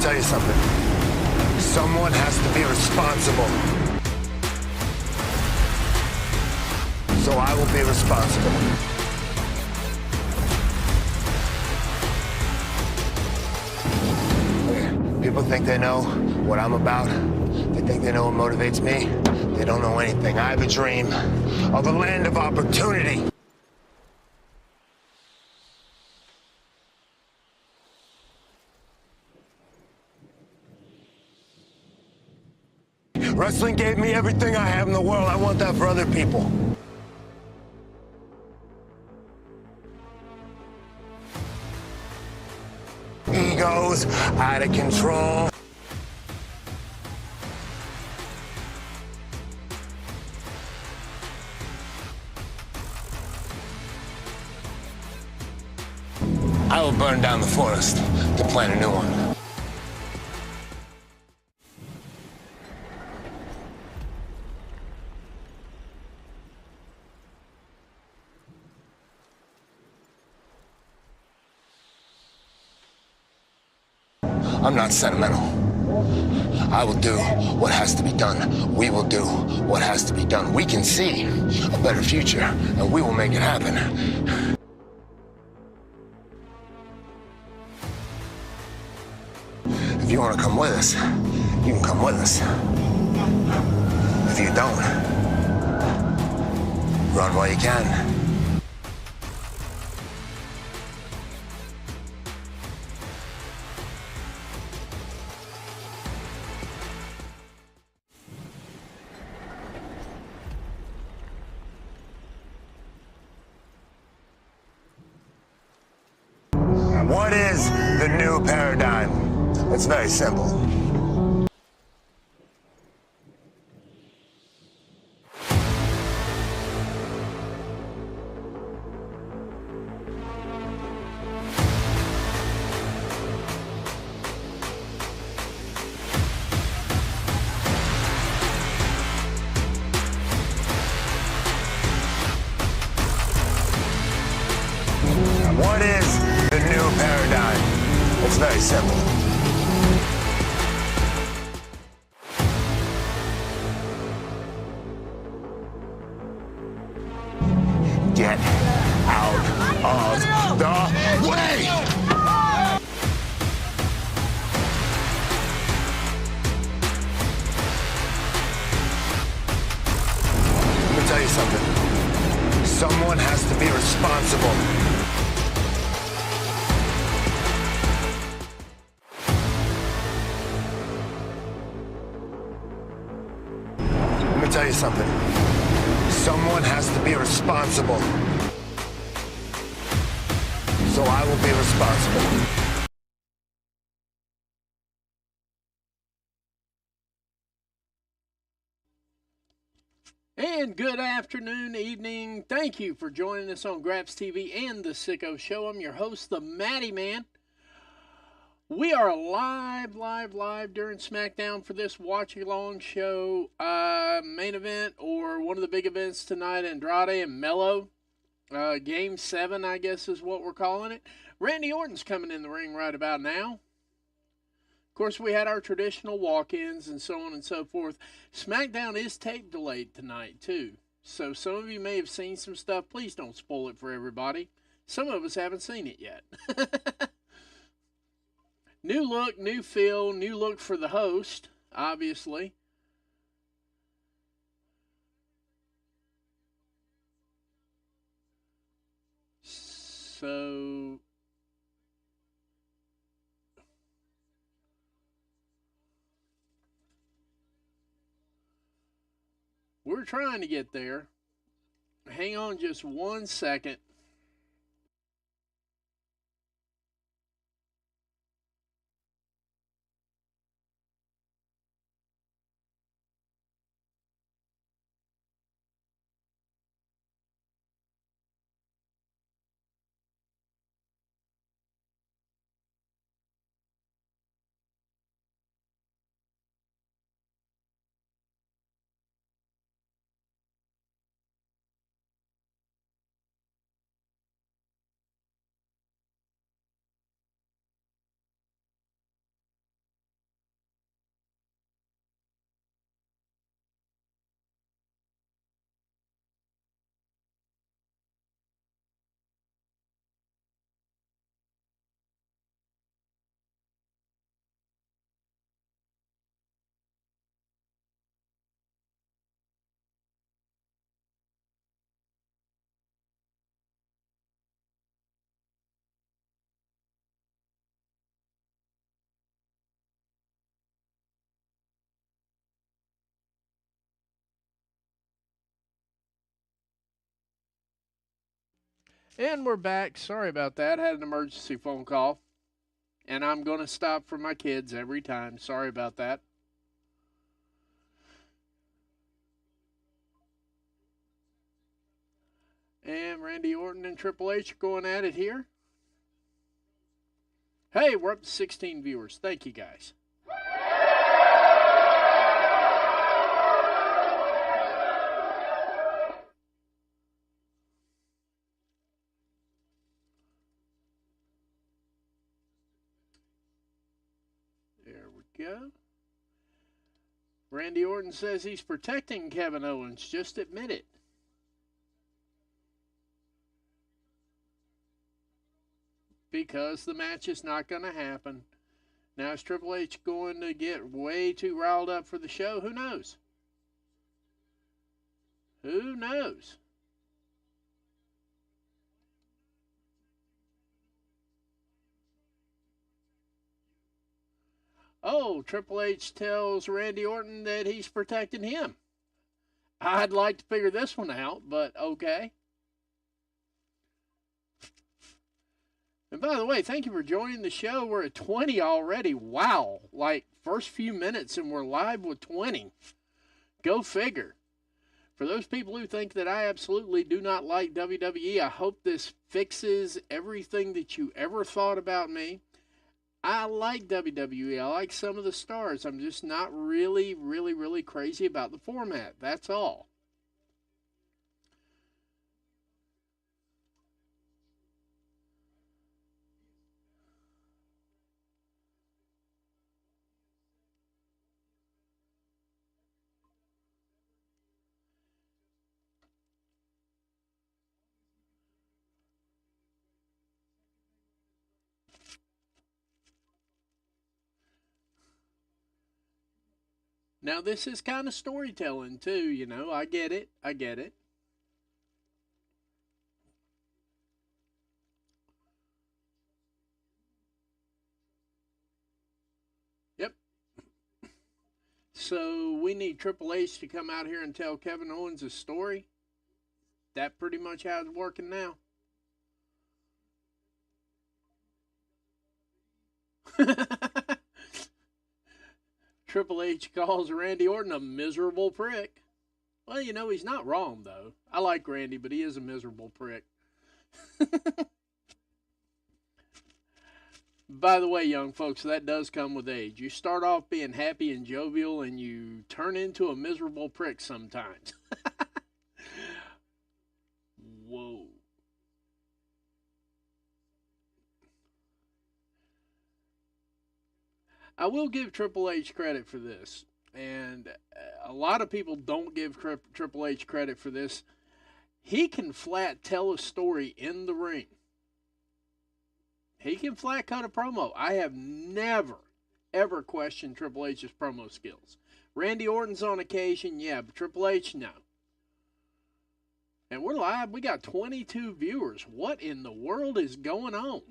tell you something. Someone has to be responsible. So I will be responsible. People think they know what I'm about. They think they know what motivates me. They don't know anything. I have a dream of a land of opportunity. Wrestling gave me everything I have in the world. I want that for other people. Egos out of control. I will burn down the forest to plant a new one. I'm not sentimental. I will do what has to be done. We will do what has to be done. We can see a better future, and we will make it happen. If you want to come with us, you can come with us. If you don't, run while you can. What is the new paradigm? It's very simple. What is the new paradigm? It's very simple. Get out of the way! Let me tell you something. Someone has to be responsible. Let me tell you something. Someone has to be responsible. So I will be responsible. And good afternoon, evening. Thank you for joining us on Graps TV and The Sicko Show. I'm your host, the Matty Man. We are live during Smackdown for this watch-along show. Main event, or one of the big events tonight, Andrade and Mello. Game 7, I guess is what we're calling it. Randy Orton's coming in the ring right about now. Of course, we had our traditional walk-ins and so on and so forth. Smackdown is tape delayed tonight, too. So some of you may have seen some stuff. Please don't spoil it for everybody. Some of us haven't seen it yet. New look, new feel, new look for the host, obviously. So we're trying to get there. Hang on just 1 second. And we're back. Sorry about that. I had an emergency phone call. And I'm going to stop for my kids every time. Sorry about that. And Randy Orton and Triple H are going at it here. Hey, we're up to 16 viewers. Thank you, guys. There we go. Randy Orton says he's protecting Kevin Owens. Just admit it. Because the match is not going to happen. Now, is Triple H going to get way too riled up for the show? Who knows? Who knows? Oh, Triple H tells Randy Orton that he's protecting him. I'd like to figure this one out, but okay. And by the way, thank you for joining the show. We're at 20 already. Wow. Like, first few minutes and we're live with 20. Go figure. For those people who think that I absolutely do not like WWE, I hope this fixes everything that you ever thought about me. I like WWE. I like some of the stars. I'm just not really, really, really crazy about the format. That's all. Now, this is kind of storytelling, too, you know. I get it. I get it. Yep. So, we need Triple H to come out here and tell Kevin Owens a story. That pretty much how it's working now. Triple H calls Randy Orton a miserable prick. Well, you know, he's not wrong, though. I like Randy, but he is a miserable prick. By the way, young folks, that does come with age. You start off being happy and jovial, and you turn into a miserable prick sometimes. Whoa. I will give Triple H credit for this. And a lot of people don't give Triple H credit for this. He can flat tell a story in the ring. He can flat cut a promo. I have never, ever questioned Triple H's promo skills. Randy Orton's on occasion, yeah, but Triple H, no. And we're live. We got 22 viewers. What in the world is going on?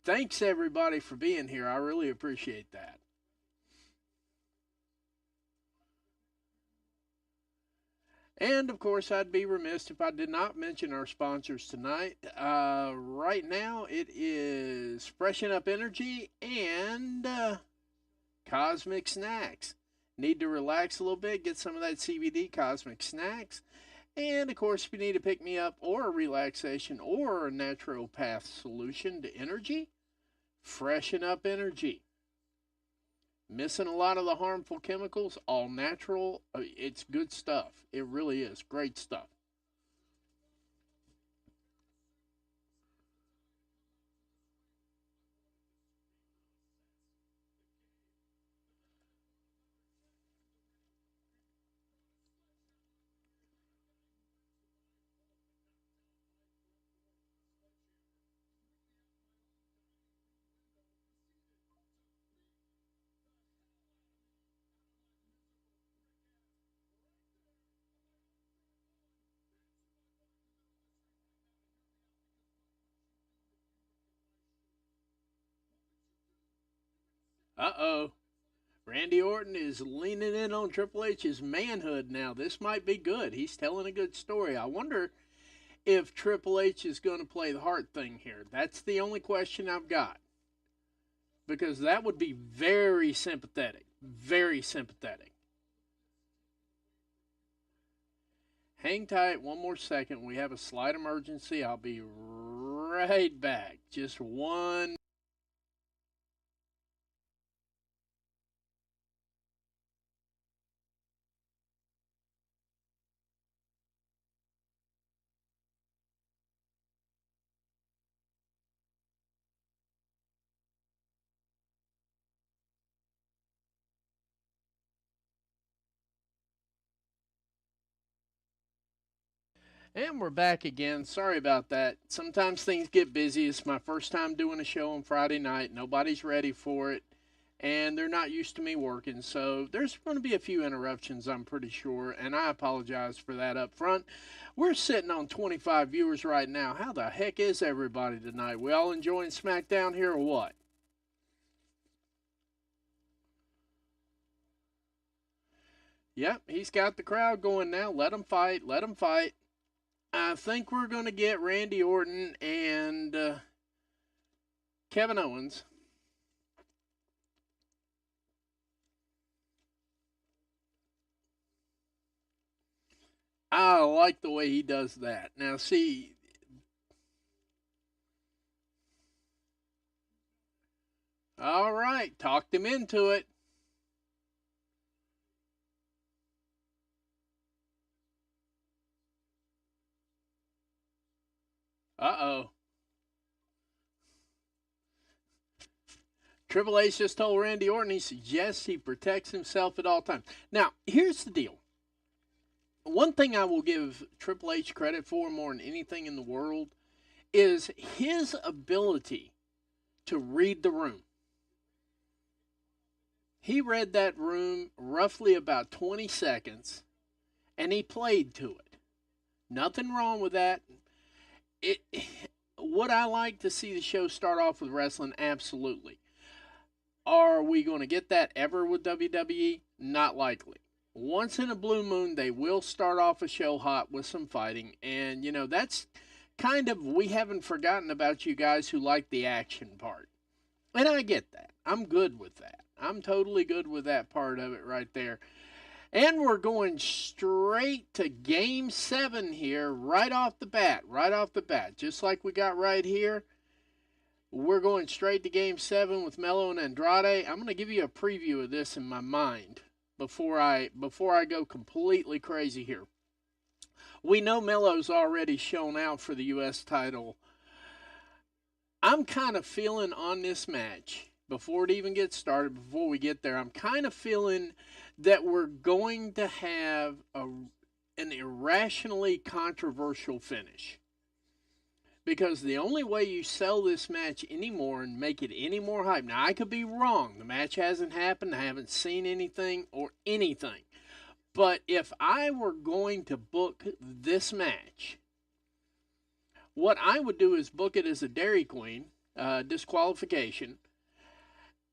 Thanks, everybody, for being here. I really appreciate that. And of course, I'd be remiss if I did not mention our sponsors tonight. Right now, it is Freshen Up Energy and Cosmic Snacks. Need to relax a little bit, get some of that CBD Cosmic Snacks. And of course, if you need to pick me up or a relaxation or a naturopath solution to energy, Freshen Up Energy. Missing a lot of the harmful chemicals, all natural. It's good stuff. It really is. Great stuff. Uh-oh. Randy Orton is leaning in on Triple H's manhood now. This might be good. He's telling a good story. I wonder if Triple H is going to play the heart thing here. That's the only question I've got. Because that would be very sympathetic. Very sympathetic. Hang tight one more second. We have a slight emergency. I'll be right back. Just one. And we're back again. Sorry about that. Sometimes things get busy. It's my first time doing a show on Friday night. Nobody's ready for it. And they're not used to me working. So there's going to be a few interruptions, I'm pretty sure. And I apologize for that up front. We're sitting on 25 viewers right now. How the heck is everybody tonight? We all enjoying Smackdown here or what? Yep, he's got the crowd going now. Let him fight. Let him fight. I think we're going to get Randy Orton and Kevin Owens. I like the way he does that. Now, see. All right, talked him into it. Uh-oh. Triple H just told Randy Orton he suggests he protects himself at all times. Now, here's the deal. One thing I will give Triple H credit for more than anything in the world is his ability to read the room. He read that room roughly about 20 seconds, and he played to it. Nothing wrong with that. Would I like to see the show start off with wrestling? Absolutely. Are we going to get that ever with WWE? Not likely. Once in a blue moon, they will start off a show hot with some fighting. And, you know, that's kind of, we haven't forgotten about you guys who like the action part. And I get that. I'm good with that. I'm totally good with that part of it right there. And we're going straight to Game 7 here, right off the bat. Just like we got right here. We're going straight to Game 7 with Melo and Andrade. I'm going to give you a preview of this in my mind before I go completely crazy here. We know Melo's already shown out for the U.S. title. I'm kind of feeling on this match, before it even gets started, before we get there, I'm kind of feeling that we're going to have an irrationally controversial finish. Because the only way you sell this match anymore and make it any more hype, now I could be wrong, the match hasn't happened, I haven't seen anything or anything, but if I were going to book this match, what I would do is book it as a Dairy Queen disqualification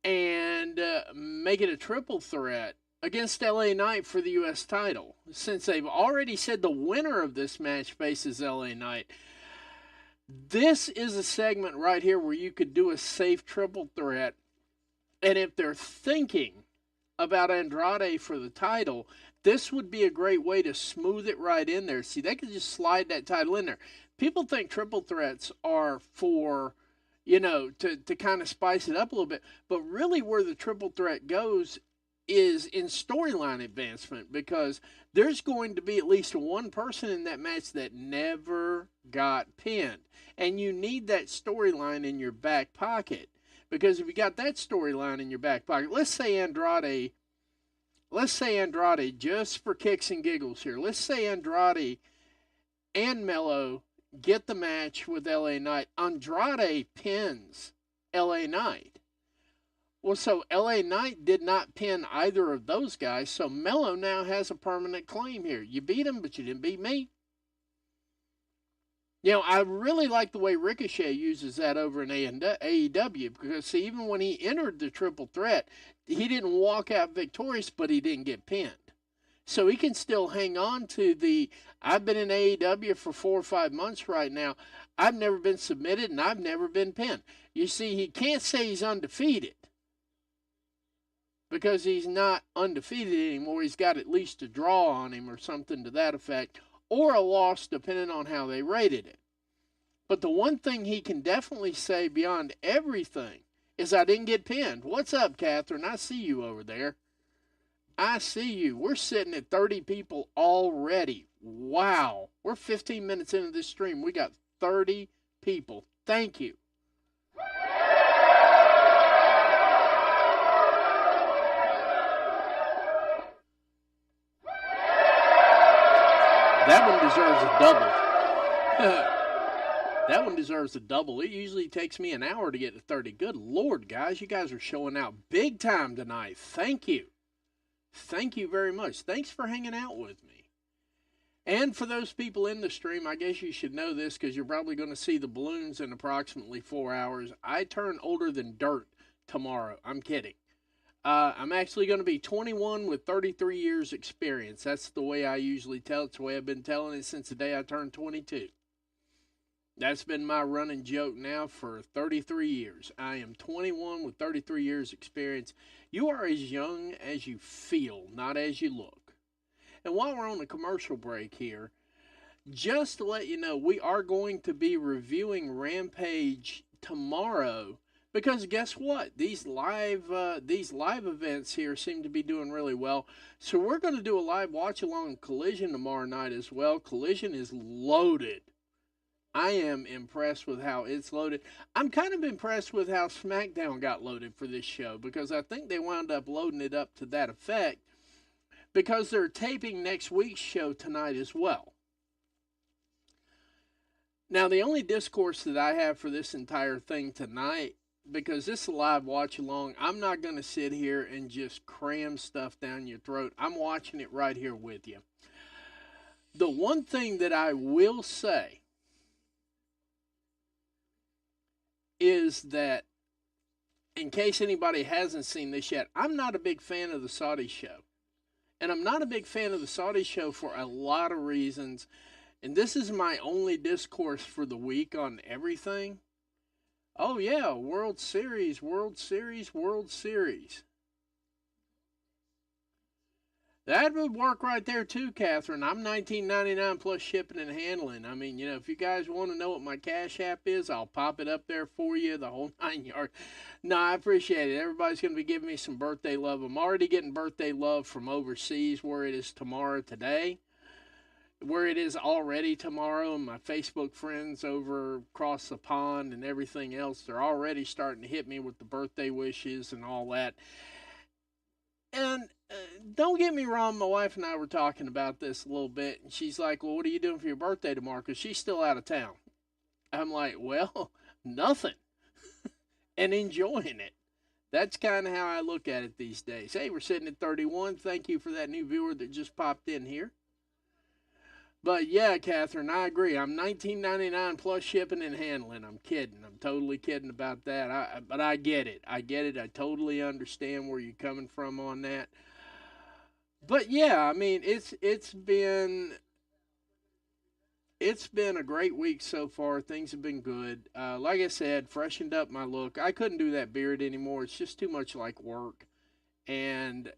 and make it a triple threat against LA Knight for the U.S. title. Since they've already said the winner of this match faces LA Knight, this is a segment right here where you could do a safe triple threat. And if they're thinking about Andrade for the title, this would be a great way to smooth it right in there. See, they could just slide that title in there. People think triple threats are for, you know, to kind of spice it up a little bit. But really where the triple threat goes is in storyline advancement, because there's going to be at least one person in that match that never got pinned. And you need that storyline in your back pocket. Because if you got that storyline in your back pocket, let's say Andrade, just for kicks and giggles here, let's say Andrade and Melo get the match with LA Knight. Andrade pins LA Knight. Well, so LA Knight did not pin either of those guys, so Melo now has a permanent claim here. You beat him, but you didn't beat me. You know, I really like the way Ricochet uses that over in AEW, because, see, even when he entered the triple threat, he didn't walk out victorious, but he didn't get pinned. So he can still hang on to the, I've been in AEW for 4 or 5 months right now. I've never been submitted and I've never been pinned. You see, he can't say he's undefeated because he's not undefeated anymore. He's got at least a draw on him or something to that effect, or a loss depending on how they rated it. But the one thing he can definitely say beyond everything is I didn't get pinned. What's up, Catherine? I see you over there. I see you. We're sitting at 30 people already. Wow. We're 15 minutes into this stream. We got 30 people. Thank you. That one deserves a double. That one deserves a double. It usually takes me an hour to get to 30. Good Lord, guys. You guys are showing out big time tonight. Thank you. Thank you very much. Thanks for hanging out with me. And for those people in the stream, I guess you should know this because you're probably going to see the balloons in approximately 4 hours. I turn older than dirt tomorrow. I'm kidding. I'm actually going to be 21 with 33 years experience. That's the way I usually tell it. It's the way I've been telling it since the day I turned 22. That's been my running joke now for 33 years. I am 21 with 33 years experience. You are as young as you feel, not as you look. And while we're on the commercial break here, just to let you know, we are going to be reviewing Rampage tomorrow because guess what? These live events here seem to be doing really well. So we're going to do a live watch along Collision tomorrow night as well. Collision is loaded. I am impressed with how it's loaded. I'm kind of impressed with how Smackdown got loaded for this show because I think they wound up loading it up to that effect because they're taping next week's show tonight as well. Now, the only discourse that I have for this entire thing tonight, because this is a live watch along, I'm not going to sit here and just cram stuff down your throat. I'm watching it right here with you. The one thing that I will say is that, in case anybody hasn't seen this yet, I'm not a big fan of the Saudi show. And I'm not a big fan of the Saudi show for a lot of reasons. And this is my only discourse for the week on everything. Oh yeah, World Series, World Series, World Series. That would work right there too, Catherine. I'm $19.99 plus shipping and handling. I mean, if you guys want to know what my Cash App is, I'll pop it up there for you, the whole 9 yards. No, I appreciate it. Everybody's going to be giving me some birthday love. I'm already getting birthday love from overseas where it is tomorrow today. Where it is already tomorrow, and my Facebook friends over across the pond and everything else, they're already starting to hit me with the birthday wishes and all that. And don't get me wrong, my wife and I were talking about this a little bit, and she's like, well, what are you doing for your birthday tomorrow? Because she's still out of town. I'm like, well, nothing. And enjoying it. That's kind of how I look at it these days. Hey, we're sitting at 31. Thank you for that new viewer that just popped in here. But yeah, Catherine, I agree. I'm $19.99 plus shipping and handling. I'm kidding. I'm totally kidding about that. But I get it. I get it. I totally understand where you're coming from on that. But yeah, I mean, it's been a great week so far. Things have been good. Like I said, freshened up my look. I couldn't do that beard anymore. It's just too much like work. And,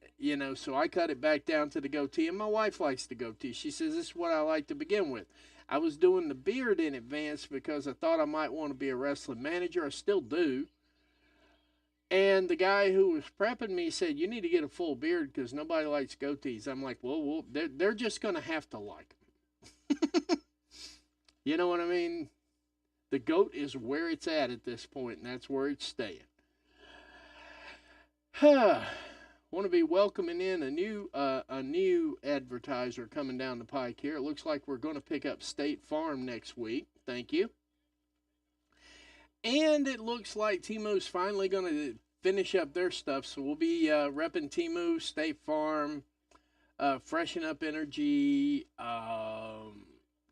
so I cut it back down to the goatee. And my wife likes the goatee. She says, this is what I like to begin with. I was doing the beard in advance because I thought I might want to be a wrestling manager. I still do. And the guy who was prepping me said, you need to get a full beard because nobody likes goatees. I'm like, well, they're just going to have to like them. You know what I mean? The goat is where it's at this point, and that's where it's staying. Want to be welcoming in a new advertiser coming down the pike here. It looks like we're going to pick up State Farm next week. Thank you. And it looks like Timu's finally going to finish up their stuff. So we'll be repping Timu, State Farm, Freshen Up Energy,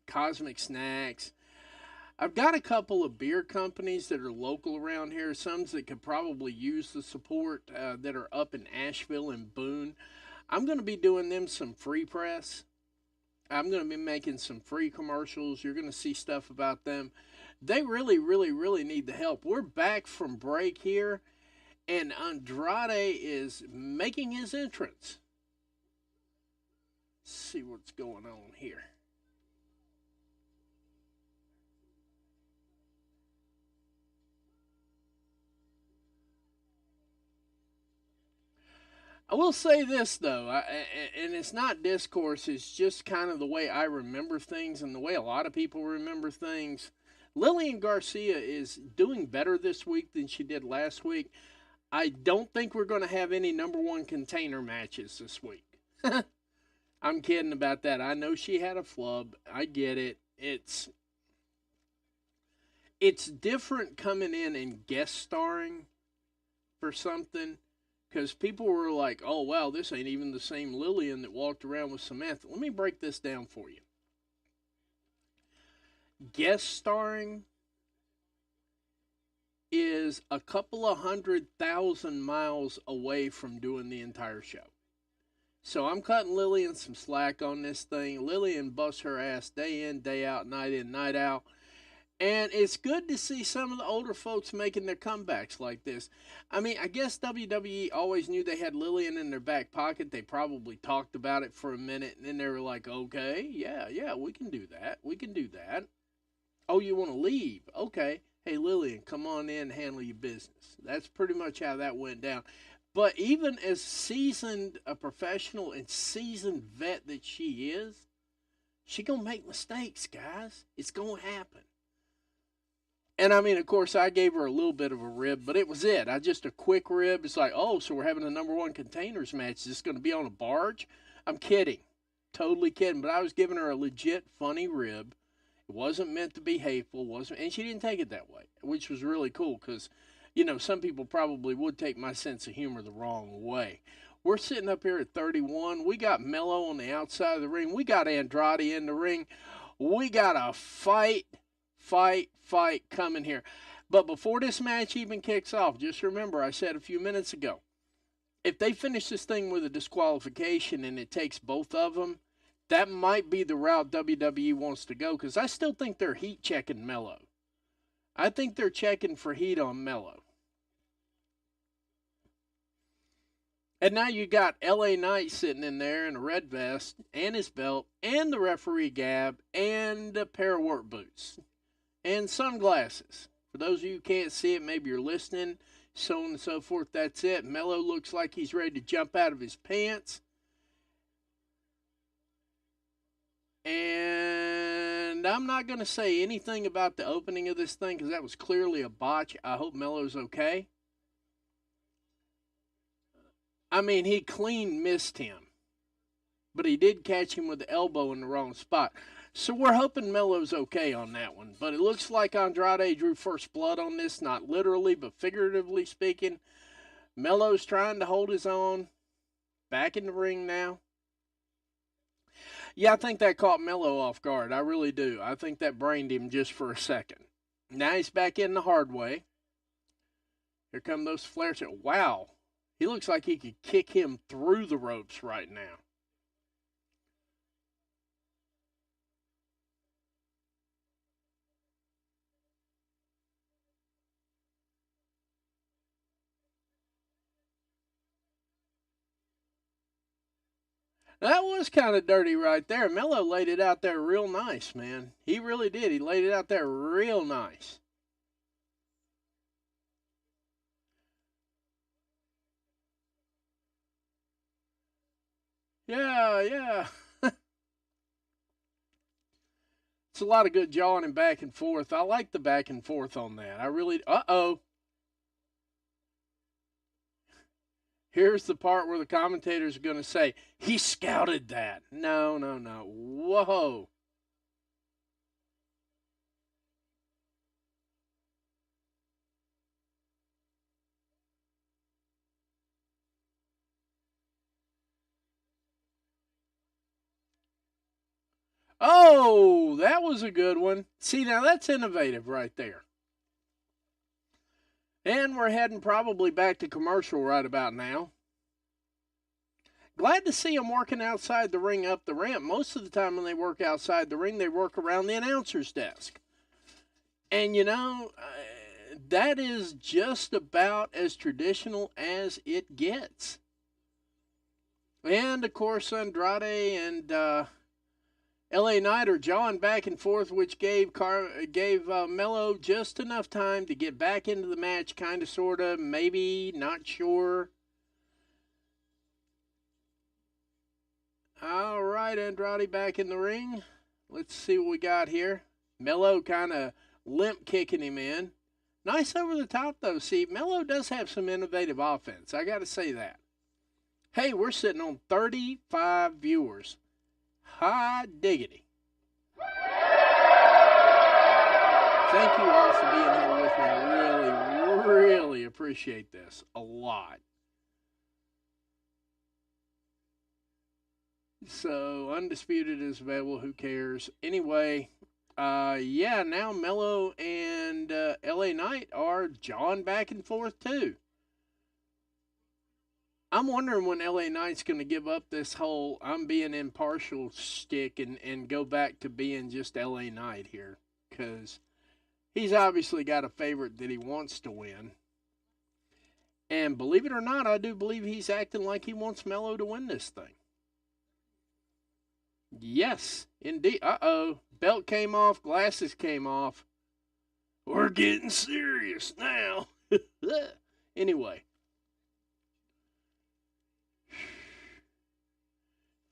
Cosmic Snacks. I've got a couple of beer companies that are local around here. Some that could probably use the support that are up in Asheville and Boone. I'm going to be doing them some free press. I'm going to be making some free commercials. You're going to see stuff about them. They really, really, really need the help. We're back from break here, and Andrade is making his entrance. Let's see what's going on here. I will say this though, and it's not discourse, it's just kind of the way I remember things and the way a lot of people remember things. Lillian Garcia is doing better this week than she did last week. I don't think we're going to have any number one container matches this week. I'm kidding about that. I know she had a flub. I get it. It's different coming in and guest starring for something, because people were like, oh, wow, this ain't even the same Lillian that walked around with Samantha. Let me break this down for you. Guest starring is a couple of 100,000 miles away from doing the entire show. So I'm cutting Lillian some slack on this thing. Lillian busts her ass day in, day out, night in, night out. And it's good to see some of the older folks making their comebacks like this. I mean, I guess WWE always knew they had Lillian in their back pocket. They probably talked about it for a minute, and then they were like, okay, yeah, we can do that. We can do that. Oh, you want to leave? Okay. Hey, Lillian, come on in and handle your business. That's pretty much how that went down. But even as seasoned a professional and seasoned vet that she is, she going to make mistakes, guys. It's going to happen. And I mean, of course, I gave her a little bit of a rib, but it was it. Just a quick rib. It's like, oh, so we're having a number one containers match. Is this going to be on a barge? I'm kidding. Totally kidding. But I was giving her a legit funny rib. It wasn't meant to be hateful. And she didn't take it that way, which was really cool because, you know, some people probably would take my sense of humor the wrong way. We're sitting up here at 31. We got Mello on the outside of the ring. We got Andrade in the ring. We got a fight coming here. But before this match even kicks off, just remember I said a few minutes ago, if they finish this thing with a disqualification and it takes both of them, that might be the route WWE wants to go, because I still think they're heat checking Mello. I think they're checking for heat on Mello. And now you got LA Knight sitting in there in a red vest and his belt and the referee Gab and a pair of work boots and sunglasses. For those of you who can't see it, maybe you're listening, so on and so forth. That's it. Mello looks like he's ready to jump out of his pants. And I'm not going to say anything about the opening of this thing because that was clearly a botch. I hope Mello's okay. I mean, he clean missed him, but he did catch him with the elbow in the wrong spot. So we're hoping Mello's okay on that one. But it looks like Andrade drew first blood on this, not literally, but figuratively speaking. Mello's trying to hold his own. Back in the ring now. Yeah, I think that caught Mello off guard. I really do. I think that brained him just for a second. Now he's back in the hard way. Here come those flares. Wow. He looks like he could kick him through the ropes right now. That was kind of dirty right there. Mello laid it out there real nice, man. He really did. He laid it out there real nice. Yeah. It's a lot of good jawing and back and forth. I like the back and forth on that. I really. Uh-oh. Here's the part where the commentators are going to say, he scouted that. No. Whoa. Oh, that was a good one. See, now that's innovative right there. And we're heading probably back to commercial right about now. glad to see them working outside the ring up the ramp. Most of the time when they work outside the ring, they work around the announcer's desk. And, that is just about as traditional as it gets. And, of course, Andrade and LA Knight are jawing back and forth, which gave Melo just enough time to get back into the match, kind of, sort of, maybe, not sure. All right, Andrade back in the ring. Let's see what we got here. Melo kind of limp kicking him in. Nice over the top, though. See, Melo does have some innovative offense. I got to say that. Hey, we're sitting on 35 viewers. Hot diggity. Thank you all for being here with me. I really, really appreciate this a lot. So, Undisputed is available. Who cares? Anyway, now Melo and LA Knight are jawing back and forth, too. I'm wondering when LA Knight's going to give up this whole I'm being impartial shtick and go back to being just LA Knight here. Because he's obviously got a favorite that he wants to win. And believe it or not, I do believe he's acting like he wants Melo to win this thing. Yes, indeed. Uh-oh. Belt came off. Glasses came off. We're getting serious now. Anyway.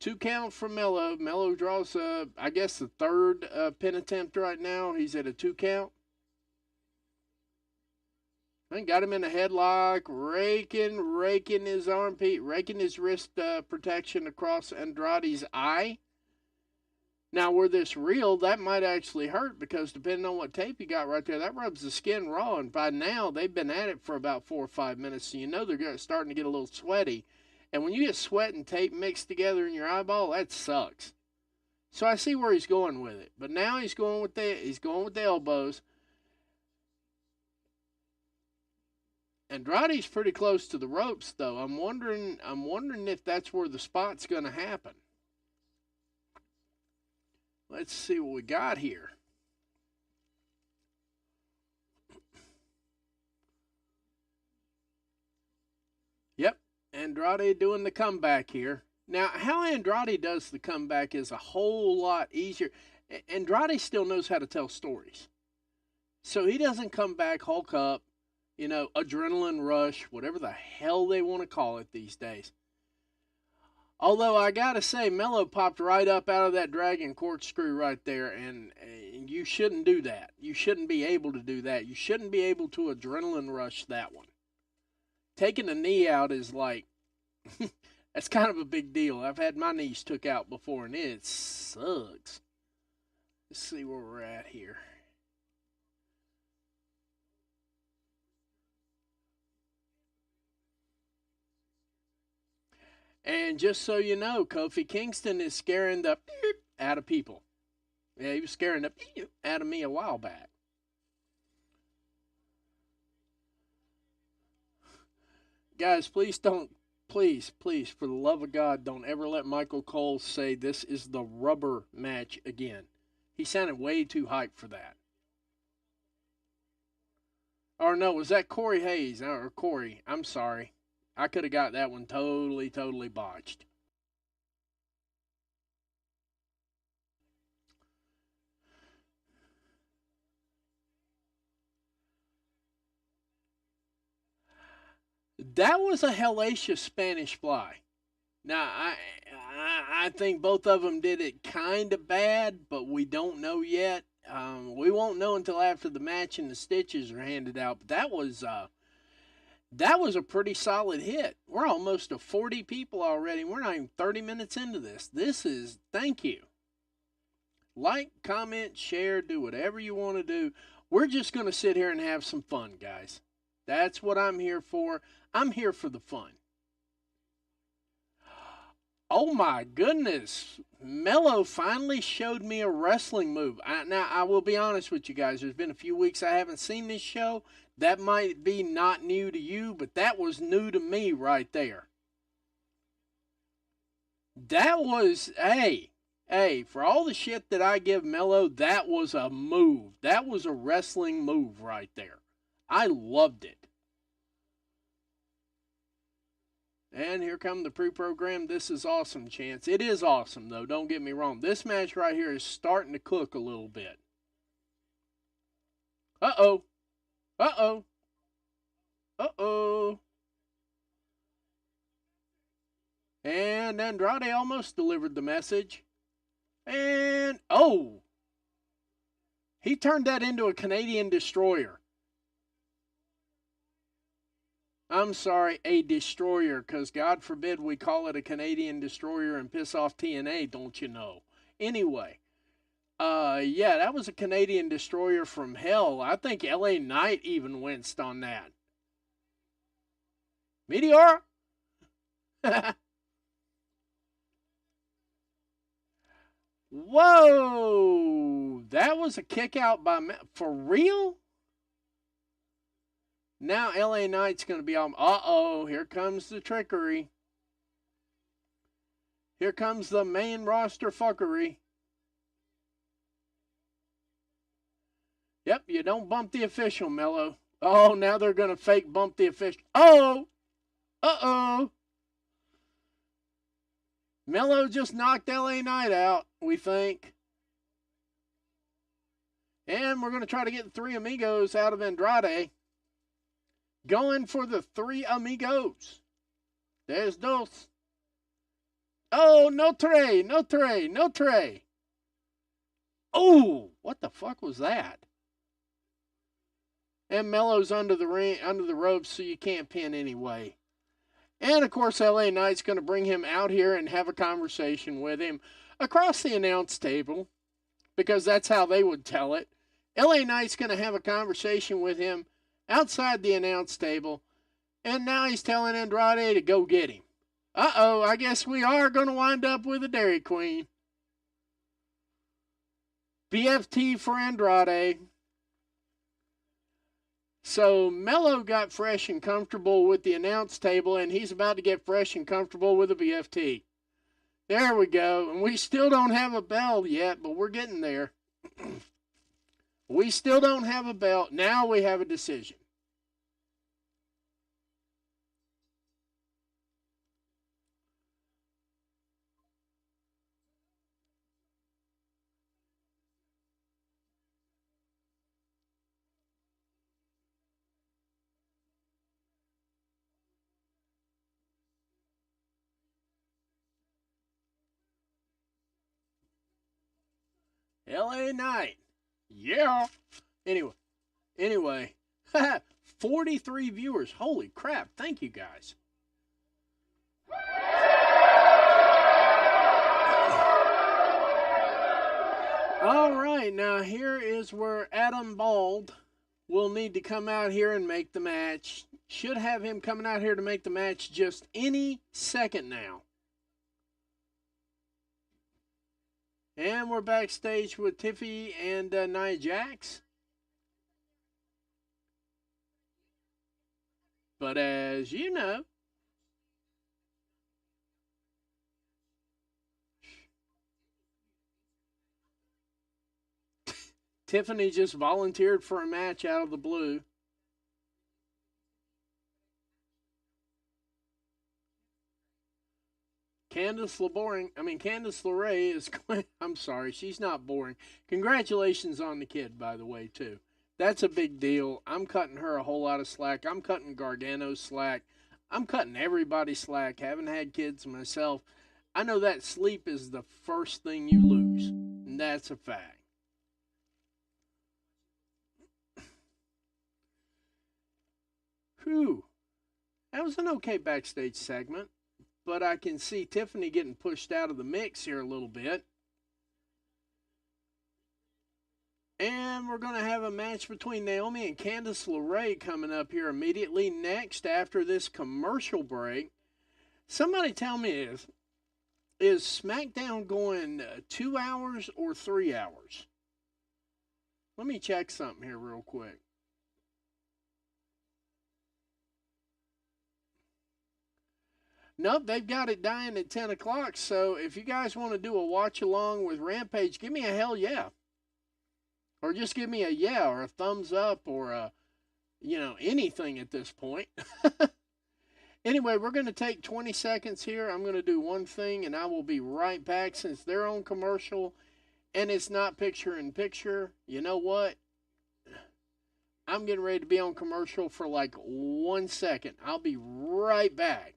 2 count from Melo. Melo draws, I guess, the third pin attempt right now. He's at a 2 count. I got him in a headlock, raking his armpit, raking his wrist protection across Andrade's eye. Now, were this real, that might actually hurt because depending on what tape you got right there, that rubs the skin raw. And by now, they've been at it for about 4 or 5 minutes, so you know they're starting to get a little sweaty. And when you get sweat and tape mixed together in your eyeball, that sucks. So I see where he's going with it. But now he's going with the elbows. Andrade's pretty close to the ropes, though. I'm wondering if that's where the spot's going to happen. Let's see what we got here. Yep, Andrade doing the comeback here. Now, how Andrade does the comeback is a whole lot easier. Andrade still knows how to tell stories. So he doesn't come back, hulk up, adrenaline rush, whatever the hell they want to call it these days. Although I gotta say, Melo popped right up out of that dragon corkscrew right there, and you shouldn't do that. You shouldn't be able to do that. You shouldn't be able to adrenaline rush that one. Taking a knee out is like, that's kind of a big deal. I've had my knees took out before, and it sucks. Let's see where we're at here. And just so you know, Kofi Kingston is scaring the out of people. Yeah, he was scaring the out of me a while back. Guys, please, for the love of God, don't ever let Michael Cole say this is the rubber match again. He sounded way too hyped for that. Or no, was that Corey Hayes? Or Corey, I'm sorry. I could have got that one totally botched. That was a hellacious Spanish fly. Now, I think both of them did it kind of bad, but we don't know yet. We won't know until after the match and the stitches are handed out. But that was a pretty solid hit. We're almost to 40 people already. We're not even 30 minutes into this. Thank you. Like, comment, share, do whatever you want to do. We're just going to sit here and have some fun, guys. That's what I'm here for. I'm here for the fun. Oh my goodness. Melo finally showed me a wrestling move. Now, I will be honest with you guys. There's been a few weeks I haven't seen this show. That might be not new to you, but that was new to me right there. That was, hey, for all the shit that I give Mello, that was a move. That was a wrestling move right there. I loved it. And here come the pre-program. This is awesome, Chance. It is awesome, though. Don't get me wrong. This match right here is starting to cook a little bit. Uh-oh. Uh-oh. Uh-oh. And Andrade almost delivered the message. And, oh. He turned that into a Canadian destroyer. I'm sorry, a destroyer, because God forbid we call it a Canadian destroyer and piss off TNA, don't you know? Anyway, yeah, that was a Canadian destroyer from hell. I think LA Knight even winced on that. Meteor? Whoa! That was a kick out by... For real? Now LA Knight's going to be on... Uh-oh, here comes the trickery. Here comes the main roster fuckery. Yep, you don't bump the official, Mello. Oh, now they're going to fake bump the official. Oh! Uh-oh! Mello just knocked LA Knight out, we think. And we're going to try to get the Three Amigos out of Andrade. Going for the Three Amigos. There's dos. Oh, no tray, no tray, no tray. Oh, what the fuck was that? And Mello's under the ring, under the ropes, so you can't pin anyway. And of course, LA Knight's going to bring him out here and have a conversation with him across the announce table, because that's how they would tell it. LA Knight's going to have a conversation with him outside the announce table, and now he's telling Andrade to go get him. Uh-oh, I guess we are going to wind up with a Dairy Queen. BFT for Andrade. So Mello got fresh and comfortable with the announce table, and he's about to get fresh and comfortable with a BFT. There we go. And we still don't have a bell yet, but we're getting there. We still don't have a belt. Now we have a decision. LA Knight. Yeah. Anyway. 43 viewers. Holy crap. Thank you guys. All right. Now here is where Adam Bald will need to come out here and make the match. Should have him coming out here to make the match just any second now. And we're backstage with Tiffy and Nia Jax. But as you know, Tiffany just volunteered for a match out of the blue. Candice LeRae is... I'm sorry, she's not boring. Congratulations on the kid, by the way, too. That's a big deal. I'm cutting her a whole lot of slack. I'm cutting Gargano slack. I'm cutting everybody slack. Haven't had kids myself. I know that sleep is the first thing you lose. And that's a fact. Whew. That was an okay backstage segment. But I can see Tiffany getting pushed out of the mix here a little bit. And we're going to have a match between Naomi and Candice LeRae coming up here immediately next after this commercial break. Somebody tell me, is Smackdown going 2 hours or 3 hours? Let me check something here real quick. Nope, they've got it dying at 10 o'clock. So if you guys want to do a watch along with Rampage, give me a hell yeah. Or just give me a yeah or a thumbs up or a, anything at this point. Anyway, we're going to take 20 seconds here. I'm going to do one thing and I will be right back since they're on commercial and it's not picture in picture. You know what? I'm getting ready to be on commercial for like 1 second. I'll be right back.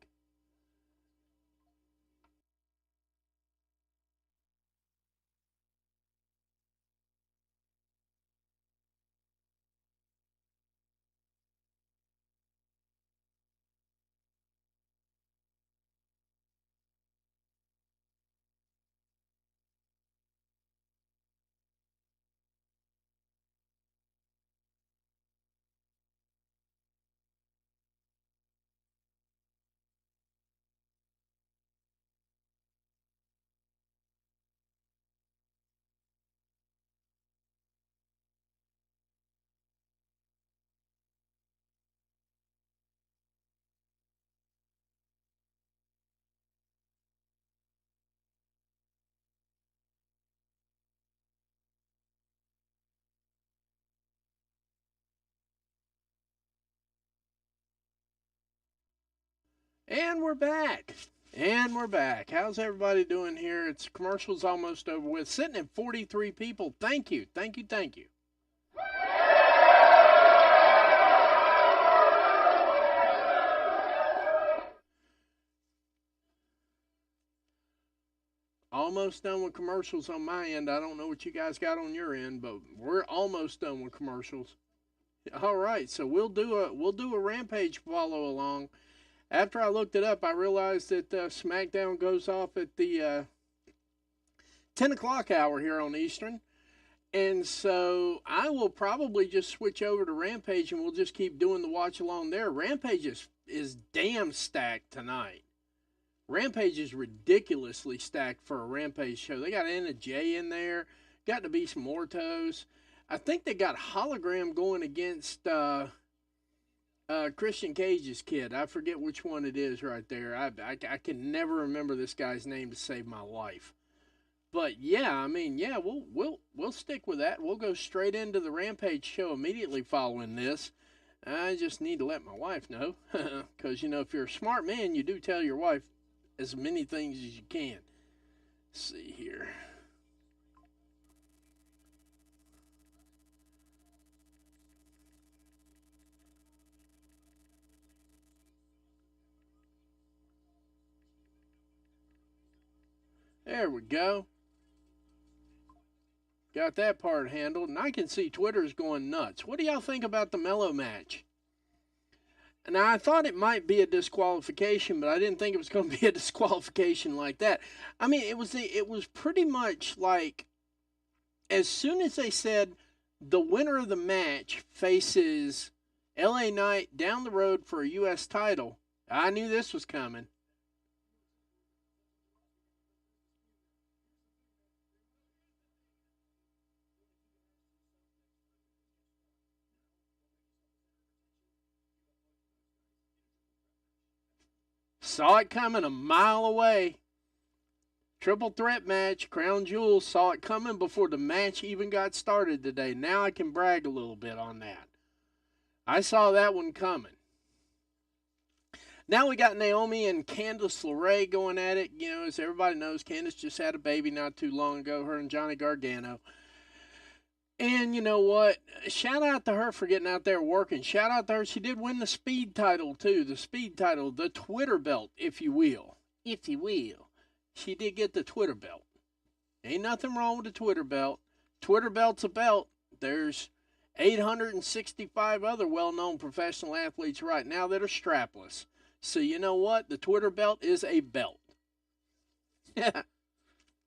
And we're back. And we're back. How's everybody doing here? It's commercials almost over with. Sitting at 43 people. Thank you. Thank you. Thank you. Almost done with commercials on my end. I don't know what you guys got on your end, but we're almost done with commercials. All right, so we'll do a Rampage follow along. After I looked it up, I realized that Smackdown goes off at the 10 o'clock hour here on Eastern. And so I will probably just switch over to Rampage and we'll just keep doing the watch along there. Rampage is damn stacked tonight. Rampage is ridiculously stacked for a Rampage show. They got Anna Jay in there, got to be some Mortos. I think they got Hologram going against Christian Cage's kid. I forget which one it is right there. I can never remember this guy's name to save my life. But yeah, I mean, yeah, we'll stick with that. We'll go straight into the Rampage show immediately following this. I just need to let my wife know, because if you're a smart man, you do tell your wife as many things as you can. Let's see here. There we go. Got that part handled, and I can see Twitter's going nuts. What do y'all think about the Mello match? Now, I thought it might be a disqualification, but I didn't think it was going to be a disqualification like that. I mean, it was pretty much like, as soon as they said the winner of the match faces LA Knight down the road for a U.S. title, I knew this was coming. Saw it coming a mile away. Triple threat match, Crown Jewel, saw it coming before the match even got started today. Now I can brag a little bit on that. I saw that one coming. Now we got Naomi and Candice LeRae going at it. As everybody knows, Candice just had a baby not too long ago, her and Johnny Gargano. And you know what? Shout out to her for getting out there working. Shout out to her. She did win the speed title, too. The speed title, the Twitter belt, if you will. If you will. She did get the Twitter belt. Ain't nothing wrong with the Twitter belt. Twitter belt's a belt. There's 865 other well-known professional athletes right now that are strapless. So you know what? The Twitter belt is a belt. Yeah.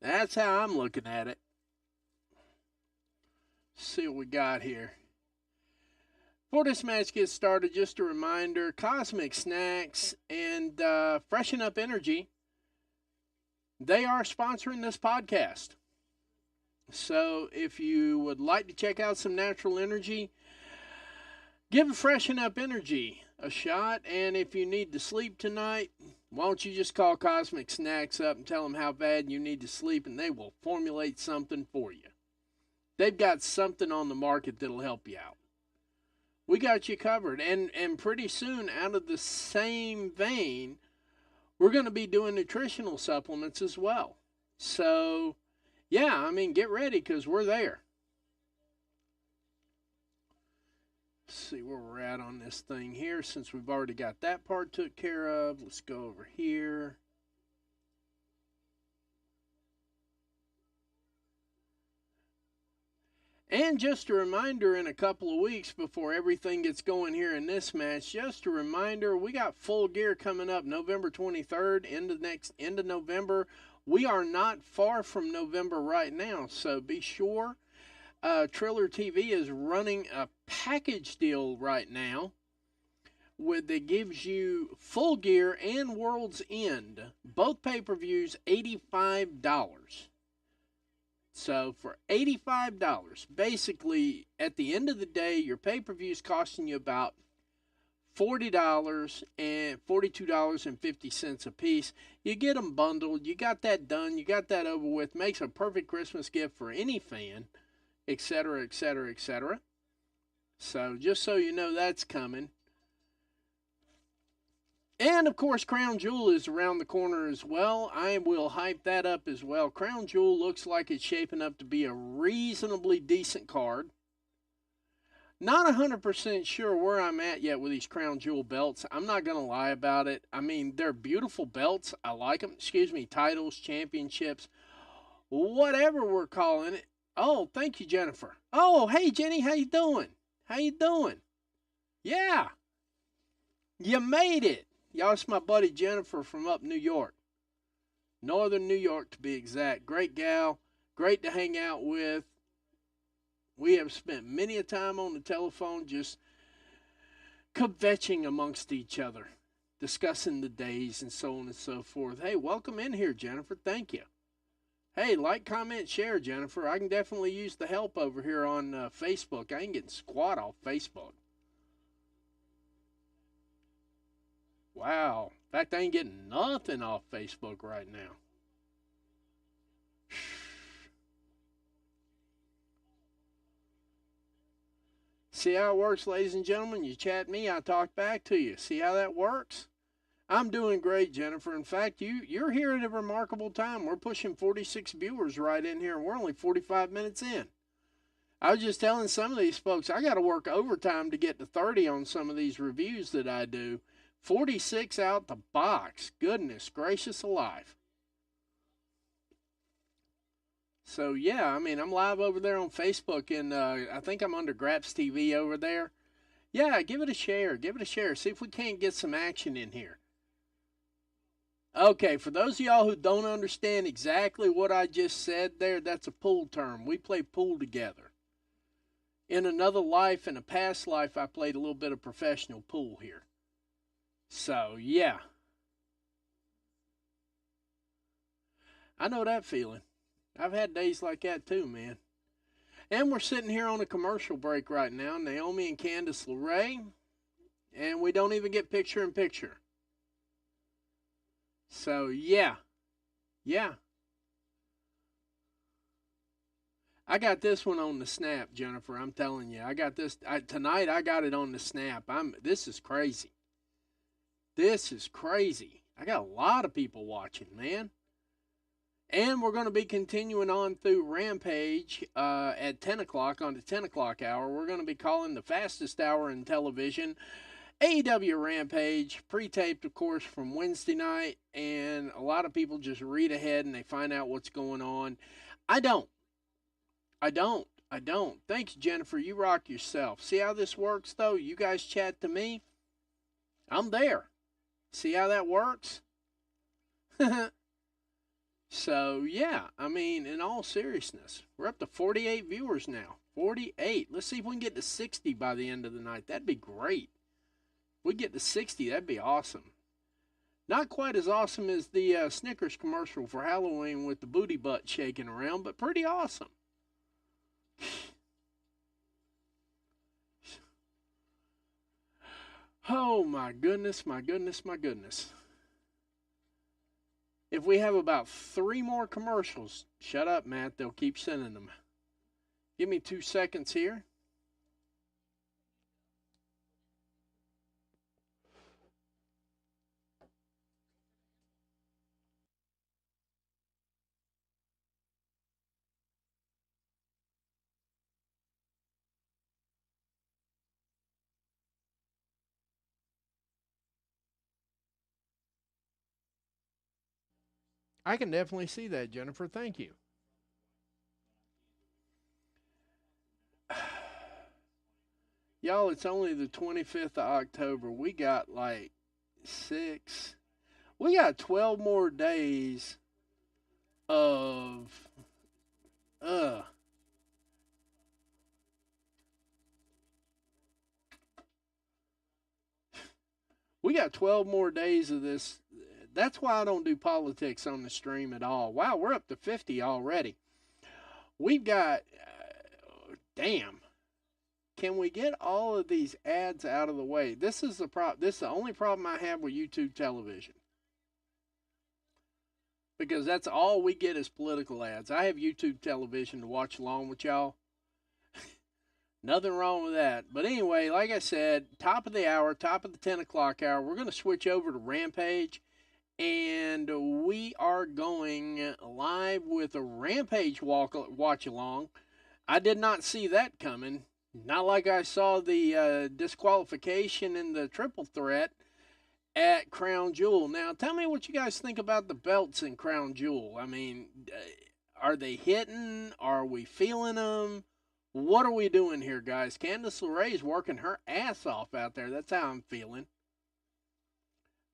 That's how I'm looking at it. See what we got here. Before this match gets started, just a reminder, Cosmic Snacks and Freshen Up Energy, they are sponsoring this podcast. So if you would like to check out some natural energy, give Freshen Up Energy a shot. And if you need to sleep tonight, Why don't you just call Cosmic Snacks up and tell them how bad you need to sleep, and they will formulate something for you. They've got something on the market that'll help you out. We got you covered. And pretty soon, out of the same vein, we're going to be doing nutritional supplements as well. So, yeah, I mean, get ready because we're there. Let's see where we're at on this thing here. Since we've already got that part took care of, let's go over here. And just a reminder, in a couple of weeks before everything gets going here in this match, just a reminder, we got Full Gear coming up November 23rd, end of November. We are not far from November right now, so be sure. Triller TV is running a package deal right now that gives you Full Gear and World's End, both pay-per-views, $85. So for $85, basically at the end of the day, your pay-per-view is costing you about $40 and $42.50 a piece. You get them bundled. You got that done. You got that over with. Makes a perfect Christmas gift for any fan, etc., etc., etc. So just so you know, that's coming. And, of course, Crown Jewel is around the corner as well. I will hype that up as well. Crown Jewel looks like it's shaping up to be a reasonably decent card. Not 100% sure where I'm at yet with these Crown Jewel belts. I'm not going to lie about it. I mean, they're beautiful belts. I like them. Titles, championships, whatever we're calling it. Oh, thank you, Jennifer. Oh, hey, Jenny, how you doing? How you doing? Yeah. You made it. Y'all, it's my buddy Jennifer from up New York. Northern New York, to be exact. Great gal. Great to hang out with. We have spent many a time on the telephone just kvetching amongst each other, discussing the days and so on and so forth. Hey, welcome in here, Jennifer. Thank you. Hey, like, comment, share, Jennifer. I can definitely use the help over here on Facebook. I ain't getting squat off Facebook. Wow. In fact, I ain't getting nothing off Facebook right now. See how it works, ladies and gentlemen? You chat me, I talk back to you. See how that works? I'm doing great, Jennifer. In fact, you're here at a remarkable time. We're pushing 46 viewers right in here, and we're only 45 minutes in. I was just telling some of these folks, I got to work overtime to get to 30 on some of these reviews that I do. 46 out the box. Goodness gracious alive. So, yeah, I mean, I'm live over there on Facebook, and I think I'm under Graps TV over there. Yeah, give it a share. Give it a share. See if we can't get some action in here. Okay, for those of y'all who don't understand exactly what I just said there, that's a pool term. We play pool together. In another life, in a past life, I played a little bit of professional pool here. So, yeah. I know that feeling. I've had days like that too, man. And we're sitting here on a commercial break right now, Naomi and Candice LeRae, and we don't even get picture-in-picture. So, yeah. Yeah. I got this one on the snap, Jennifer. I'm telling you. I got this. Tonight I got it on the snap. This is crazy. This is crazy. I got a lot of people watching, man. And we're going to be continuing on through Rampage at 10 o'clock on the 10 o'clock hour. We're going to be calling the fastest hour in television, AEW Rampage, pre-taped, of course, from Wednesday night. And a lot of people just read ahead and they find out what's going on. I don't. Thanks, Jennifer. You rock yourself. See how this works, though? You guys chat to me. I'm there. See how that works? So, yeah, I mean, in all seriousness, we're up to 48 viewers now. 48. Let's see if we can get to 60 by the end of the night. That'd be great. If we get to 60, that'd be awesome. Not quite as awesome as the Snickers commercial for Halloween with the booty butt shaking around, but pretty awesome. Oh, my goodness, my goodness, my goodness. If we have about 3 more commercials, shut up, Matt. They'll keep sending them. Give me 2 seconds here. I can definitely see that, Jennifer. Thank you. Y'all, it's only the 25th of October. We got like 6. We got 12 more days of. Uh. We got 12 more days of this. That's why I don't do politics on the stream at all. Wow, we're up to 50 already. We've got. Damn. Can we get all of these ads out of the way? This is the only problem I have with YouTube television. Because that's all we get is political ads. I have YouTube television to watch along with y'all. Nothing wrong with that. But anyway, like I said, top of the hour, top of the 10 o'clock hour, we're going to switch over to Rampage. And we are going live with a Rampage watch along. I did not see that coming. Not like I saw the disqualification in the triple threat at Crown Jewel. Now, tell me what you guys think about the belts in Crown Jewel. I mean, are they hitting? Are we feeling them? What are we doing here, guys? Candice LeRae's working her ass off out there. That's how I'm feeling.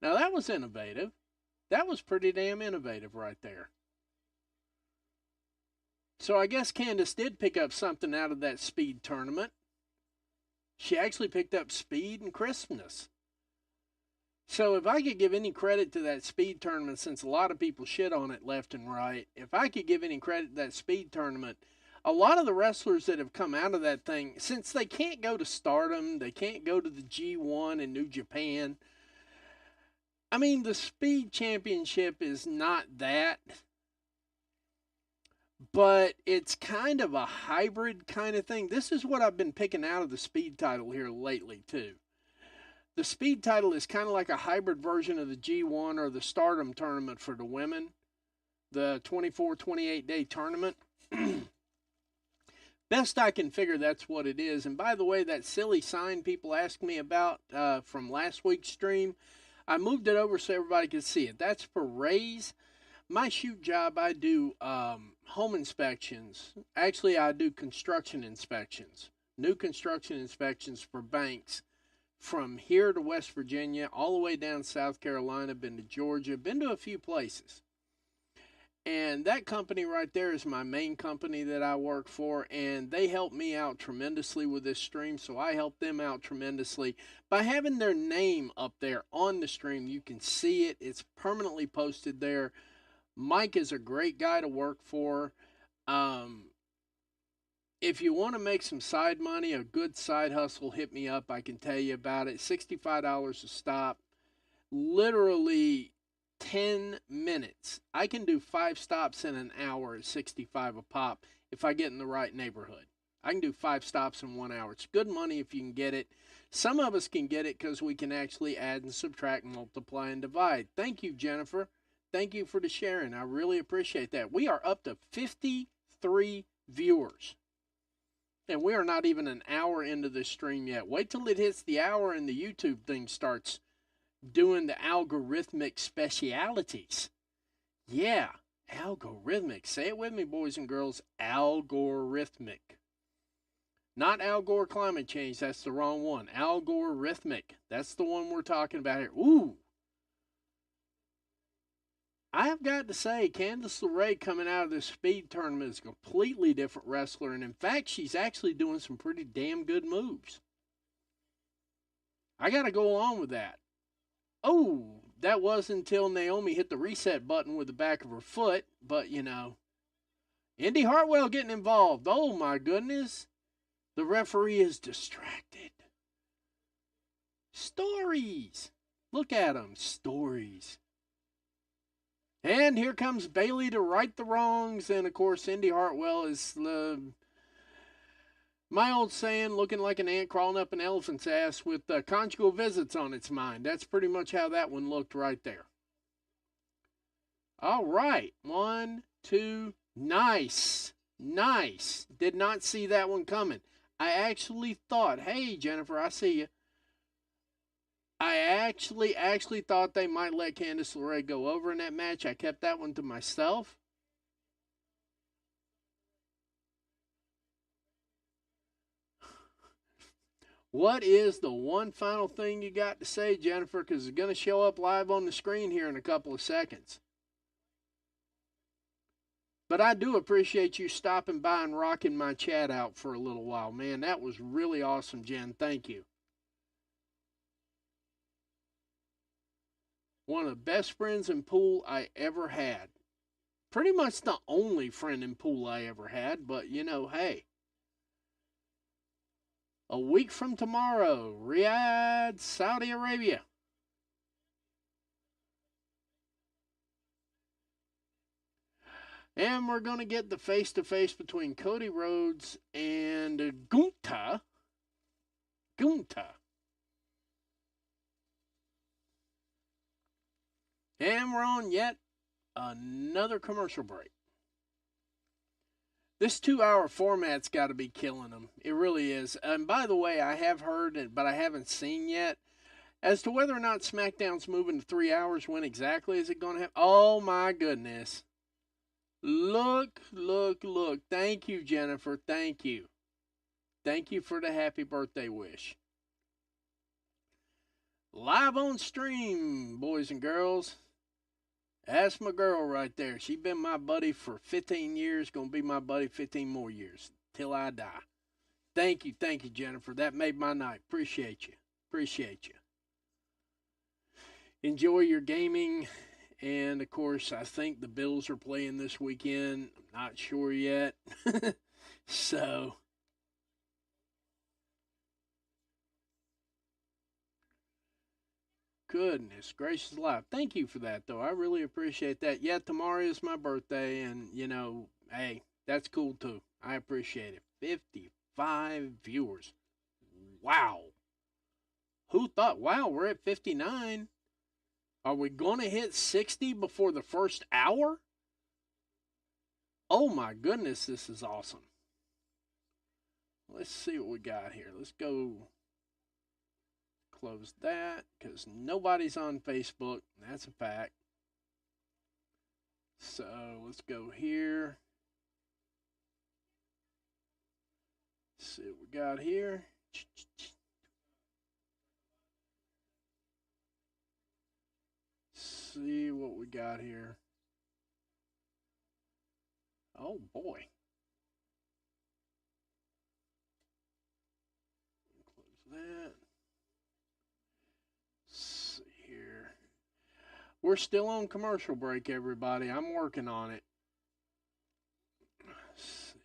Now, that was innovative. That was pretty damn innovative right there. So I guess Candice did pick up something out of that speed tournament. She actually picked up speed and crispness. So if I could give any credit to that speed tournament, since a lot of people shit on it left and right, if I could give any credit to that speed tournament, a lot of the wrestlers that have come out of that thing, since they can't go to Stardom, they can't go to the G1 in New Japan. I mean, the Speed Championship is not that, but it's kind of a hybrid kind of thing. This is what I've been picking out of the Speed title here lately, too. The Speed title is kind of like a hybrid version of the G1 or the Stardom tournament for the women, the 24, 28-day tournament. Best I can figure, that's what it is. And by the way, that silly sign people asked me about from last week's stream, I moved it over so everybody could see it. That's for Ray's. My shoot job, I do home inspections. Actually, I do construction inspections. New construction inspections for banks from here to West Virginia, all the way down South Carolina, been to Georgia, been to a few places. And that company right there is my main company that I work for, and they help me out tremendously with this stream, so I help them out tremendously. By having their name up there on the stream, you can see it. It's permanently posted there. Mike is a great guy to work for. If you want to make some side money, a good side hustle, hit me up. I can tell you about it. $65 a stop. Literally 10 minutes. I can do 5 stops in an hour at $65 a pop if I get in the right neighborhood. I can do 5 stops in 1 hour. It's good money if you can get it. Some of us can get it because we can actually add and subtract, multiply, and divide. Thank you, Jennifer. Thank you for the sharing. I really appreciate that. We are up to 53 viewers. And we are not even an hour into this stream yet. Wait till it hits the hour and the YouTube thing starts doing the algorithmic specialities. Yeah, algorithmic. Say it with me, boys and girls. Algorithmic. Not Al Gore climate change. That's the wrong one. Algorithmic. That's the one we're talking about here. Ooh. I have got to say, Candice LeRae coming out of this speed tournament is a completely different wrestler. And in fact, she's actually doing some pretty damn good moves. I got to go along with that. Oh, that was until Naomi hit the reset button with the back of her foot. But, you know, Indy Hartwell getting involved. Oh, my goodness. The referee is distracted. Stories. Look at them. Stories. And here comes Bailey to right the wrongs. And of course, Indy Hartwell is my old saying, looking like an ant crawling up an elephant's ass with conjugal visits on its mind. That's pretty much how that one looked right there. All right. 1, 2, nice. Nice. Did not see that one coming. I actually thought, hey, Jennifer, I see you. I actually thought they might let Candice LeRae go over in that match. I kept that one to myself. What is the one final thing you got to say, Jennifer? Because it's going to show up live on the screen here in a couple of seconds. But I do appreciate you stopping by and rocking my chat out for a little while. Man, that was really awesome, Jen. Thank you. One of the best friends in pool I ever had. Pretty much the only friend in pool I ever had, but you know, hey. A week from tomorrow, Riyadh, Saudi Arabia. And we're going to get the face-to-face between Cody Rhodes and Gunta. And we're on yet another commercial break. This 2-hour format's got to be killing them. It really is. And by the way, I have heard it, but I haven't seen yet. As to whether or not SmackDown's moving to 3 hours, when exactly is it going to happen? Oh, my goodness. Look. Thank you, Jennifer. Thank you. Thank you for the happy birthday wish. Live on stream, boys and girls. That's my girl right there. She's been my buddy for 15 years, going to be my buddy 15 more years, till I die. Thank you, Jennifer. That made my night. Appreciate you. Enjoy your gaming. And, of course, I think the Bills are playing this weekend. I'm not sure yet. So, goodness gracious alive. Thank you for that, though. I really appreciate that. Yeah, tomorrow is my birthday, and, you know, hey, that's cool, too. I appreciate it. 55 viewers. Wow. Who thought? Wow, we're at 59. Are we going to hit 60 before the first hour? Oh my goodness, this is awesome. Let's see what we got here. Let's go close that because nobody's on Facebook. That's a fact. So let's go here. Let's see what we got here. See what we got here. Oh boy. Close that. Let's see here. We're still on commercial break, everybody. I'm working on it. Let's see.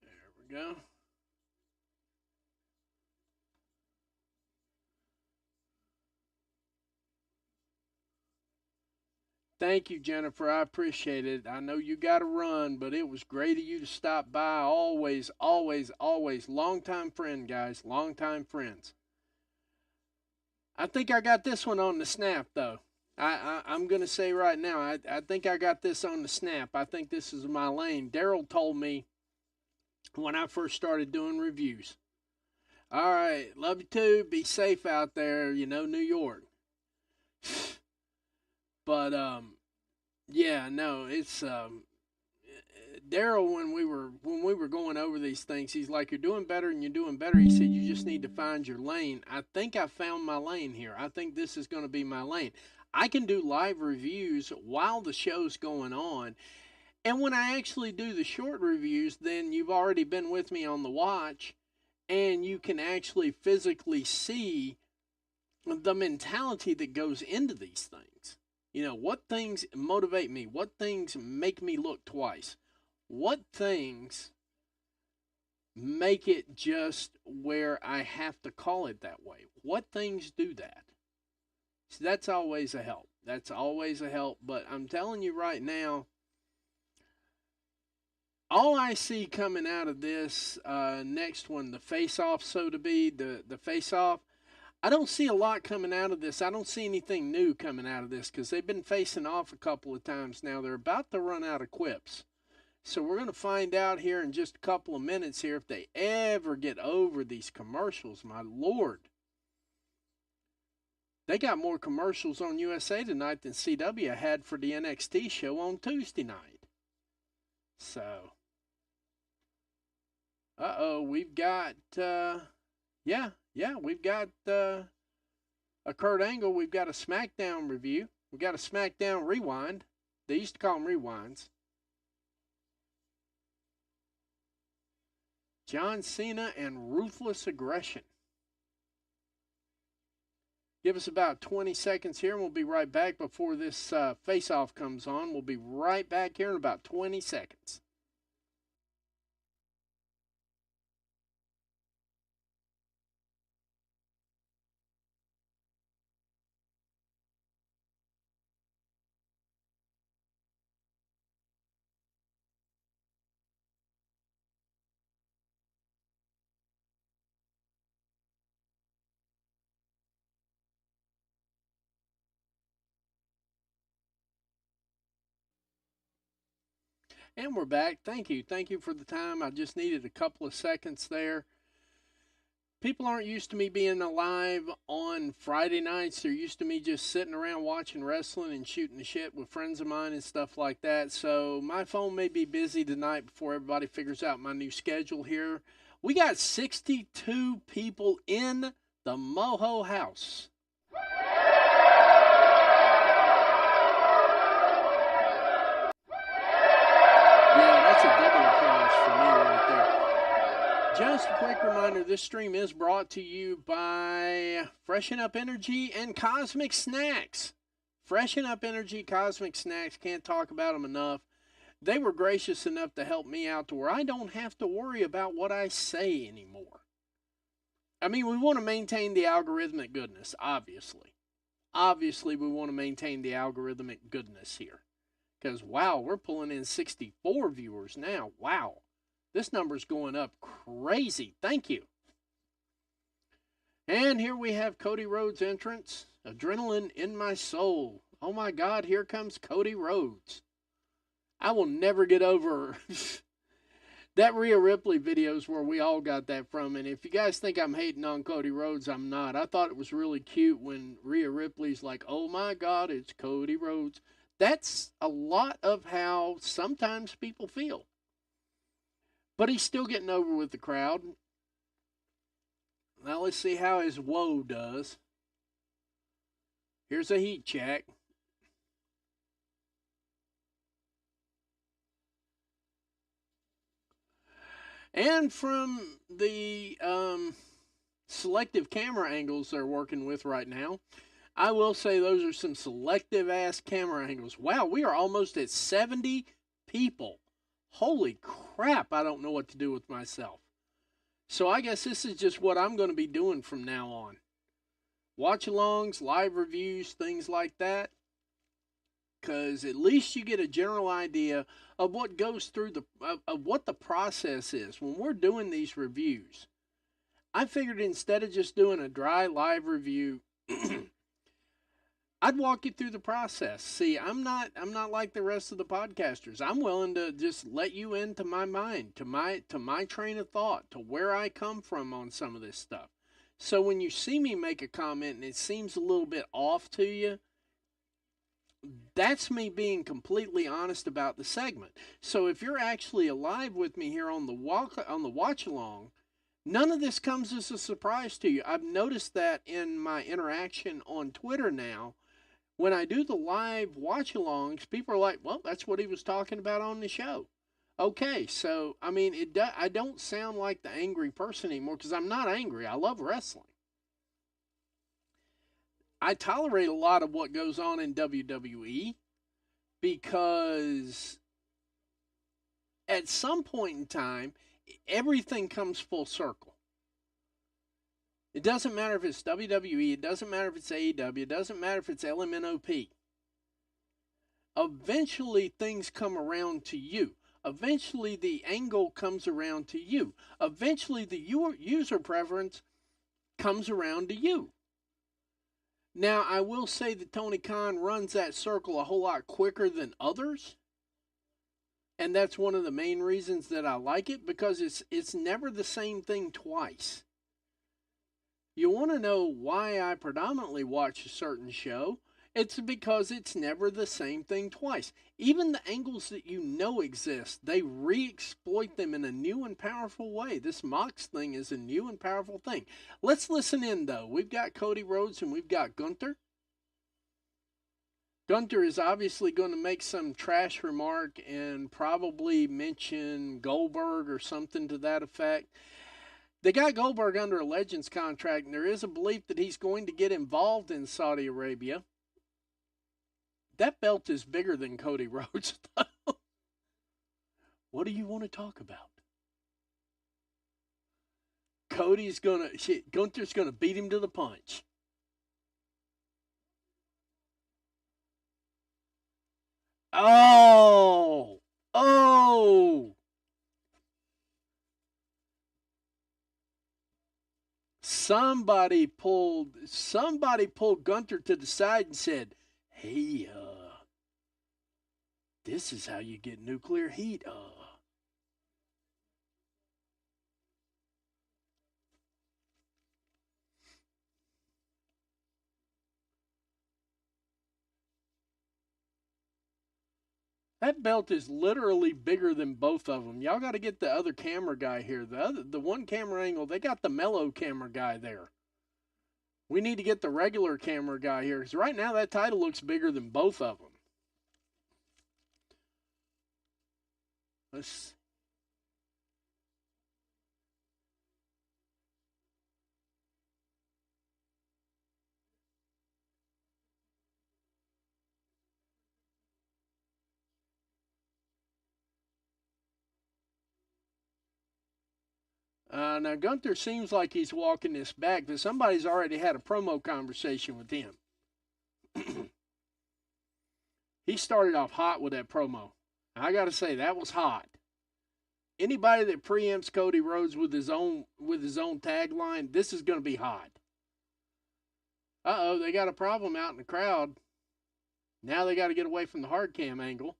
There we go. Thank you, Jennifer. I appreciate it. I know you got to run, but it was great of you to stop by. Always. Longtime friend, guys. Longtime friends. I think I got this one on the snap, though. I'm going to say right now, I think I got this on the snap. I think this is my lane. Daryl told me when I first started doing reviews. All right, love you too. Be safe out there, you know, New York. But yeah, no, it's Daryl when we were going over these things, he's like, "You're doing better and you're doing better." He said, "You just need to find your lane." I think I found my lane here. I think this is going to be my lane. I can do live reviews while the show's going on. And when I actually do the short reviews, then you've already been with me on the watch and you can actually physically see the mentality that goes into these things. You know, what things motivate me? What things make me look twice? What things make it just where I have to call it that way? What things do that? So that's always a help. That's always a help. But I'm telling you right now, all I see coming out of this next one, the face off, so to be, the face off, I don't see a lot coming out of this. I don't see anything new coming out of this because they've been facing off a couple of times now. They're about to run out of quips. So we're going to find out here in just a couple of minutes here if they ever get over these commercials. My Lord. They got more commercials on USA tonight than CW had for the NXT show on Tuesday night. So, we've got, we've got a Kurt Angle. We've got a Smackdown review. We've got a Smackdown rewind. They used to call them rewinds. John Cena and Ruthless Aggression. Give us about 20 seconds here, and we'll be right back before this face-off comes on. We'll be right back here in about 20 seconds. And we're back. Thank you. Thank you for the time. I just needed a couple of seconds there. People aren't used to me being alive on Friday nights. They're used to me just sitting around watching wrestling and shooting the shit with friends of mine and stuff like that. So my phone may be busy tonight before everybody figures out my new schedule here. We got 62 people in the Moho House. Yeah, that's a double applause for me right there. Just a quick reminder, this stream is brought to you by Freshen Up Energy and Cosmic Snacks. Freshen Up Energy, Cosmic Snacks, can't talk about them enough. They were gracious enough to help me out to where I don't have to worry about what I say anymore. I mean, we want to maintain the algorithmic goodness, obviously. Obviously, we want to maintain the algorithmic goodness here. Because, wow, we're pulling in 64 viewers now. Wow. This number's going up crazy. Thank you. And here we have Cody Rhodes' entrance. Adrenaline in my soul. Oh, my God, here comes Cody Rhodes. I will never get over that Rhea Ripley videos where we all got that from. And if you guys think I'm hating on Cody Rhodes, I'm not. I thought it was really cute when Rhea Ripley's like, oh, my God, it's Cody Rhodes. That's a lot of how sometimes people feel. But he's still getting over with the crowd. Now let's see how his woe does. Here's a heat check. And from the selective camera angles they're working with right now, I will say those are some selective-ass camera angles. Wow, we are almost at 70 people. Holy crap, I don't know what to do with myself. So I guess this is just what I'm going to be doing from now on. Watch-alongs, live reviews, things like that. Because at least you get a general idea of what goes through of what the process is when we're doing these reviews. I figured instead of just doing a dry live review, I'd walk you through the process. See, I'm not like the rest of the podcasters. I'm willing to just let you into my mind, to my train of thought, to where I come from on some of this stuff. So when you see me make a comment and it seems a little bit off to you, that's me being completely honest about the segment. So if you're actually alive with me here on the watch along, none of this comes as a surprise to you. I've noticed that in my interaction on Twitter now. When I do the live watch-alongs, people are like, well, that's what he was talking about on the show. Okay, so, I mean, I don't sound like the angry person anymore because I'm not angry. I love wrestling. I tolerate a lot of what goes on in WWE because at some point in time, everything comes full circle. It doesn't matter if it's WWE, it doesn't matter if it's AEW, it doesn't matter if it's LMNOP. Eventually, things come around to you. Eventually, the angle comes around to you. Eventually, the user preference comes around to you. Now, I will say that Tony Khan runs that circle a whole lot quicker than others. And that's one of the main reasons that I like it, because it's never the same thing twice. You want to know why I predominantly watch a certain show? It's because it's never the same thing twice. Even the angles that you know exist, they re-exploit them in a new and powerful way. This Mox thing is a new and powerful thing. Let's listen in, though. We've got Cody Rhodes and we've got Gunther. Gunther is obviously going to make some trash remark and probably mention Goldberg or something to that effect. They got Goldberg under a Legends contract, and there is a belief that he's going to get involved in Saudi Arabia. That belt is bigger than Cody Rhodes, though. What do you want to talk about? Gunther's gonna beat him to the punch. Oh! Somebody pulled Gunther to the side and said, "Hey, this is how you get nuclear heat, That belt is literally bigger than both of them. Y'all got to get the other camera guy here. The one camera angle, they got the mellow camera guy there. We need to get the regular camera guy here, because right now that title looks bigger than both of them. Let's. Now, Gunther seems like he's walking this back, but somebody's already had a promo conversation with him. He started off hot with that promo. I got to say, that was hot. Anybody that preempts Cody Rhodes with his own tagline, this is going to be hot. Uh-oh, they got a problem out in the crowd. Now they got to get away from the hard cam angle.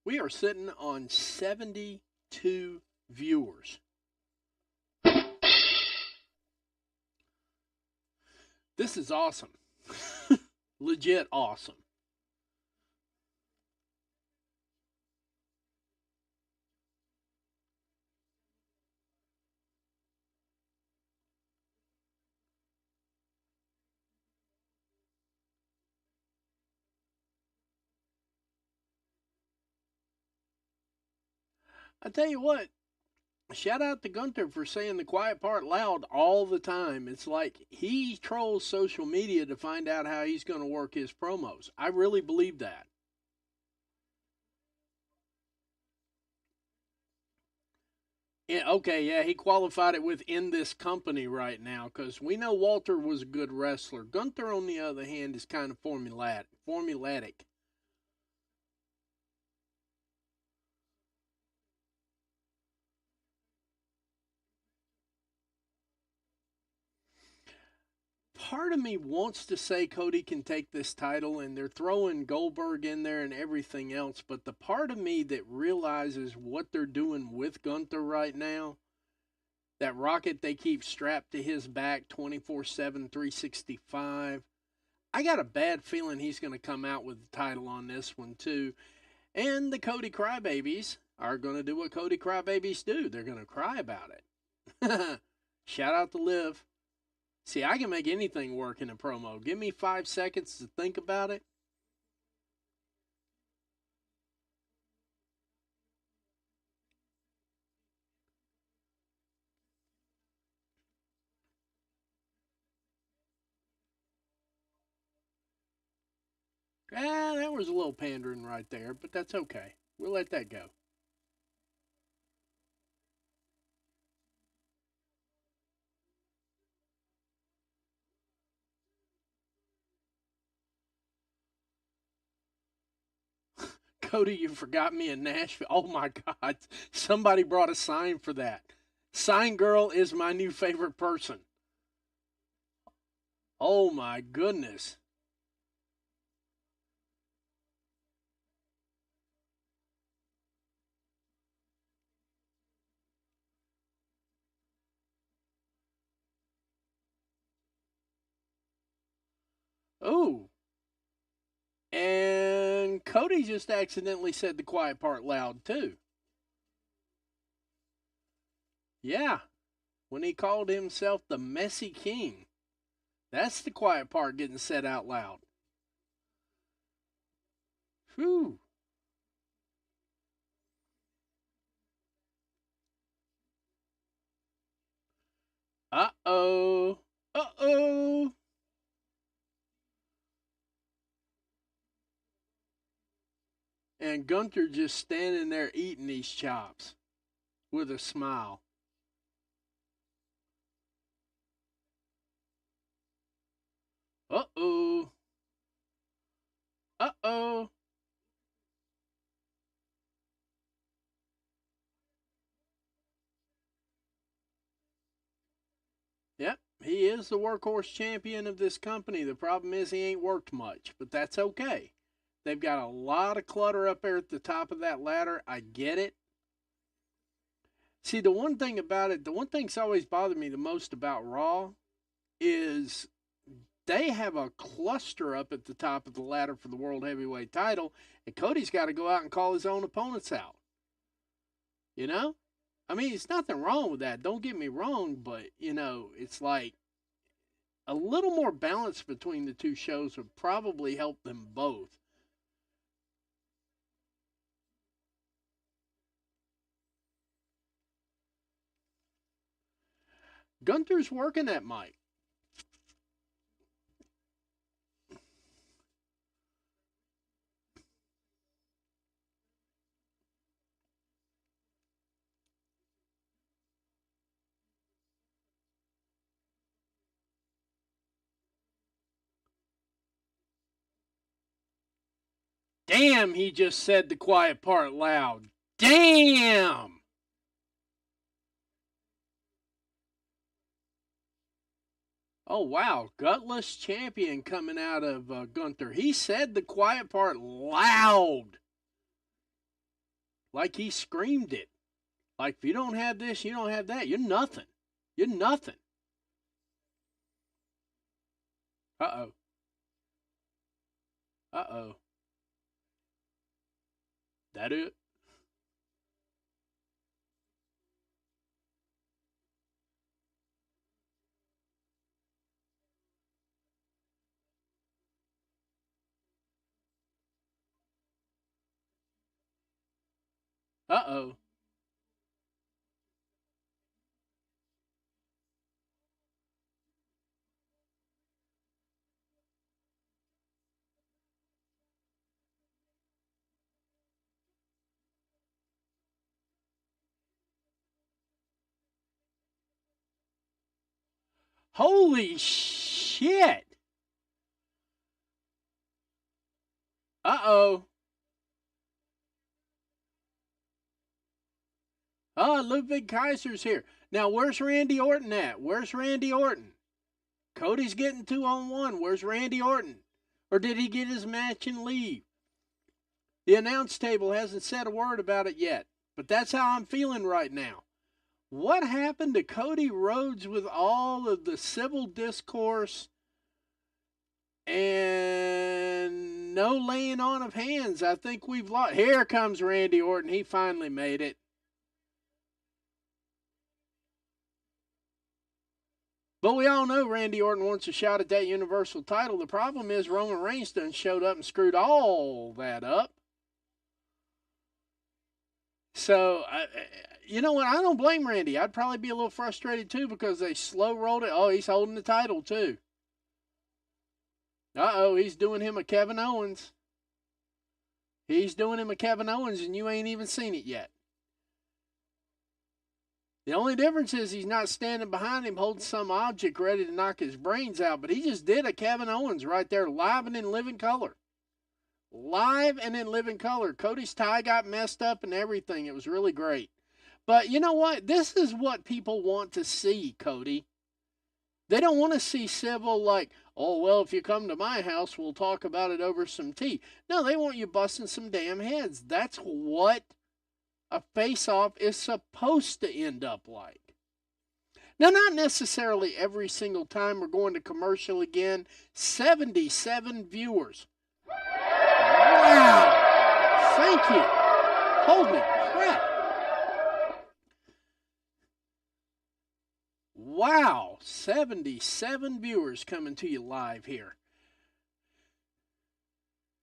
We are sitting on 72 viewers. This is awesome. Legit awesome. I tell you what, shout out to Gunther for saying the quiet part loud all the time. It's like he trolls social media to find out how he's going to work his promos. I really believe that. Yeah, okay, yeah, he qualified it with "in this company" right now, because we know Walter was a good wrestler. Gunther, on the other hand, is kind of formulatic. Part of me wants to say Cody can take this title, and they're throwing Goldberg in there and everything else, but the part of me that realizes what they're doing with Gunther right now, that rocket they keep strapped to his back 24/7, 365, I got a bad feeling he's going to come out with the title on this one too. And the Cody Crybabies are going to do what Cody Crybabies do. They're going to cry about it. Shout out to Liv. See, I can make anything work in a promo. Give me 5 seconds to think about it. That was a little pandering right there, but that's okay. We'll let that go. Cody, you forgot me in Nashville. Oh my God. Somebody brought a sign for that. Sign Girl is my new favorite person. Oh my goodness. Oh. And Cody just accidentally said the quiet part loud too. Yeah. When he called himself the Messy King. That's the quiet part getting said out loud. Whew. Uh oh. Uh oh. And Gunther just standing there eating these chops with a smile. Uh oh. Uh oh. Yep, he is the workhorse champion of this company. The problem is he ain't worked much, but that's okay. They've got a lot of clutter up there at the top of that ladder. I get it. See, the one thing about it, the one thing's always bothered me the most about Raw is they have a cluster up at the top of the ladder for the World Heavyweight title, and Cody's got to go out and call his own opponents out. You know? I mean, there's nothing wrong with that. Don't get me wrong, but, it's like a little more balance between the two shows would probably help them both. Gunther's working that mic. Damn, he just said the quiet part loud. Damn! Oh, wow. Gutless champion coming out of Gunther. He said the quiet part loud. Like he screamed it. Like, if you don't have this, you don't have that. You're nothing. You're nothing. Uh oh. Uh oh. That it? Uh oh. Holy shit. Uh oh. Oh, Ludwig Kaiser's here. Now, where's Randy Orton at? Where's Randy Orton? Cody's getting 2-on-1. Where's Randy Orton? Or did he get his match and leave? The announce table hasn't said a word about it yet, but that's how I'm feeling right now. What happened to Cody Rhodes with all of the civil discourse and no laying on of hands? I think we've lost. Here comes Randy Orton. He finally made it. But we all know Randy Orton wants a shot at that Universal title. The problem is Roman Reigns done showed up and screwed all that up. So, you know what? I don't blame Randy. I'd probably be a little frustrated too because they slow rolled it. Oh, he's holding the title too. Uh oh, he's doing him a Kevin Owens. He's doing him a Kevin Owens, and you ain't even seen it yet. The only difference is he's not standing behind him holding some object ready to knock his brains out, but he just did a Kevin Owens right there, live and in living color. Live and in living color. Cody's tie got messed up and everything. It was really great. But you know what? This is what people want to see, Cody. They don't want to see civil like, oh, well, if you come to my house, we'll talk about it over some tea. No, they want you busting some damn heads. That's what a face-off is supposed to end up like. Now, not necessarily every single time. We're going to commercial again. 77 viewers. Wow. Thank you. Holy crap. Wow. 77 viewers coming to you live here.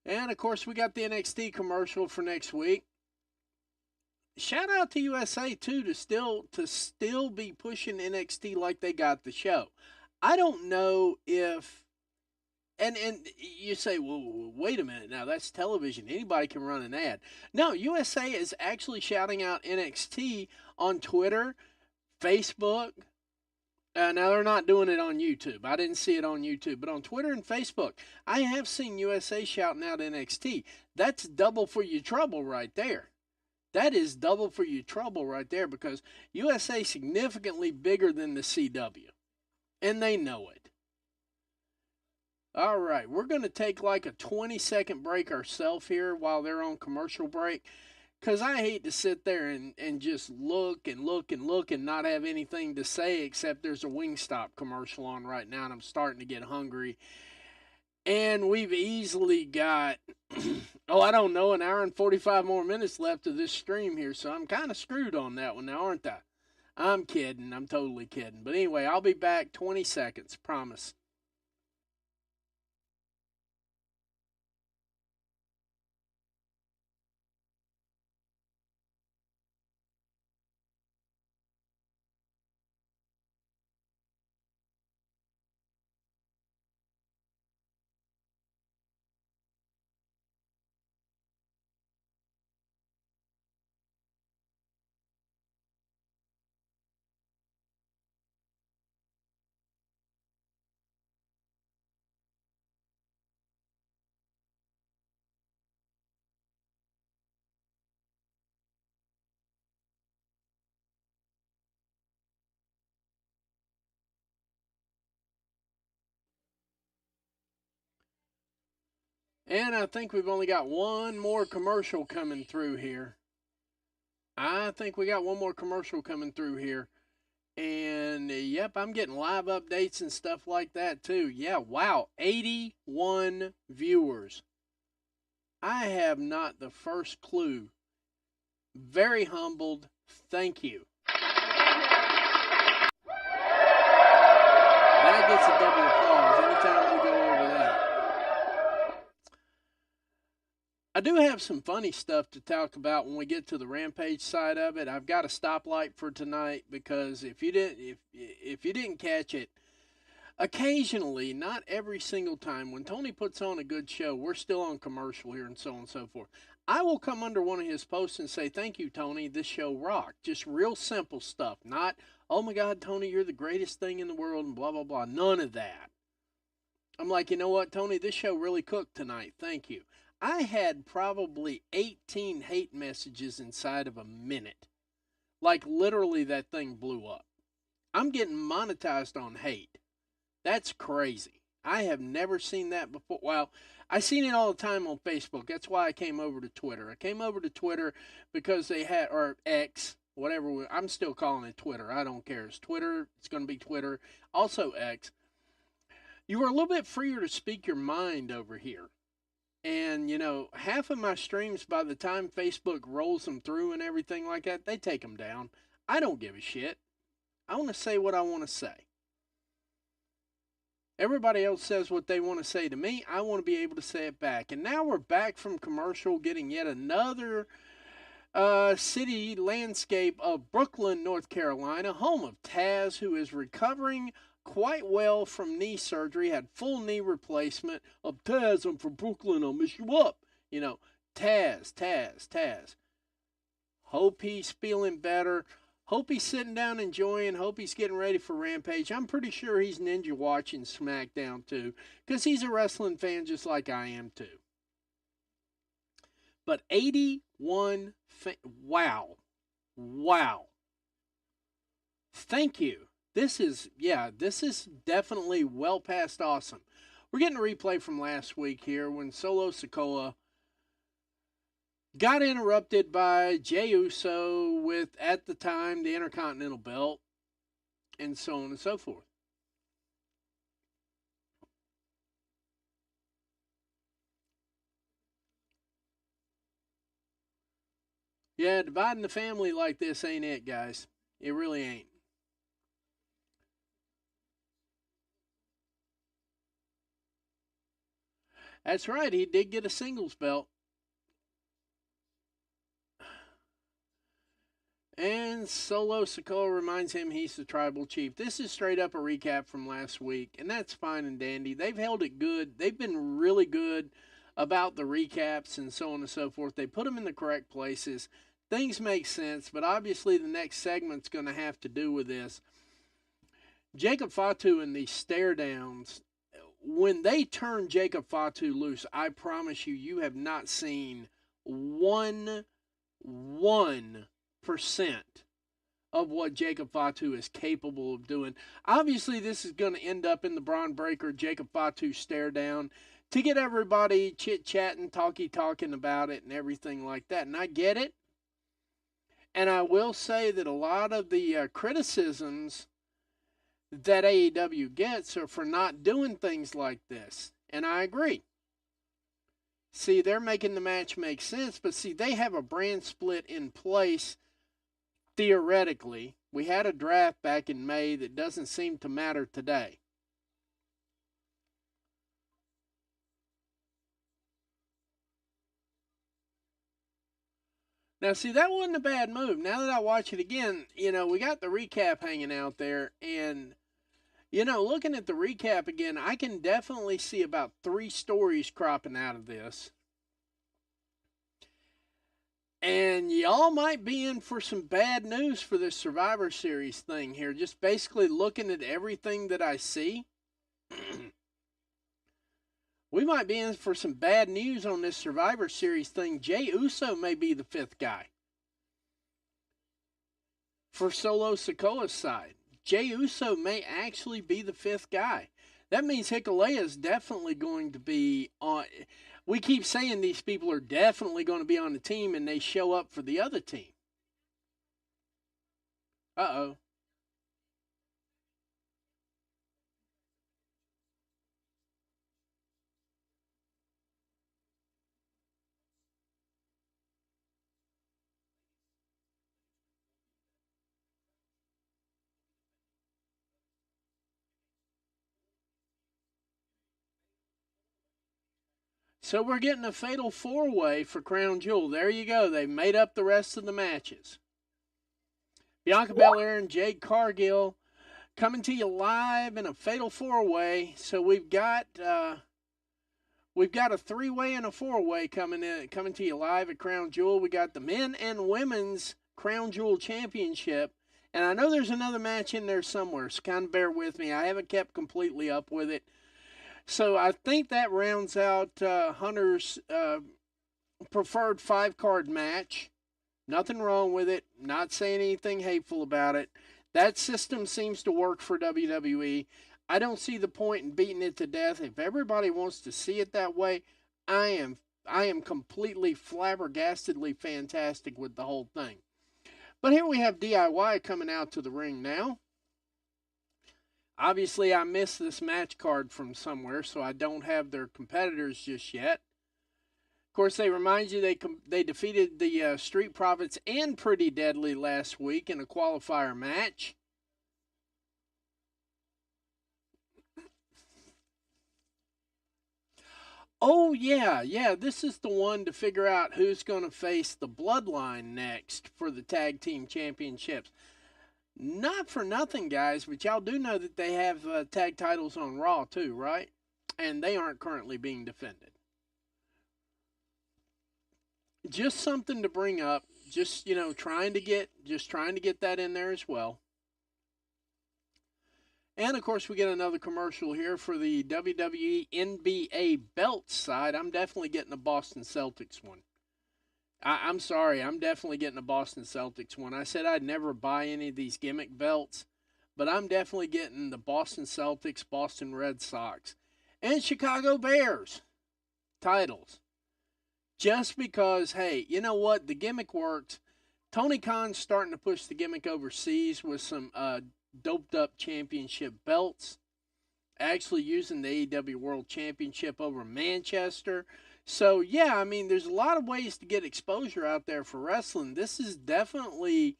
And, of course, we got the NXT commercial for next week. Shout out to USA, too, to still be pushing NXT like they got the show. I don't know if... And you say, well, wait a minute now, that's television. Anybody can run an ad. No, USA is actually shouting out NXT on Twitter, Facebook. Now, they're not doing it on YouTube. I didn't see it on YouTube, but on Twitter and Facebook, I have seen USA shouting out NXT. That's double for your trouble right there. That is double for your trouble right there because USA is significantly bigger than the CW, and they know it. All right, we're going to take like a 20-second break ourselves here while they're on commercial break because I hate to sit there and just look and not have anything to say except there's a Wingstop commercial on right now and I'm starting to get hungry. And we've easily got, I don't know, an hour and 45 more minutes left of this stream here, so I'm kind of screwed on that one now, aren't I? I'm kidding. I'm totally kidding. But anyway, I'll be back 20 seconds, promise. And I think we've only got one more commercial coming through here. And yep, I'm getting live updates and stuff like that too. Yeah, wow, 81 viewers. I have not the first clue. Very humbled. Thank you. That gets a double applause anytime we go over that. I do have some funny stuff to talk about when we get to the Rampage side of it. I've got a stoplight for tonight because if you didn't catch it, occasionally, not every single time, when Tony puts on a good show, we're still on commercial here and so on and so forth. I will come under one of his posts and say, thank you, Tony, this show rocked. Just real simple stuff. Not, oh my God, Tony, you're the greatest thing in the world and blah, blah, blah. None of that. I'm like, you know what, Tony, this show really cooked tonight. Thank you. I had probably 18 hate messages inside of a minute. Like, literally, that thing blew up. I'm getting monetized on hate. That's crazy. I have never seen that before. Well, I seen it all the time on Facebook. That's why I came over to Twitter. I came over to Twitter because they had, or X, whatever. I'm still calling it Twitter. I don't care. It's Twitter. It's going to be Twitter. Also X. You were a little bit freer to speak your mind over here. And, you know, half of my streams, by the time Facebook rolls them through and everything like that, they take them down. I don't give a shit. I want to say what I want to say. Everybody else says what they want to say to me. I want to be able to say it back. And now we're back from commercial, getting yet another city landscape of Brooklyn, North Carolina, home of Taz, who is recovering quite well from knee surgery, had full knee replacement of Taz, I'm from Brooklyn, I'll miss you up. You know, Taz. Hope he's feeling better. Hope he's sitting down enjoying. Hope he's getting ready for Rampage. I'm pretty sure he's ninja watching Smackdown too, because he's a wrestling fan just like I am too. But 81, wow. Thank you. This is definitely well past awesome. We're getting a replay from last week here when Solo Sikoa got interrupted by Jey Uso with, at the time, the Intercontinental Belt, and so on and so forth. Yeah, dividing the family like this ain't it, guys. It really ain't. That's right, he did get a singles belt. And Solo Sikoa reminds him he's the tribal chief. This is straight up a recap from last week, and that's fine and dandy. They've held it good. They've been really good about the recaps and so on and so forth. They put them in the correct places. Things make sense, but obviously the next segment's going to have to do with this. Jacob Fatu and these stare downs, when they turn Jacob Fatu loose, I promise you, you have not seen one percent of what Jacob Fatu is capable of doing. Obviously, this is going to end up in the Braun Breaker Jacob Fatu stare down to get everybody chit-chatting, talking about it and everything like that. And I get it. And I will say that a lot of the criticisms that AEW gets are for not doing things like this. And I agree. See, they're making the match make sense, but see, they have a brand split in place. Theoretically, we had a draft back in May that doesn't seem to matter today. Now, see, that wasn't a bad move. Now that I watch it again, we got the recap hanging out there, and, looking at the recap again, I can definitely see about 3 stories cropping out of this. And y'all might be in for some bad news for this Survivor Series thing here. Just basically looking at everything that I see. We might be in for some bad news on this Survivor Series thing. Jey Uso may be the 5th guy. For Solo Sikoa's side. Jey Uso may actually be the 5th guy. That means Hikulea is definitely going to be on. We keep saying these people are definitely going to be on the team, and they show up for the other team. Uh-oh. So we're getting a fatal 4-way for Crown Jewel. There you go. They made up the rest of the matches. Bianca Belair and Jade Cargill coming to you live in a fatal 4-way. So we've got a 3-way and a 4-way coming to you live at Crown Jewel. We got the men and women's Crown Jewel Championship. And I know there's another match in there somewhere, so kind of bear with me. I haven't kept completely up with it. So I think that rounds out Hunter's preferred 5-card match. Nothing wrong with it. Not saying anything hateful about it. That system seems to work for WWE. I don't see the point in beating it to death. If everybody wants to see it that way, I am completely flabbergastedly fantastic with the whole thing. But here we have DIY coming out to the ring now. Obviously, I missed this match card from somewhere, so I don't have their competitors just yet. Of course, they remind you they defeated the Street Profits and Pretty Deadly last week in a qualifier match. Oh, yeah, this is the one to figure out who's going to face the Bloodline next for the Tag Team Championships. Not for nothing, guys, but y'all do know that they have tag titles on Raw too, right? And they aren't currently being defended. just something to bring up. Just, trying to get that in there as well. And of course, we get another commercial here for the WWE NBA belt side. I'm definitely getting a Boston Celtics one. I'm sorry, I'm definitely getting a Boston Celtics one. I said I'd never buy any of these gimmick belts, but I'm definitely getting the Boston Celtics, Boston Red Sox, and Chicago Bears titles. Just because, hey, you know what? The gimmick works. Tony Khan's starting to push the gimmick overseas with some doped up championship belts. Actually using the AEW World Championship over Manchester. So, yeah, I mean, there's a lot of ways to get exposure out there for wrestling. This is definitely,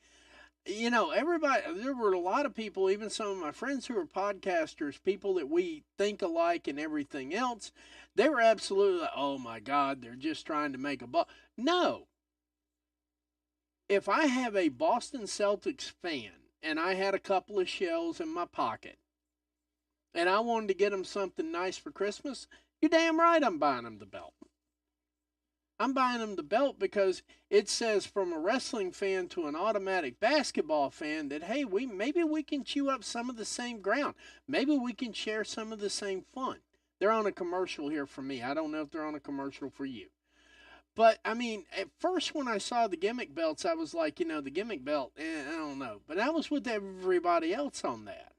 everybody, there were a lot of people, even some of my friends who are podcasters, people that we think alike and everything else, they were absolutely like, oh my God, they're just trying to make a buck. No. If I have a Boston Celtics fan and I had a couple of shells in my pocket and I wanted to get them something nice for Christmas, you're damn right I'm buying them the belt. I'm buying them the belt because it says from a wrestling fan to an automatic basketball fan that, hey, maybe we can chew up some of the same ground. Maybe we can share some of the same fun. They're on a commercial here for me. I don't know if they're on a commercial for you. But, I mean, at first when I saw the gimmick belts, I was like, the gimmick belt, I don't know. But I was with everybody else on that.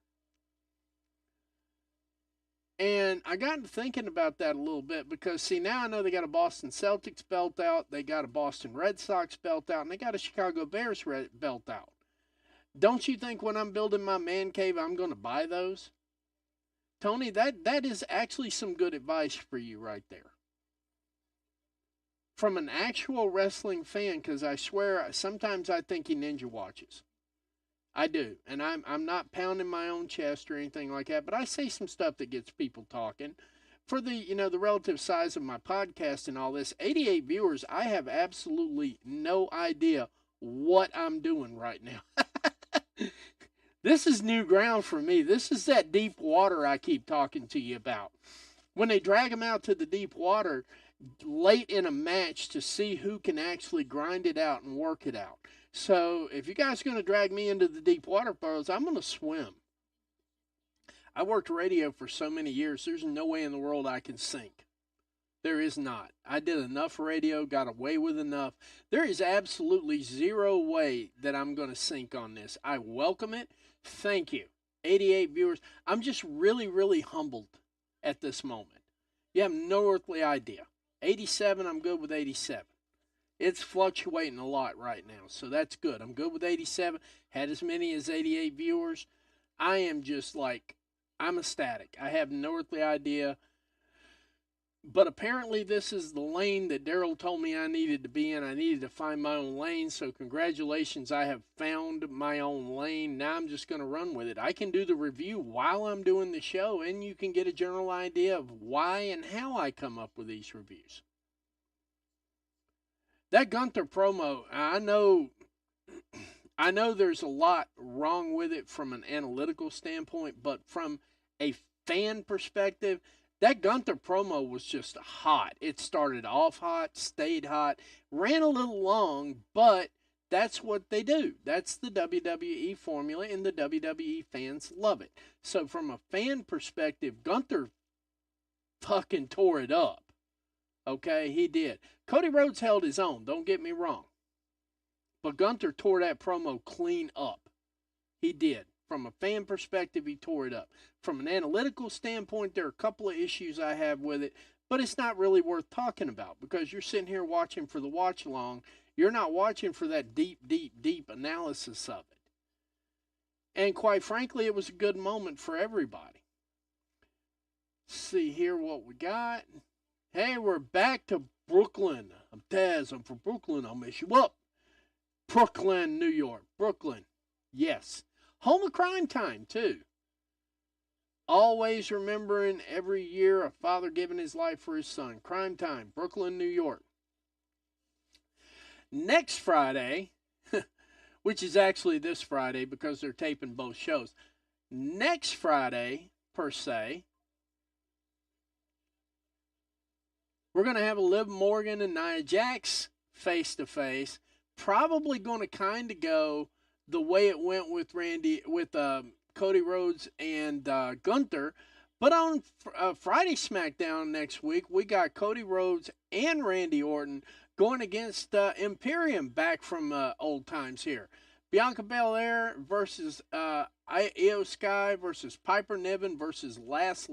And I got to thinking about that a little bit because, see, now I know they got a Boston Celtics belt out, they got a Boston Red Sox belt out, and they got a Chicago Bears belt out. Don't you think when I'm building my man cave, I'm going to buy those? Tony, that is actually some good advice for you right there. From an actual wrestling fan, because I swear, sometimes I think he ninja watches. I do, and I'm not pounding my own chest or anything like that, but I say some stuff that gets people talking. For the the relative size of my podcast and all this, 88 viewers, I have absolutely no idea what I'm doing right now. This is new ground for me. This is that deep water I keep talking to you about. When they drag them out to the deep water late in a match to see who can actually grind it out and work it out. So if you guys are going to drag me into the deep water pearls, I'm going to swim. I worked radio for so many years, there's no way in the world I can sink. There is not. I did enough radio, got away with enough. There is absolutely zero way that I'm going to sink on this. I welcome it. Thank you. 88 viewers. I'm just really, really humbled at this moment. You have no earthly idea. 87, I'm good with 87. It's fluctuating a lot right now, so that's good. I'm good with 87. Had as many as 88 viewers. I am just like, I'm ecstatic. I have no earthly idea. But apparently this is the lane that Daryl told me I needed to be in. I needed to find my own lane, so congratulations, I have found my own lane. Now I'm just going to run with it. I can do the review while I'm doing the show, and you can get a general idea of why and how I come up with these reviews. That Gunther promo, I know there's a lot wrong with it from an analytical standpoint, but from a fan perspective, that Gunther promo was just hot. It started off hot, stayed hot, ran a little long, but that's what they do. That's the WWE formula, and the WWE fans love it. So from a fan perspective, Gunther fucking tore it up. Okay, he did. Cody Rhodes held his own, don't get me wrong. But Gunther tore that promo clean up. He did. From a fan perspective, he tore it up. From an analytical standpoint, there are a couple of issues I have with it, but it's not really worth talking about because you're sitting here watching for the watch along. You're not watching for that deep, deep, deep analysis of it. And quite frankly, it was a good moment for everybody. Let's see here what we got. Hey, we're back to Brooklyn. I'm Taz. I'm from Brooklyn. I'll mess you up. Brooklyn, New York. Brooklyn. Yes. Home of Crime Time, too. Always remembering every year a father giving his life for his son. Crime Time, Brooklyn, New York. Next Friday, which is actually this Friday because they're taping both shows. Next Friday, per se, we're going to have a Liv Morgan and Nia Jax face to face. Probably going to kind of go the way it went with Cody Rhodes and Gunther. But on Friday SmackDown next week, we got Cody Rhodes and Randy Orton going against Imperium, back from old times here. Bianca Belair versus Io Sky versus Piper Niven versus Lash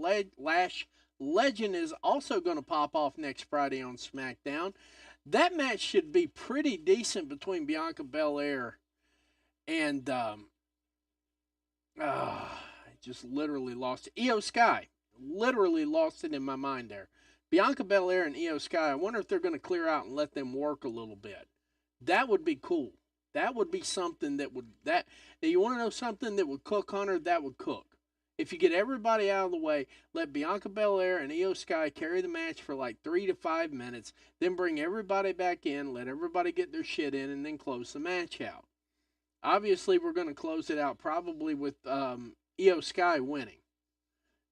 Legend is also going to pop off next Friday on SmackDown. That match should be pretty decent between Bianca Belair and I just literally lost it. Io Sky. Literally lost it in my mind there. Bianca Belair and Io Sky. I wonder if they're going to clear out and let them work a little bit. That would be cool. That would be something that would that. Now you want to know something that would cook, Hunter? That would cook. If you get everybody out of the way, let Bianca Belair and Io Sky carry the match for like 3 to 5 minutes, then bring everybody back in, let everybody get their shit in, and then close the match out. Obviously, we're going to close it out probably with Io Sky winning,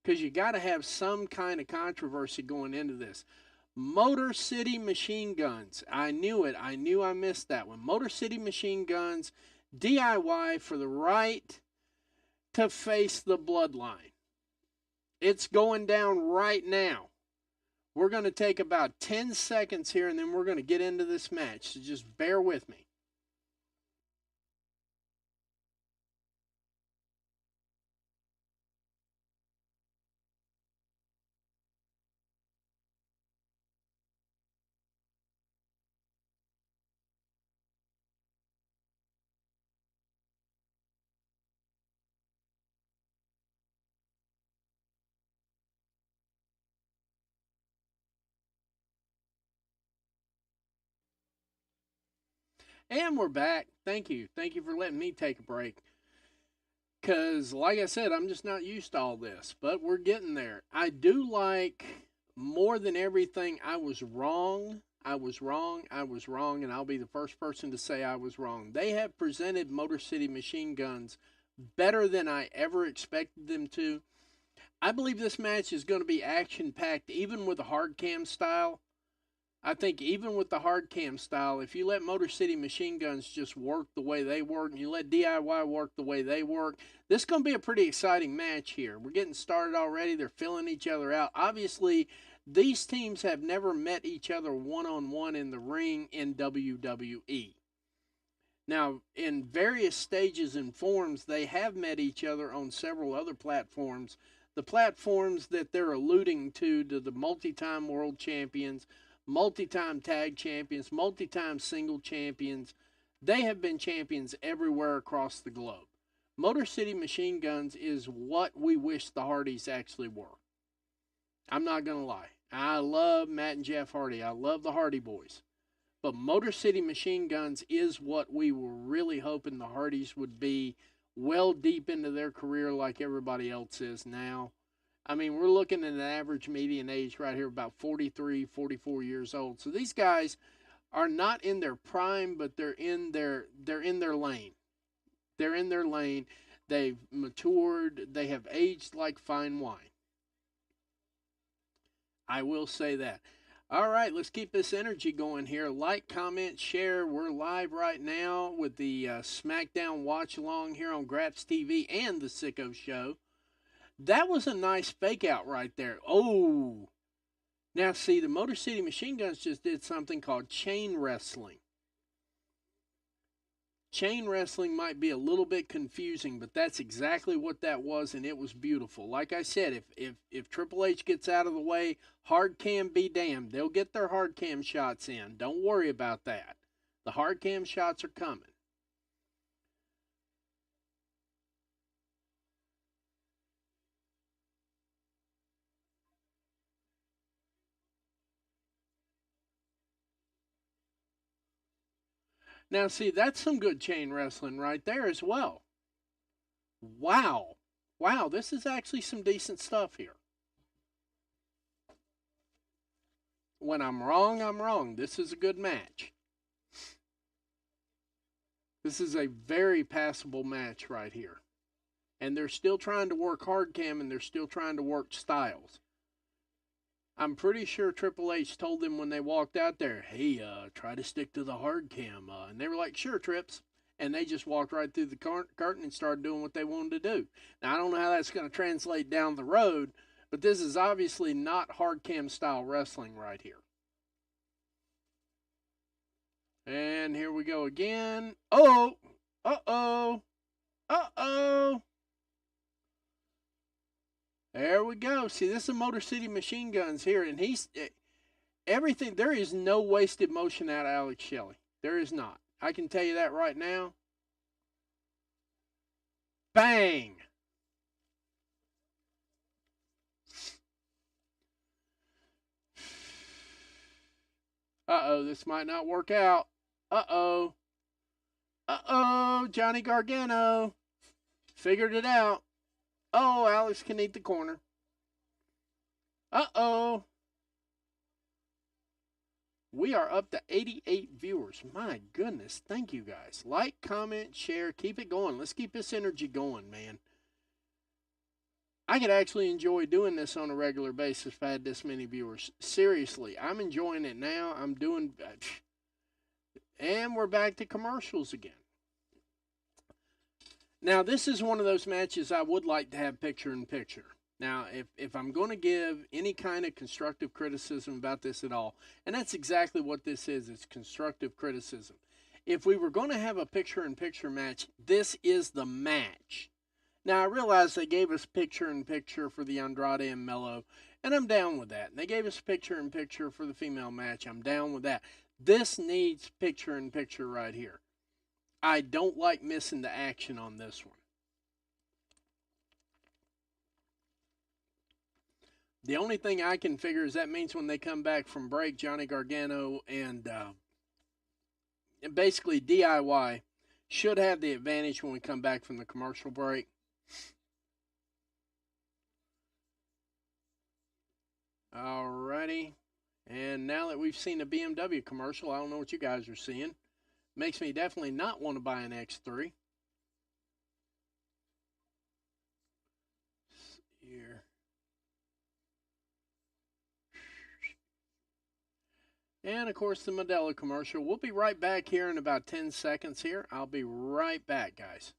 because you got to have some kind of controversy going into this. Motor City Machine Guns. I knew it. I knew I missed that one. Motor City Machine Guns, DIY for the right to face the Bloodline. It's going down right now. We're going to take about 10 seconds here, and then we're going to get into this match. So just bear with me. And we're back. Thank you. Thank you for letting me take a break. Because, like I said, I'm just not used to all this. But we're getting there. I do like, more than everything, I was wrong. I was wrong. I was wrong. And I'll be the first person to say I was wrong. They have presented Motor City Machine Guns better than I ever expected them to. I believe this match is going to be action-packed, even with a hard cam style. I think even with the hard cam style, if you let Motor City Machine Guns just work the way they work, and you let DIY work the way they work, this is going to be a pretty exciting match here. We're getting started already. They're filling each other out. Obviously, these teams have never met each other one-on-one in the ring in WWE. Now, in various stages and forms, they have met each other on several other platforms. The platforms that they're alluding to the multi-time world champions, multi-time tag champions, multi-time single champions. They have been champions everywhere across the globe. Motor City Machine Guns is what we wish the Hardys actually were. I'm not going to lie. I love Matt and Jeff Hardy. I love the Hardy Boys. But Motor City Machine Guns is what we were really hoping the Hardys would be, well deep into their career like everybody else is now. I mean, we're looking at an average median age right here, about 43, 44 years old. So these guys are not in their prime, but they're in their lane. They're in their lane. They've matured. They have aged like fine wine. I will say that. All right, let's keep this energy going here. Like, comment, share. We're live right now with the SmackDown watch along here on Graps TV and the Sicko Show. That was a nice fake out right there. Oh, now see, the Motor City Machine Guns just did something called chain wrestling. Chain wrestling might be a little bit confusing, but that's exactly what that was, and it was beautiful. Like I said, if Triple H gets out of the way, hard cam be damned. They'll get their hard cam shots in. Don't worry about that. The hard cam shots are coming. Now, see, that's some good chain wrestling right there as well. Wow. Wow, this is actually some decent stuff here. When I'm wrong, I'm wrong. This is a good match. This is a very passable match right here. And they're still trying to work hard cam, and they're still trying to work styles. I'm pretty sure Triple H told them when they walked out there, hey, try to stick to the hard cam. And they were like, sure, Trips. And they just walked right through the curtain and started doing what they wanted to do. Now, I don't know how that's going to translate down the road, but this is obviously not hard cam style wrestling right here. And here we go again. Oh, uh-oh, uh-oh. There we go. See, this is Motor City Machine Guns here, and he's everything. There is no wasted motion out of Alex Shelley. There is not. I can tell you that right now. Bang. Uh-oh, this might not work out. Uh-oh. Uh-oh, Johnny Gargano figured it out. Oh, Alex can eat the corner. Uh-oh. We are up to 88 viewers. My goodness, thank you guys. Like, comment, share, keep it going. Let's keep this energy going, man. I could actually enjoy doing this on a regular basis if I had this many viewers. Seriously, I'm enjoying it now. I'm doing... And we're back to commercials again. Now, this is one of those matches I would like to have picture-in-picture. Now, if I'm going to give any kind of constructive criticism about this at all, and that's exactly what this is, it's constructive criticism. If we were going to have a picture-in-picture match, this is the match. Now, I realize they gave us picture-in-picture for the Andrade and Mello, and I'm down with that. And they gave us picture-in-picture for the female match. I'm down with that. This needs picture-in-picture right here. I don't like missing the action on this one. The only thing I can figure is that means when they come back from break, Johnny Gargano and basically DIY should have the advantage when we come back from the commercial break. Alrighty. And now that we've seen a BMW commercial, I don't know what you guys are seeing. Makes me definitely not want to buy an X3. Here. And of course the Modelo commercial. We'll be right back here in about 10 seconds here. I'll be right back, guys.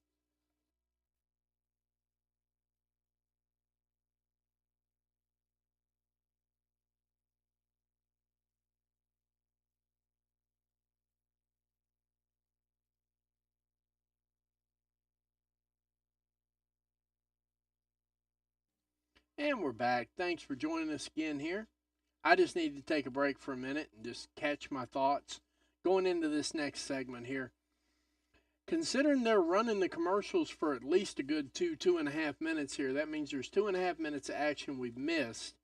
And we're back. Thanks for joining us again here. I just needed to take a break for a minute and just catch my thoughts going into this next segment here. Considering they're running the commercials for at least a good 2.5 minutes here, that means there's 2.5 minutes of action we've missed.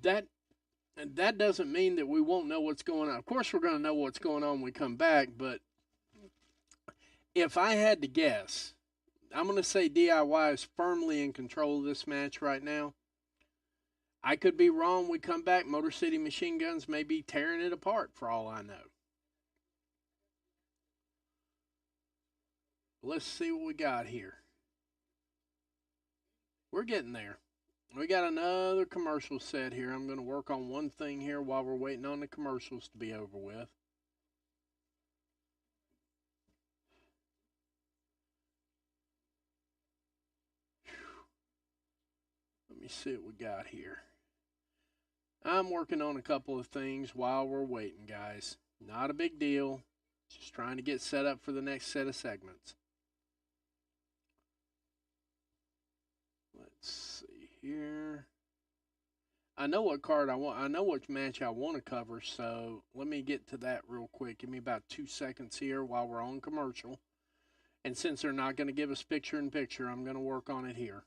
That doesn't mean that we won't know what's going on. Of course, we're going to know what's going on when we come back, but if I had to guess, I'm going to say DIY is firmly in control of this match right now. I could be wrong. We come back, Motor City Machine Guns may be tearing it apart for all I know. Let's see what we got here. We're getting there. We got another commercial set here. I'm going to work on one thing here while we're waiting on the commercials to be over with. Let me see what we got here. I'm working on a couple of things while we're waiting, guys. Not a big deal. Just trying to get set up for the next set of segments. Let's see here. I know what card I want. I know which match I want to cover, so let me get to that real quick. Give me about 2 seconds here while we're on commercial. And since they're not going to give us picture-in-picture, I'm going to work on it here.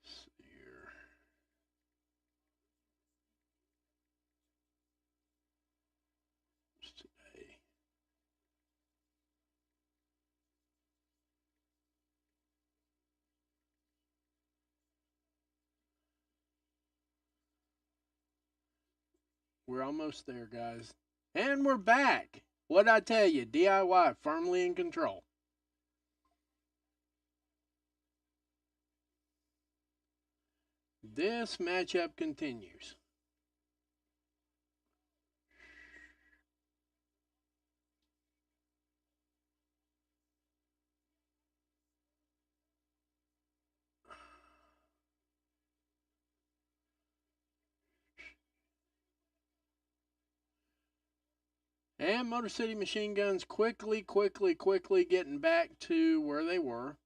Let's see here. What's today? We're almost there, guys. And we're back. What'd I tell you? DIY firmly in control. this matchup continues. And Motor City Machine Guns quickly getting back to where they were.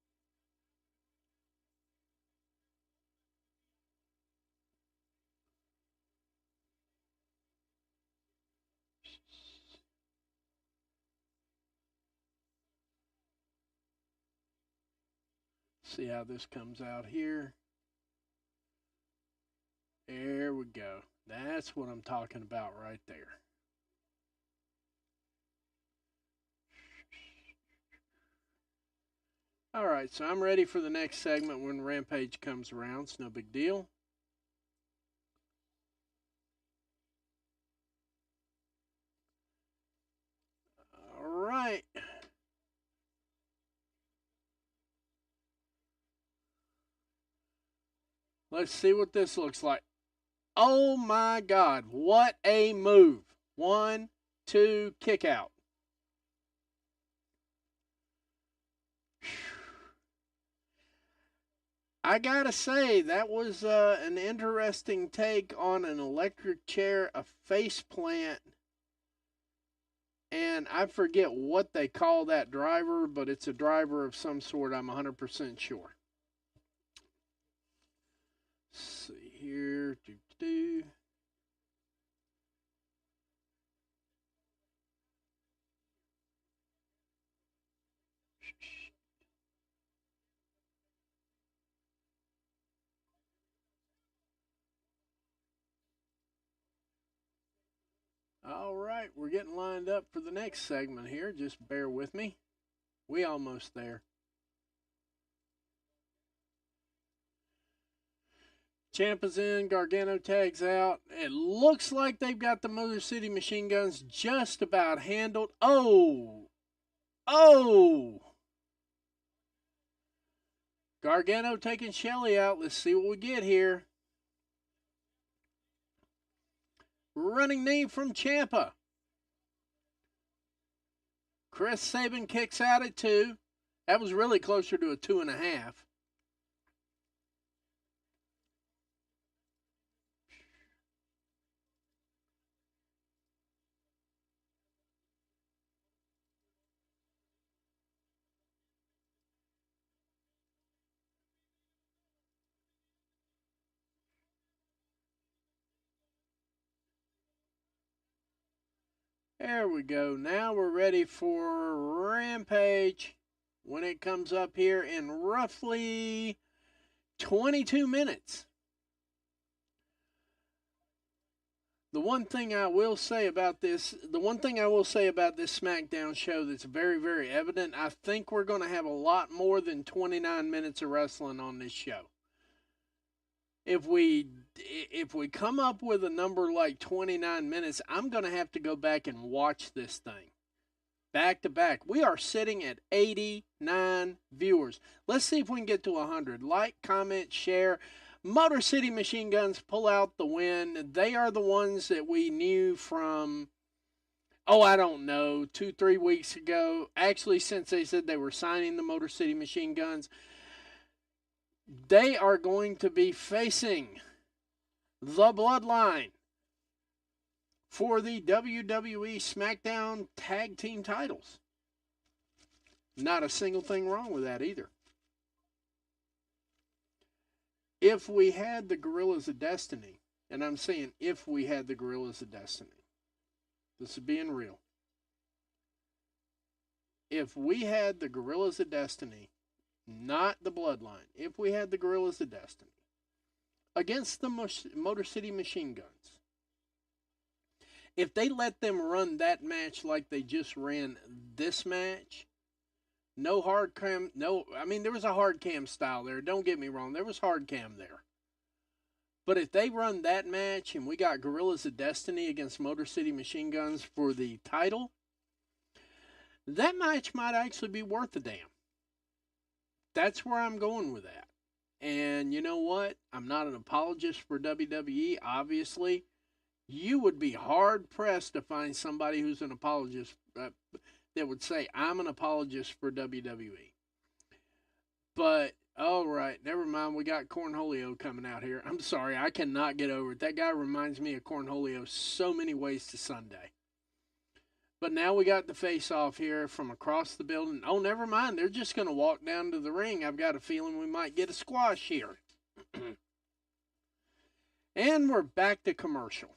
See how this comes out here. There we go. That's what I'm talking about right there. All right, so I'm ready for the next segment when Rampage comes around. It's no big deal. All right. Let's see what this looks like. Oh my God, what a move. 1, 2, kick out. I gotta say, that was an interesting take on an electric chair, a face plant, and I forget what they call that driver, but it's a driver of some sort, I'm 100% sure. Let's see here. All right, we're getting lined up for the next segment here. Just bear with me. We almost there. Ciampa's in, Gargano tags out. It looks like they've got the Motor City Machine Guns just about handled. Oh! Gargano taking Shelley out. Let's see what we get here. Running knee from Ciampa. Chris Sabin kicks out at 2. That was really closer to a 2.5. There we go. Now we're ready for Rampage when it comes up here in roughly 22 minutes. The one thing I will say about this Smackdown show that's very, very evident, I think we're going to have a lot more than 29 minutes of wrestling on this show. If we come up with a number like 29 minutes, I'm going to have to go back and watch this thing back to back. We are sitting at 89 viewers. Let's see if we can get to 100. Like, comment, share. Motor City Machine Guns pull out the win. They are the ones that we knew from, I don't know, 2-3 weeks ago. Actually, since they said they were signing the Motor City Machine Guns, they are going to be facing the Bloodline for the WWE SmackDown Tag Team titles. Not a single thing wrong with that either. If we had the Gorillas of Destiny, and I'm saying if we had the Gorillas of Destiny, this is being real. If we had the Gorillas of Destiny, not the Bloodline, if we had the Gorillas of Destiny against the Motor City Machine Guns, if they let them run that match like they just ran this match, no hard cam, there was a hard cam style there. Don't get me wrong, there was hard cam there. But if they run that match and we got Gorillas of Destiny against Motor City Machine Guns for the title, that match might actually be worth a damn. That's where I'm going with that. And you know what? I'm not an apologist for WWE, obviously. You would be hard pressed to find somebody who's an apologist that would say, I'm an apologist for WWE. But, all right, never mind. We got Cornholio coming out here. I'm sorry, I cannot get over it. That guy reminds me of Cornholio so many ways to Sunday. But now we got the face off here from across the building. Oh, never mind. They're just going to walk down to the ring. I've got a feeling we might get a squash here. And we're back to commercial.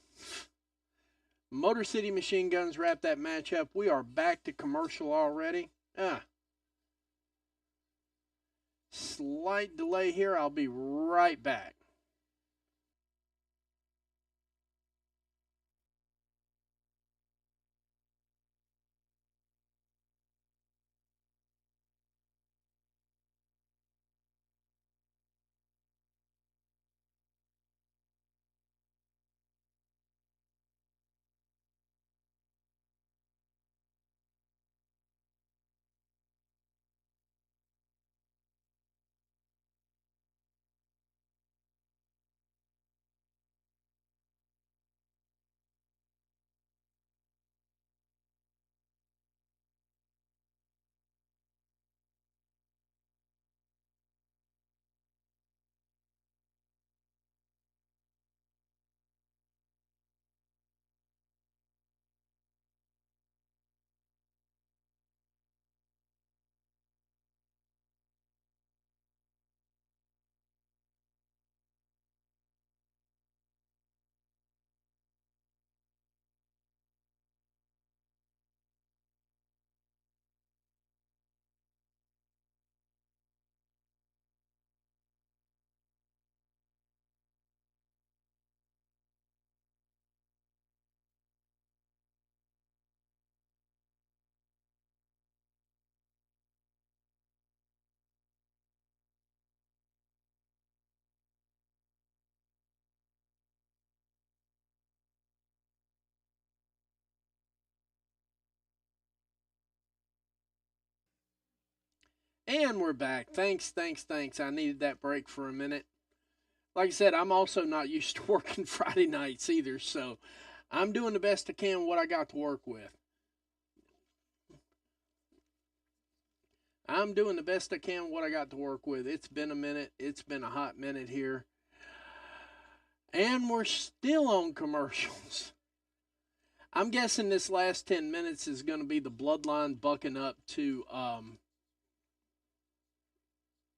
Motor City Machine Guns wrap that match up. We are back to commercial already. Slight delay here. I'll be right back. And we're back. Thanks. I needed that break for a minute. Like I said, I'm also not used to working Friday nights either, so I'm doing the best I can with what I got to work with. I'm doing the best I can with what I got to work with. It's been a minute. It's been a hot minute here. And we're still on commercials. I'm guessing this last 10 minutes is going to be the bloodline bucking up to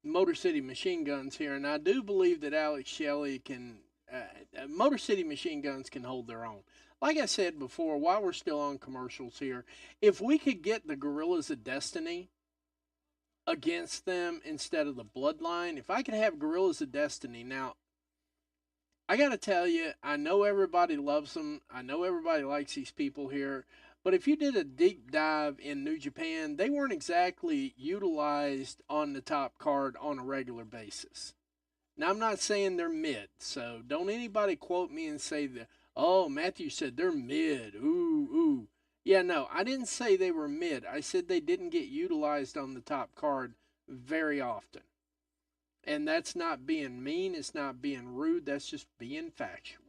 Motor City Machine Guns here. And I do believe that Alex Shelley can, Motor City Machine Guns can hold their own. Like I said before, while we're still on commercials here, if we could get the Gorillas of Destiny against them instead of the Bloodline, if I could have Gorillas of Destiny. Now, I got to tell you, I know everybody loves them. I know everybody likes these people here. But if you did a deep dive in New Japan, they weren't exactly utilized on the top card on a regular basis. Now, I'm not saying they're mid, so don't anybody quote me and say that, oh, Matthew said they're mid. Ooh. Yeah, no, I didn't say they were mid. I said they didn't get utilized on the top card very often. And that's not being mean, it's not being rude, that's just being factual.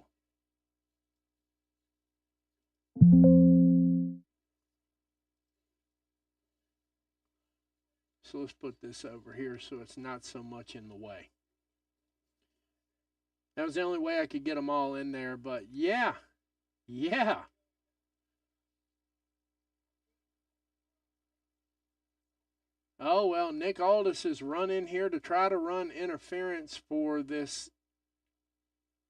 So let's put this over here so it's not so much in the way. That was the only way I could get them all in there, but yeah. Oh, well, Nick Aldis has run in here to try to run interference for this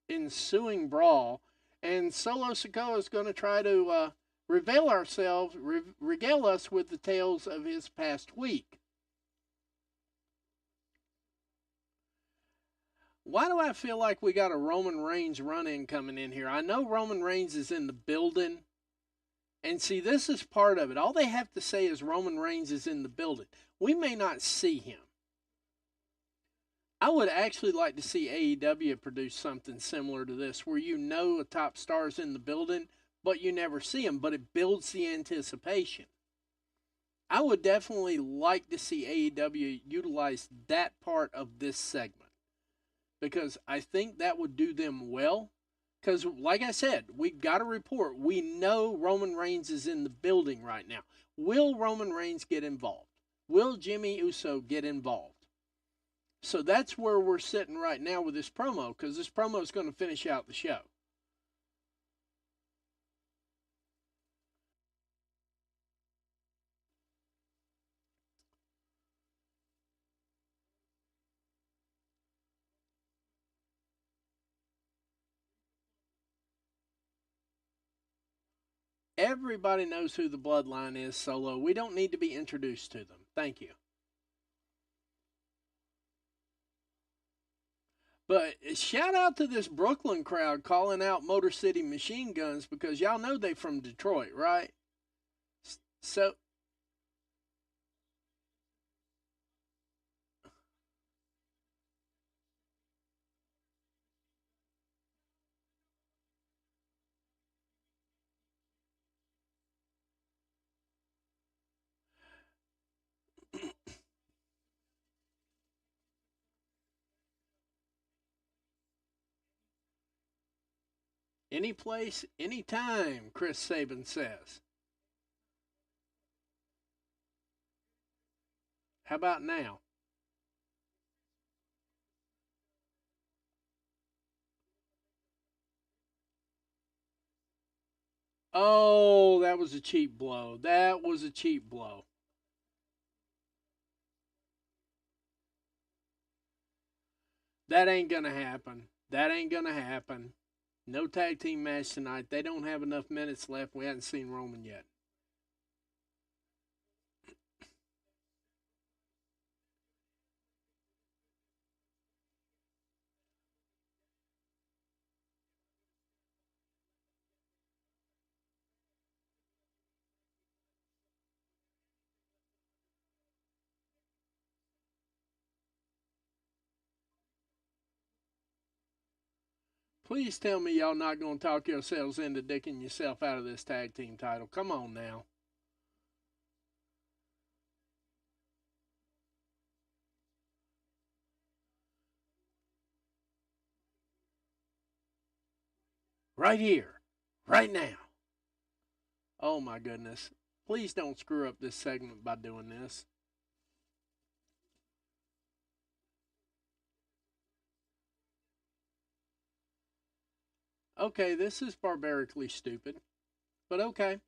ensuing brawl. And Solo Sikoa is going to try to regale us with the tales of his past week. Why do I feel like we got a Roman Reigns run-in coming in here? I know Roman Reigns is in the building. And see, this is part of it. All they have to say is Roman Reigns is in the building. We may not see him. I would actually like to see AEW produce something similar to this, where you know a top star's in the building, but you never see him, but it builds the anticipation. I would definitely like to see AEW utilize that part of this segment. because I think that would do them well. Because, like I said, we've got a report. We know Roman Reigns is in the building right now. Will Roman Reigns get involved? Will Jimmy Uso get involved? So that's where we're sitting right now with this promo, because this promo is going to finish out the show. Everybody knows who the Bloodline is, Solo. We don't need to be introduced to them. Thank you. But shout out to this Brooklyn crowd calling out Motor City Machine Guns, because y'all know they from Detroit, right? So any place, anytime, Chris Sabin says. How about now? Oh, that was a cheap blow. That was a cheap blow. That ain't gonna happen. That ain't gonna happen. No tag team match tonight. They don't have enough minutes left. We haven't seen Roman yet. Please tell me y'all not gonna talk yourselves into dicking yourself out of this tag team title. Come on now. Right here. Right now. Oh my goodness. Please don't screw up this segment by doing this. Okay, this is barbarically stupid, but okay.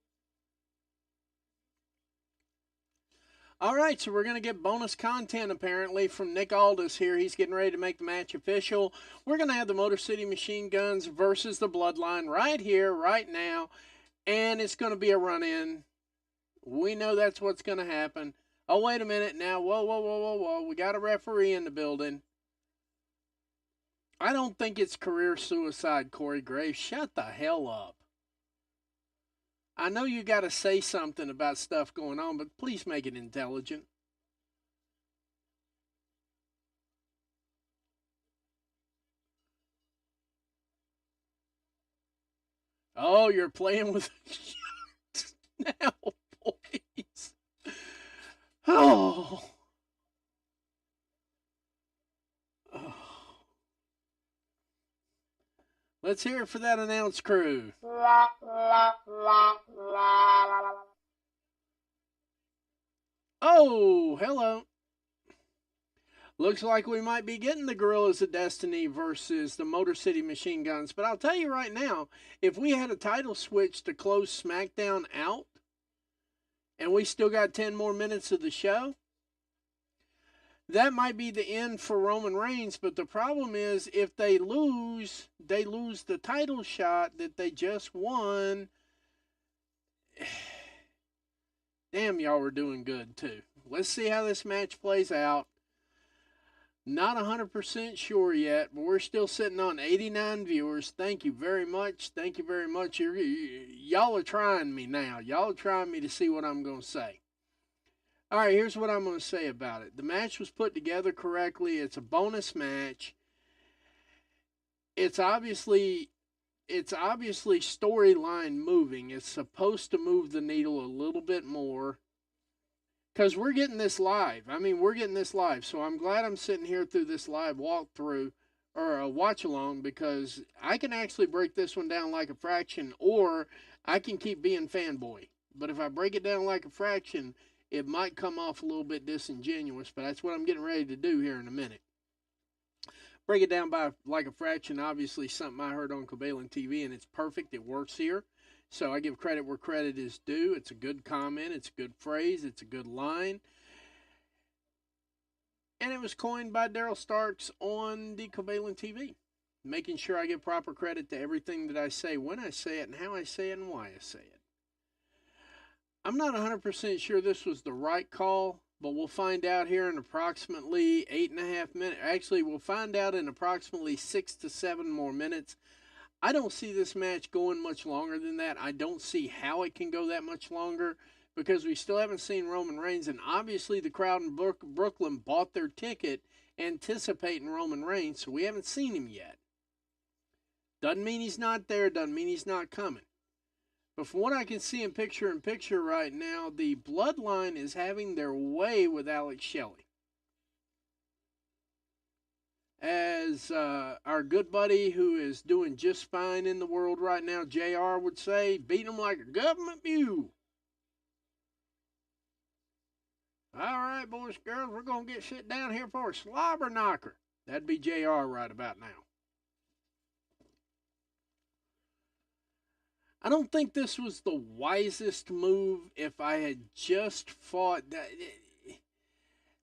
All right, so we're going to get bonus content apparently from Nick Aldis here. He's getting ready to make the match official. We're going to have the Motor City Machine Guns versus the Bloodline right here, right now, and it's going to be a run in. We know that's what's going to happen. Oh, wait a minute now. Whoa, whoa, whoa, whoa, whoa. We got a referee in the building. I don't think it's career suicide, Corey Graves. Shut the hell up. I know you got to say something about stuff going on, but please make it intelligent. Oh, you're playing with now, boys. Oh. Oh. Let's hear it for that announce crew. Oh, hello. Looks like we might be getting the Gorillas of Destiny versus the Motor City Machine Guns. But I'll tell you right now, if we had a title switch to close SmackDown out and we still got 10 more minutes of the show, that might be the end for Roman Reigns. But the problem is, if they lose the title shot that they just won. Damn, y'all were doing good too. Let's see how this match plays out. Not 100% sure yet, but we're still sitting on 89 viewers. Thank you very much. Thank you very much. Y'all are trying me now. Y'all are trying me to see what I'm going to say. All right, here's what I'm going to say about it. The match was put together correctly. It's a bonus match. It's obviously storyline moving. It's supposed to move the needle a little bit more, because we're getting this live. I mean, we're getting this live. So I'm glad I'm sitting here through this live walkthrough or a watch along, because I can actually break this one down like a fraction, or I can keep being fanboy. But if I break it down like a fraction, it might come off a little bit disingenuous, but that's what I'm getting ready to do here in a minute. Break it down by like a fraction, obviously something I heard on Covalent TV, and it's perfect. It works here. So I give credit where credit is due. It's a good comment. It's a good phrase. It's a good line. And it was coined by Daryl Starks on the Covalent TV, making sure I give proper credit to everything that I say, when I say it, and how I say it, and why I say it. I'm not 100% sure this was the right call, but we'll find out here in approximately 8.5 minutes. Actually, we'll find out in approximately 6 to 7 more minutes. I don't see this match going much longer than that. I don't see how it can go that much longer, because we still haven't seen Roman Reigns, and obviously the crowd in Brooklyn bought their ticket anticipating Roman Reigns, so we haven't seen him yet. Doesn't mean he's not there, doesn't mean he's not coming. But from what I can see in picture right now, the Bloodline is having their way with Alex Shelley. As our good buddy who is doing just fine in the world right now, JR, would say, beating him like a government mule. All right, boys and girls, we're going to get sit down here for a slobber knocker. That'd be JR right about now. I don't think this was the wisest move if I had just fought that.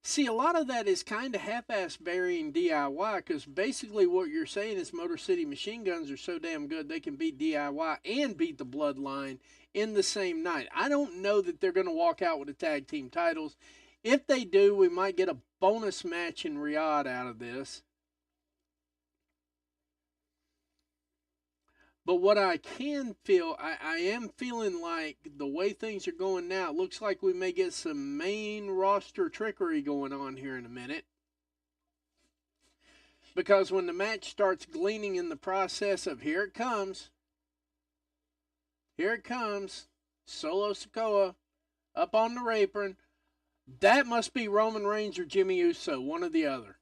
See, a lot of that is kind of half-ass burying DIY, because basically what you're saying is Motor City Machine Guns are so damn good they can beat DIY and beat the Bloodline in the same night. I don't know that they're going to walk out with the tag team titles. If they do, we might get a bonus match in Riyadh out of this. But what I can feel, I am feeling like the way things are going now, it looks like we may get some main roster trickery going on here in a minute. Because when the match starts gleaning in the process of here it comes, Solo Sikoa up on the apron, that must be Roman Reigns or Jimmy Uso, one or the other.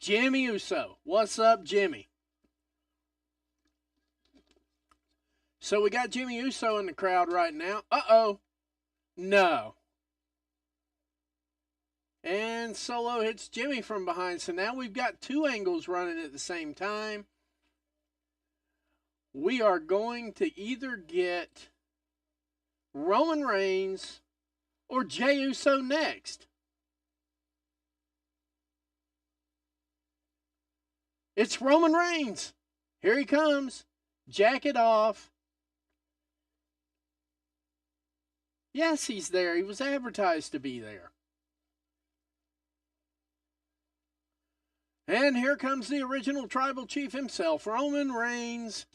Jimmy Uso, what's up, Jimmy? So we got Jimmy Uso in the crowd right now. Uh-oh. No. And Solo hits Jimmy from behind. So now we've got two angles running at the same time. We are going to either get Roman Reigns or Jey Uso next. It's Roman Reigns. Here he comes. Jacket off. Yes, he's there. He was advertised to be there. And here comes the original tribal chief himself, Roman Reigns.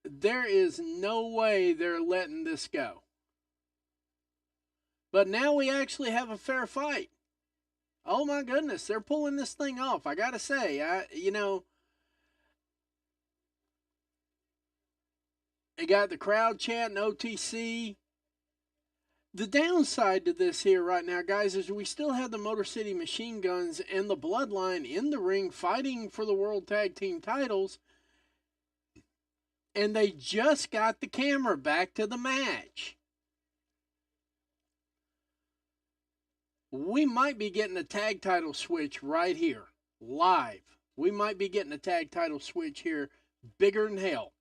There is no way they're letting this go. But now we actually have a fair fight. Oh my goodness, they're pulling this thing off. I gotta say, they got the crowd chanting OTC. The downside to this here right now, guys, is we still have the Motor City Machine Guns and the Bloodline in the ring fighting for the World Tag Team titles. And they just got the camera back to the match. We might be getting a tag title switch right here, live. We might be getting a tag title switch here, bigger than hell.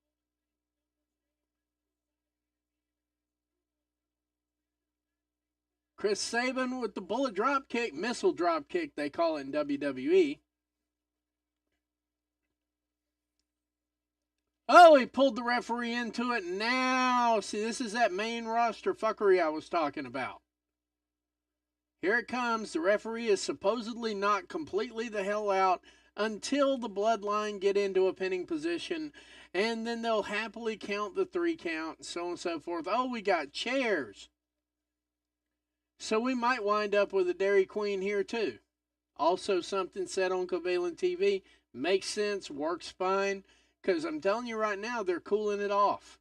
Chris Sabin with the bullet drop kick, missile drop kick, they call it in WWE. Oh, he pulled the referee into it. Now, see, this is that main roster fuckery I was talking about. Here it comes. The referee is supposedly not completely the hell out until the Bloodline get into a pinning position, and then they'll happily count the 3 count, and so on and so forth. Oh, we got chairs. So we might wind up with a Dairy Queen here too. Also something said on Covalent TV. Makes sense, works fine. Because I'm telling you right now, they're cooling it off.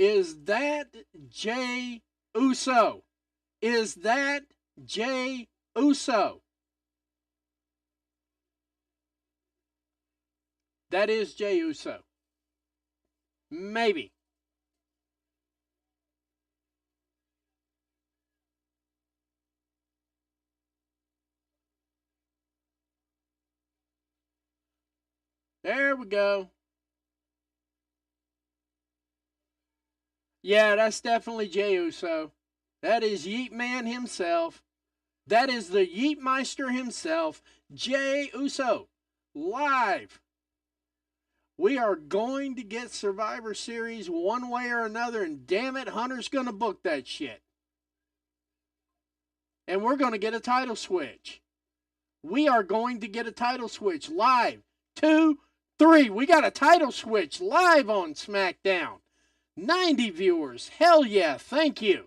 Is that Jey Uso? Is that Jey Uso? That is Jey Uso. Maybe. There we go. Yeah, that's definitely Jey Uso. That is Yeet Man himself. That is the Yeetmeister himself, Jey Uso. Live. We are going to get Survivor Series one way or another, and damn it, Hunter's going to book that shit. And we're going to get a title switch. We are going to get a title switch live. 2, 3. We got a title switch live on Smackdown. 90 viewers. Hell yeah. Thank you.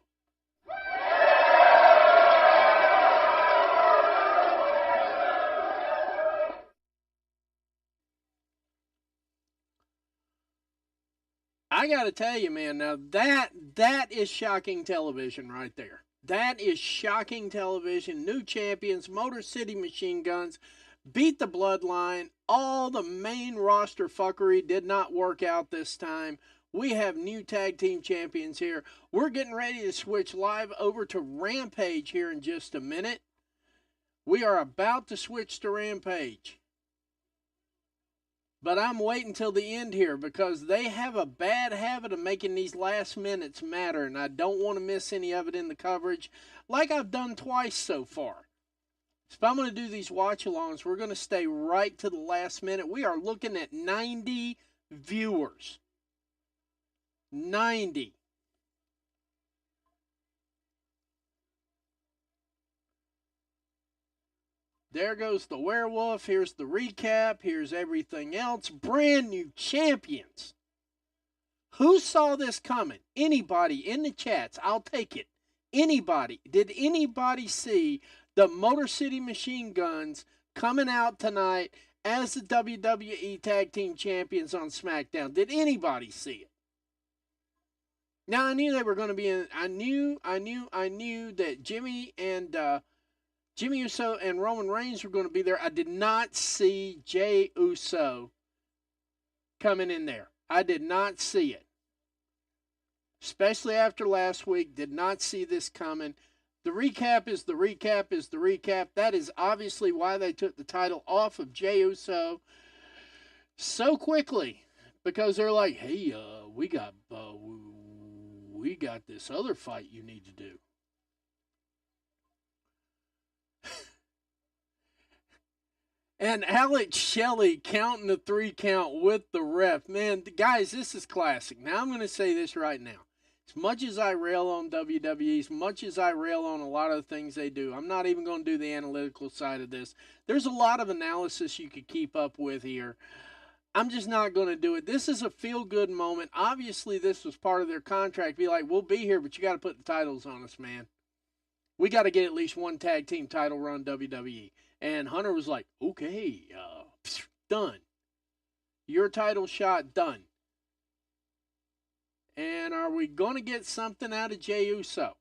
I got to tell you, man, now that is shocking television right there. That is shocking television. New champions, Motor City Machine Guns, beat the Bloodline. All the main roster fuckery did not work out this time. We have new tag team champions here. We're getting ready to switch live over to Rampage here in just a minute. We are about to switch to Rampage. But I'm waiting till the end here because they have a bad habit of making these last minutes matter, and I don't want to miss any of it in the coverage like I've done twice so far. So if I'm going to do these watch-alongs, we're going to stay right to the last minute. We are looking at 90 viewers. 90. There goes the werewolf. Here's the recap. Here's everything else. Brand new champions. Who saw this coming? Anybody in the chats? I'll take it. Anybody. Did anybody see the Motor City Machine Guns coming out tonight as the WWE Tag Team Champions on SmackDown? Did anybody see it? Now, I knew they were going to be in. I knew that Jimmy Uso and Roman Reigns were going to be there. I did not see Jey Uso coming in there. I did not see it. Especially after last week, did not see this coming. The recap is the recap is the recap. That is obviously why they took the title off of Jey Uso so quickly. Because they're like, hey, we got this other fight you need to do. And Alex Shelley counting the 3 count with the ref. Man, guys, this is classic. Now, I'm going to say this right now. As much as I rail on WWE, as much as I rail on a lot of the things they do, I'm not even going to do the analytical side of this. There's a lot of analysis you could keep up with here. I'm just not going to do it. This is a feel-good moment. Obviously, this was part of their contract. Be like, we'll be here, but you got to put the titles on us, man. We got to get at least one tag team title run WWE. And Hunter was like, okay, done. Your title shot, done. And are we going to get something out of Jey Uso?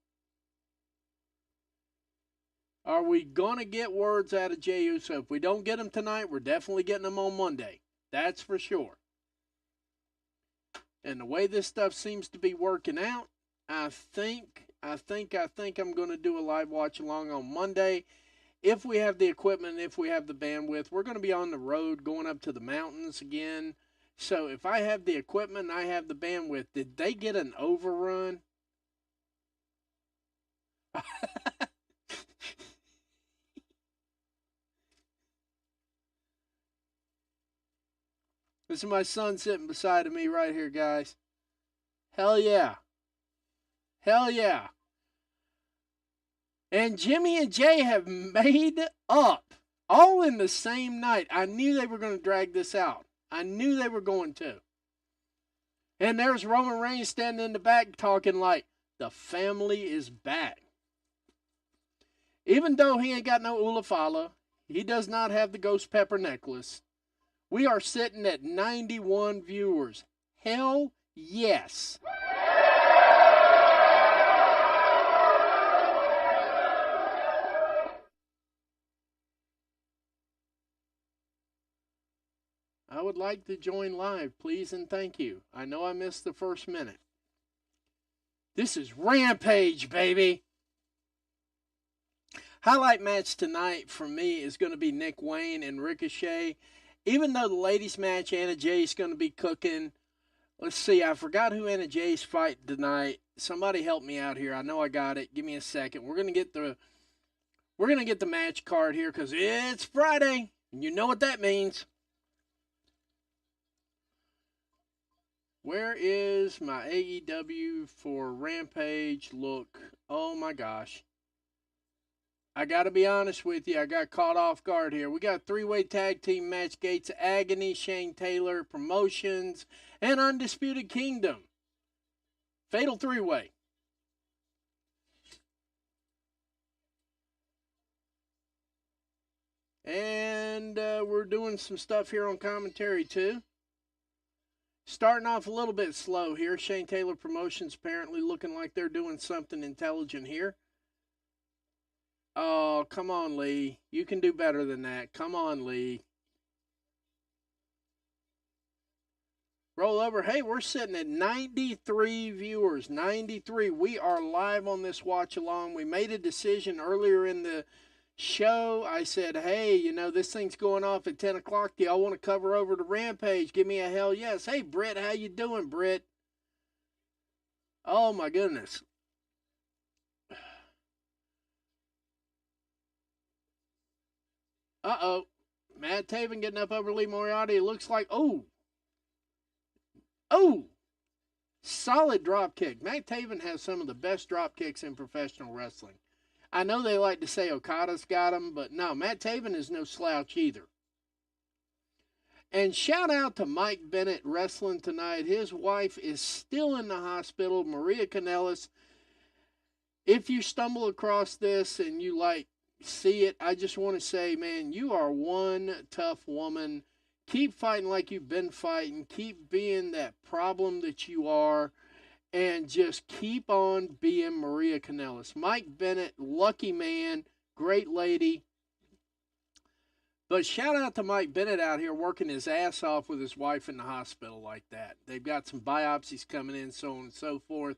Are we going to get words out of Jey Uso? If we don't get them tonight, we're definitely getting them on Monday. That's for sure. And the way this stuff seems to be working out, I think I'm going to do a live watch along on Monday. If we have the equipment, if we have the bandwidth, we're going to be on the road going up to the mountains again. So if I have the equipment and I have the bandwidth, did they get an overrun? This is my son sitting beside of me right here, guys. Hell yeah. Hell yeah. And Jimmy and Jay have made up all in the same night. I knew they were going to drag this out. I knew they were going to. And there's Roman Reigns standing in the back talking like, the family is back. Even though he ain't got no Ulafala, he does not have the ghost pepper necklace. We are sitting at 91 viewers. Hell yes. I would like to join live, please and thank you. I know I missed the first minute. This is Rampage, baby. Highlight match tonight for me is going to be Nick Wayne and Ricochet. Even though the ladies match, Anna Jay's going to be cooking. Let's see, I forgot who Anna Jay's fight tonight. Somebody help me out here. I know I got it. Give me a second. We're gonna get the match card here because it's Friday, and you know what that means. Where is my AEW for Rampage look? Oh my gosh. I got to be honest with you. I got caught off guard here. We got a three-way tag team match. Gates of Agony, Shane Taylor Promotions, and Undisputed Kingdom. Fatal three-way. And we're doing some stuff here on commentary too. Starting off a little bit slow here. Shane Taylor Promotions apparently looking like they're doing something intelligent here. Oh, come on, Lee. You can do better than that. Come on, Lee. Roll over. Hey, we're sitting at 93 viewers. 93. We are live on this watch along. We made a decision earlier in the show. I said, hey, you know, this thing's going off at 10 o'clock. Do y'all want to cover over to Rampage? Give me a hell yes. Hey, Britt, how you doing, Britt? Oh, my goodness. Uh-oh. Matt Taven getting up over Lee Moriarty. It looks like, oh, solid drop kick. Matt Taven has some of the best drop kicks in professional wrestling. I know they like to say Okada's got him, but no, Matt Taven is no slouch either. And shout out to Mike Bennett wrestling tonight. His wife is still in the hospital, Maria Kanellis. If you stumble across this and you see it, I just want to say, man, you are one tough woman. Keep fighting like you've been fighting. Keep being that problem that you are. And just keep on being Maria Kanellis. Mike Bennett, lucky man, great lady. But shout out to Mike Bennett out here working his ass off with his wife in the hospital like that. They've got some biopsies coming in, so on and so forth.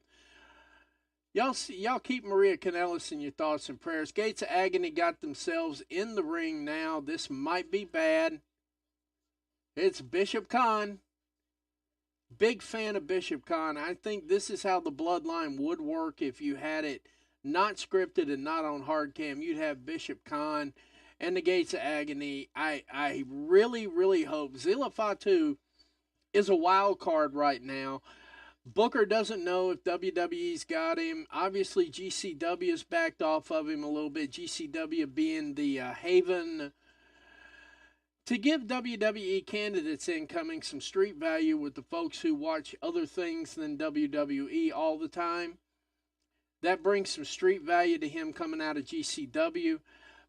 Y'all keep Maria Kanellis in your thoughts and prayers. Gates of Agony got themselves in the ring now. This might be bad. It's Bishop Khan. Big fan of Bishop Khan. I think this is how the bloodline would work if you had it not scripted and not on hard cam. You'd have Bishop Khan and the Gates of Agony. I really, really hope. Zilla Fatu is a wild card right now. Booker doesn't know if WWE's got him. Obviously, GCW has backed off of him a little bit. GCW being the haven to give WWE candidates incoming some street value with the folks who watch other things than WWE all the time. That brings some street value to him coming out of GCW.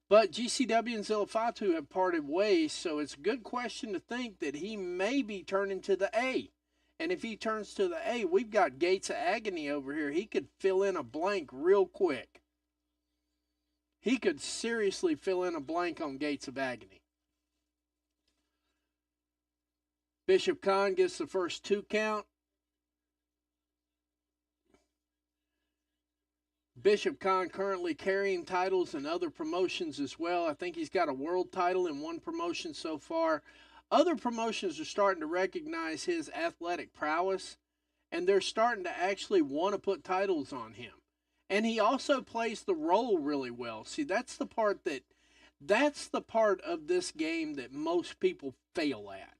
But GCW and Zilla Fatu have parted ways, so it's a good question to think that he may be turning to the A. And if he turns to the A, we've got Gates of Agony over here. He could fill in a blank real quick. He could seriously fill in a blank on Gates of Agony. Bishop Khan gets the first 2 count. Bishop Khan currently carrying titles in other promotions as well. I think he's got a world title in one promotion so far. Other promotions are starting to recognize his athletic prowess, and they're starting to actually want to put titles on him. And he also plays the role really well. See, that's the part of this game that most people fail at.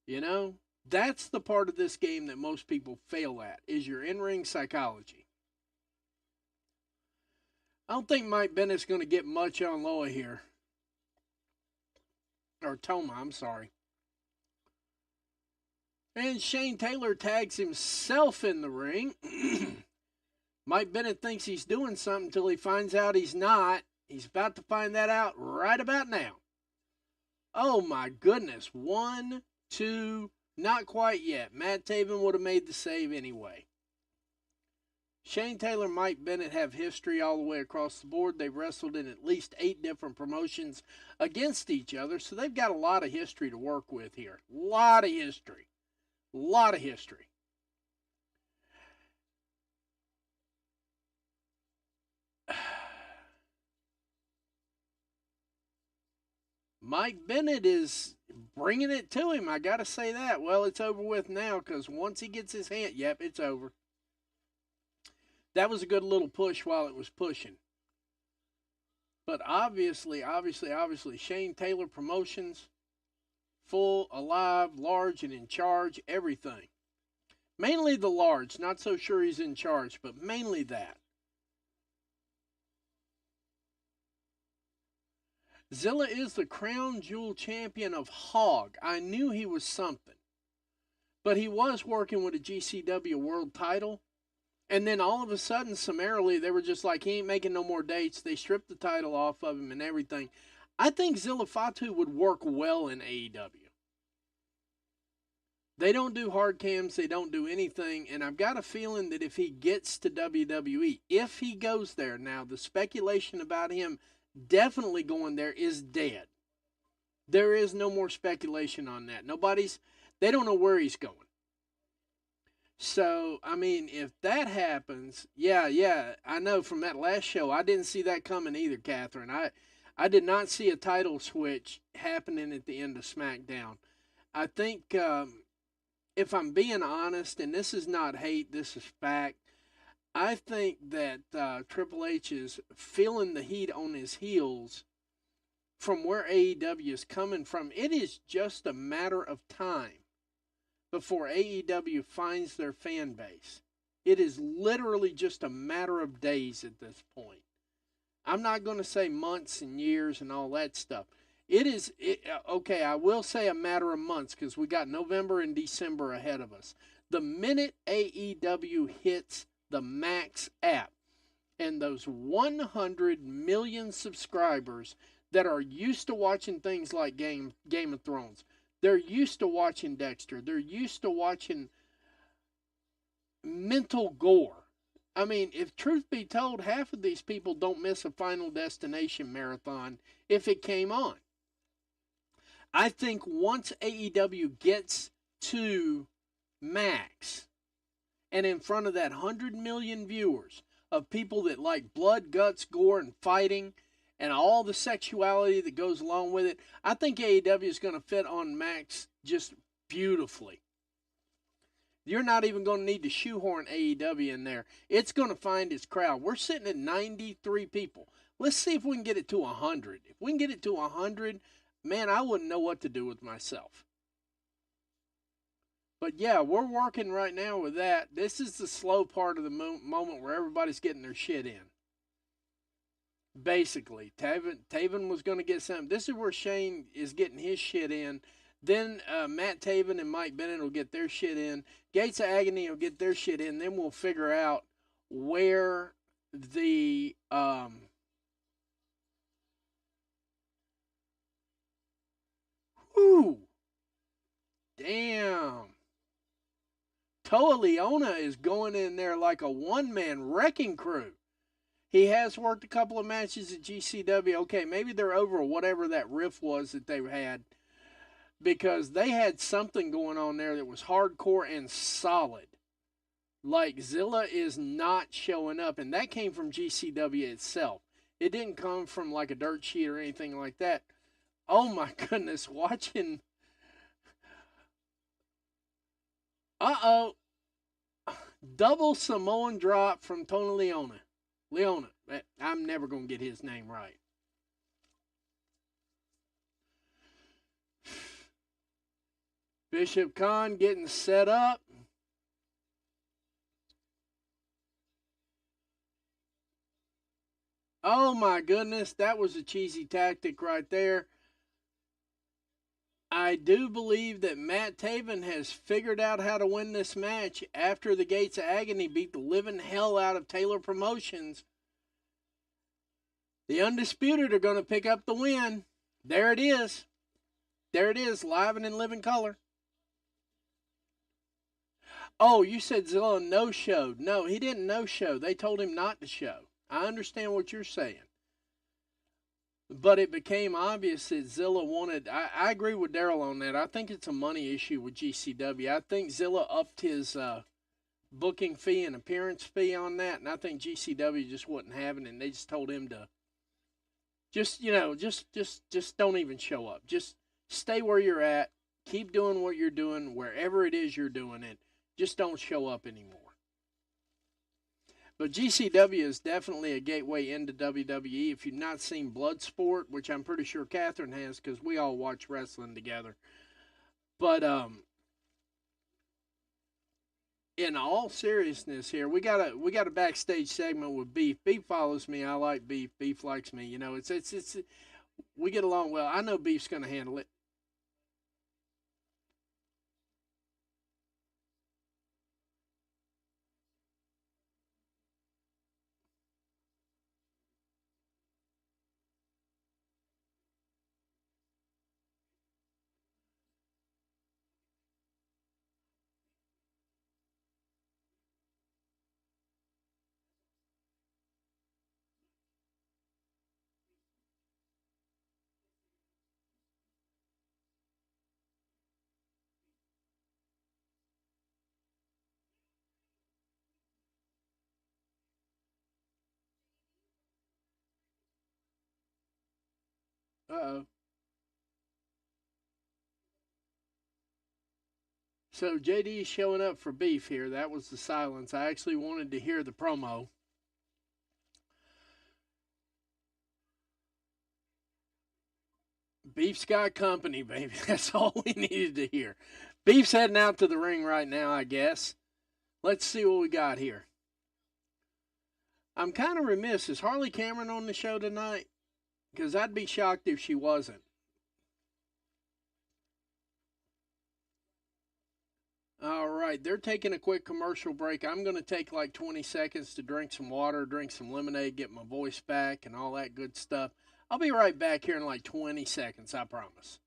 You know, that's the part of this game that most people fail at, is your in-ring psychology. I don't think Mike Bennett's going to get much on Loa here. Or Toma, I'm sorry. And Shane Taylor tags himself in the ring. Mike Bennett thinks he's doing something until he finds out he's not. He's about to find that out right about now. Oh my goodness. 1, 2, not quite yet. Matt Taven would have made the save anyway. Shane Taylor, Mike Bennett have history all the way across the board. They've wrestled in at least 8 different promotions against each other, so they've got a lot of history to work with here. A lot of history. A lot of history. Mike Bennett is bringing it to him. I got to say that. Well, it's over with now because once he gets his hand, yep, it's over. That was a good little push while it was pushing. But obviously, Shane Taylor Promotions, full, alive, large, and in charge, everything. Mainly the large. Not so sure he's in charge, but mainly that. Zilla is the crown jewel champion of Hog. I knew he was something. But he was working with a GCW world title. And then all of a sudden, summarily, they were just like, he ain't making no more dates. They stripped the title off of him and everything. I think Zilla Fatu would work well in AEW. They don't do hard cams. They don't do anything. And I've got a feeling that if he gets to WWE, if he goes there, now the speculation about him definitely going there is dead. There is no more speculation on that. They don't know where he's going. So, I mean, if that happens, yeah, I know from that last show, I didn't see that coming either, Catherine. I did not see a title switch happening at the end of SmackDown. I think, if I'm being honest, and this is not hate, this is fact, I think that Triple H is feeling the heat on his heels from where AEW is coming from. It is just a matter of time before AEW finds their fan base. It is literally just a matter of days at this point. I'm not going to say months and years and all that stuff. Okay, I will say a matter of months because we got November and December ahead of us. The minute AEW hits the Max app and those 100 million subscribers that are used to watching things like Game of Thrones, they're used to watching Dexter, they're used to watching mental gore. I mean, if truth be told, half of these people don't miss a Final Destination marathon if it came on. I think once AEW gets to Max, and in front of that 100 million viewers of people that like blood, guts, gore, and fighting, and all the sexuality that goes along with it, I think AEW is going to fit on Max just beautifully. You're not even going to need to shoehorn AEW in there. It's going to find its crowd. We're sitting at 93 people. Let's see if we can get it to 100. If we can get it to 100, man, I wouldn't know what to do with myself. But yeah, we're working right now with that. This is the slow part of the moment where everybody's getting their shit in. Basically, Taven was going to get something. This is where Shane is getting his shit in. Then Matt Taven and Mike Bennett will get their shit in. Gates of Agony will get their shit in. Then we'll figure out where the damn. Toa Leona is going in there like a one-man wrecking crew. He has worked a couple of matches at GCW. Okay, maybe they're over whatever that riff was that they had, because they had something going on there that was hardcore and solid. Like, Zilla is not showing up, and that came from GCW itself. It didn't come from like a dirt sheet or anything like that. Oh my goodness, watching... Double Samoan drop from Tony Leona. I'm never going to get his name right. Bishop Khan getting set up. Oh my goodness, that was a cheesy tactic right there. I do believe that Matt Taven has figured out how to win this match after the Gates of Agony beat the living hell out of Taylor Promotions. The Undisputed are going to pick up the win. There it is. There it is, live and in living color. Oh, you said Zilla no-showed. No, he didn't no-show. They told him not to show. I understand what you're saying. But it became obvious that Zilla wanted. I agree with Daryl on that. I think it's a money issue with GCW. I think Zilla upped his booking fee and appearance fee on that, and I think GCW just wasn't having it. And they just told him to just don't even show up. Just stay where you're at. Keep doing what you're doing wherever it is you're doing it. Just don't show up anymore. But GCW is definitely a gateway into WWE. If you've not seen Bloodsport, which I'm pretty sure Catherine has because we all watch wrestling together. But in all seriousness here, we got a backstage segment with Beef. Beef follows me. I like Beef. Beef likes me. You know, it's we get along well. I know Beef's going to handle it. Uh-oh. So JD showing up for Beef here. That was the silence. I actually wanted to hear the promo. Beef's got company, baby. That's all we needed to hear. Beef's heading out to the ring right now, I guess. Let's see what we got here. I'm kind of remiss. Is Harley Cameron on the show tonight? Because I'd be shocked if she wasn't. All right, they're taking a quick commercial break. I'm going to take like 20 seconds to drink some water, drink some lemonade, get my voice back, and all that good stuff. I'll be right back here in like 20 seconds, I promise.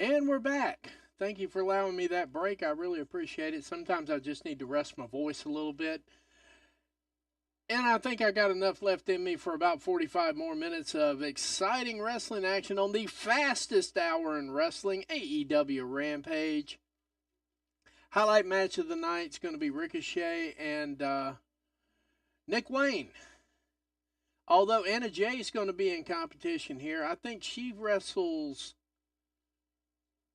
And we're back. Thank you for allowing me that break. I really appreciate it. Sometimes I just need to rest my voice a little bit. And I think I got enough left in me for about 45 more minutes of exciting wrestling action on the fastest hour in wrestling, AEW Rampage. Highlight match of the night is going to be Ricochet and Nick Wayne. Although Anna Jay is going to be in competition here, I think she wrestles.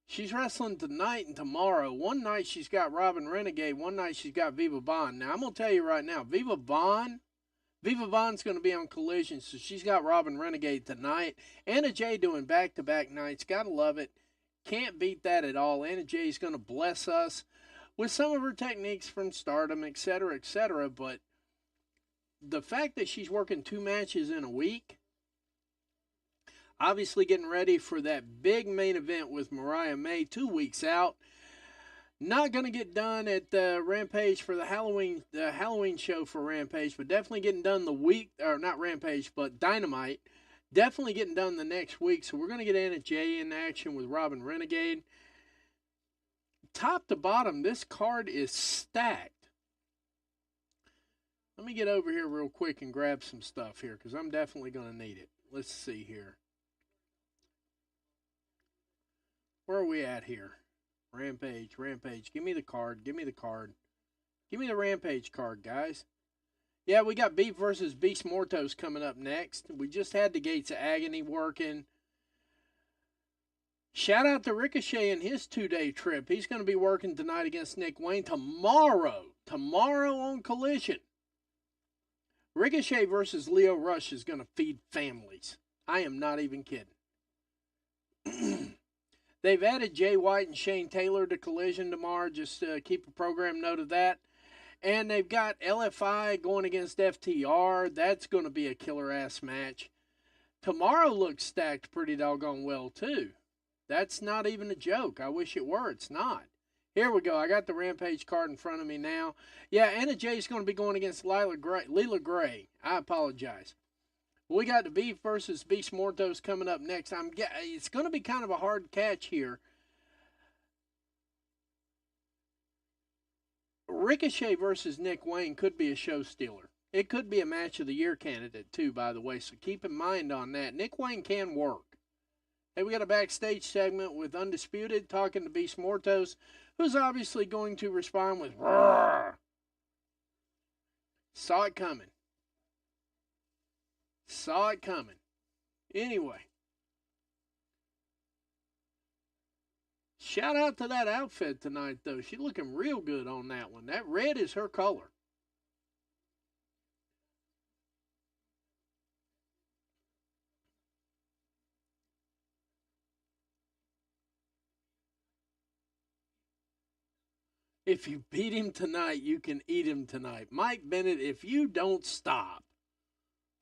She's wrestling tonight and tomorrow. One night she's got Robin Renegade. One night she's got Viva Bond. Now I'm gonna tell you right now, Viva Bond's gonna be on Collision, so she's got Robin Renegade tonight. Anna Jay doing back-to-back nights. Gotta love it. Can't beat that at all. Anna Jay's gonna bless us with some of her techniques from Stardom, etc., etc. But the fact that she's working 2 matches in a week, obviously getting ready for that big main event with Mariah May 2 weeks out. Not going to get done at Rampage for the Halloween show for Rampage, but definitely getting done the week, or not Rampage, but Dynamite. Definitely getting done the next week. So we're going to get Anna Jay in action with Robin Renegade. Top to bottom, this card is stacked. Let me get over here real quick and grab some stuff here because I'm definitely going to need it. Let's see here. Where are we at here? Rampage. Give me the card. Give me the Rampage card, guys. Yeah, we got Beef versus Beast Mortos coming up next. We just had the Gates of Agony working. Shout out to Ricochet and his 2-day trip. He's going to be working tonight against Nick Wayne. Tomorrow on Collision, Ricochet versus Leo Rush is going to feed families. I am not even kidding. They've added Jay White and Shane Taylor to Collision tomorrow. Just keep a program note of that. And they've got LFI going against FTR. That's going to be a killer-ass match. Tomorrow looks stacked pretty doggone well, too. That's not even a joke. I wish it were. It's not. Here we go. I got the Rampage card in front of me now. Yeah, Anna Jay's going to be going against Leela Gray. I apologize. We got the Beef versus Beast Mortos coming up next. It's going to be kind of a hard catch here. Ricochet versus Nick Wayne could be a show stealer. It could be a match of the year candidate, too, by the way, so keep in mind on that. Nick Wayne can work. Hey, we got a backstage segment with Undisputed talking to Beast Mortos, who's obviously going to respond with roar. Saw it coming. Saw it coming. Anyway. Shout out to that outfit tonight, though. She's looking real good on that one. That red is her color. If you beat him tonight, you can eat him tonight. Mike Bennett, if you don't stop.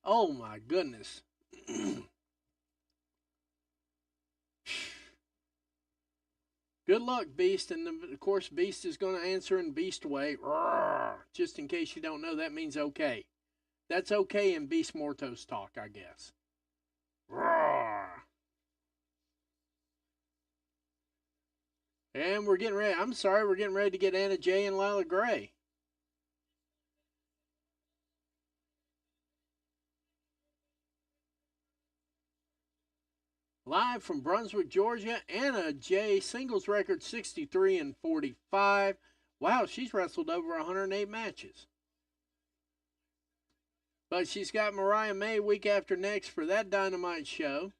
Oh, my goodness. Good luck, Beast. And, of course, Beast is going to answer in Beast way. Roar. Just in case you don't know, that means okay. That's okay in Beast Mortos talk, I guess. Roar. And we're getting ready. We're getting ready to get Anna Jay and Lila Gray. Live from Brunswick, Georgia, Anna Jay, singles record 63-45. Wow, she's wrestled over 108 matches. But she's got Mariah May week after next for that Dynamite show.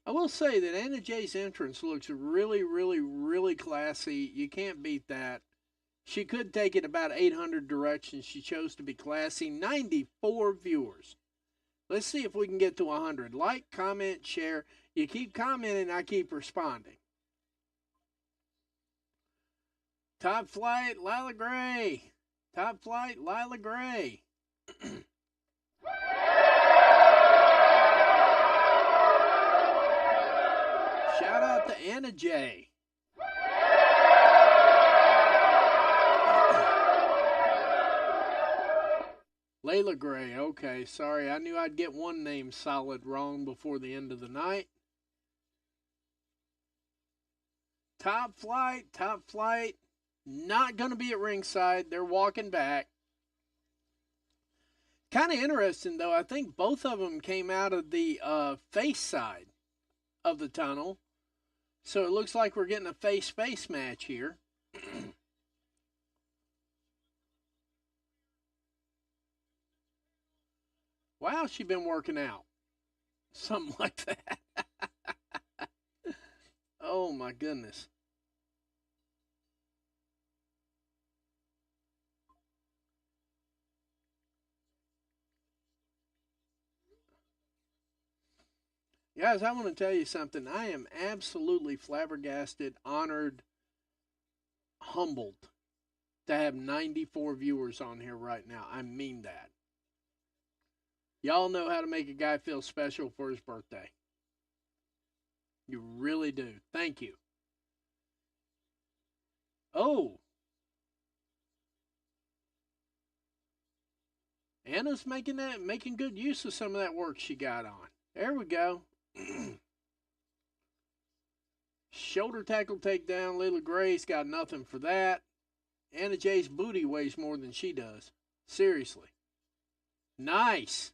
I will say that Anna Jay's entrance looks really, really, really classy. You can't beat that. She could take it about 800 directions. She chose to be classy. 94 viewers. Let's see if we can get to 100. Like, comment, share. You keep commenting, I keep responding. Top Flight, Lila Gray. Top Flight, Lila Gray. Shout out to Anna Jay. Layla Gray, okay, sorry. I knew I'd get one name solid wrong before the end of the night. Top Flight, not going to be at ringside. They're walking back. Kind of interesting, though. I think both of them came out of the face side of the tunnel. So it looks like we're getting a face-face match here. Wow, she's been working out. Something like that. Oh, my goodness. Guys, I want to tell you something. I am absolutely flabbergasted, honored, humbled to have 94 viewers on here right now. I mean that. Y'all know how to make a guy feel special for his birthday. You really do. Thank you. Oh. Anna's making good use of some of that work she got on. There we go. Shoulder tackle takedown. Lila Gray's got nothing for that. Anna Jay's booty weighs more than she does. Seriously. Nice.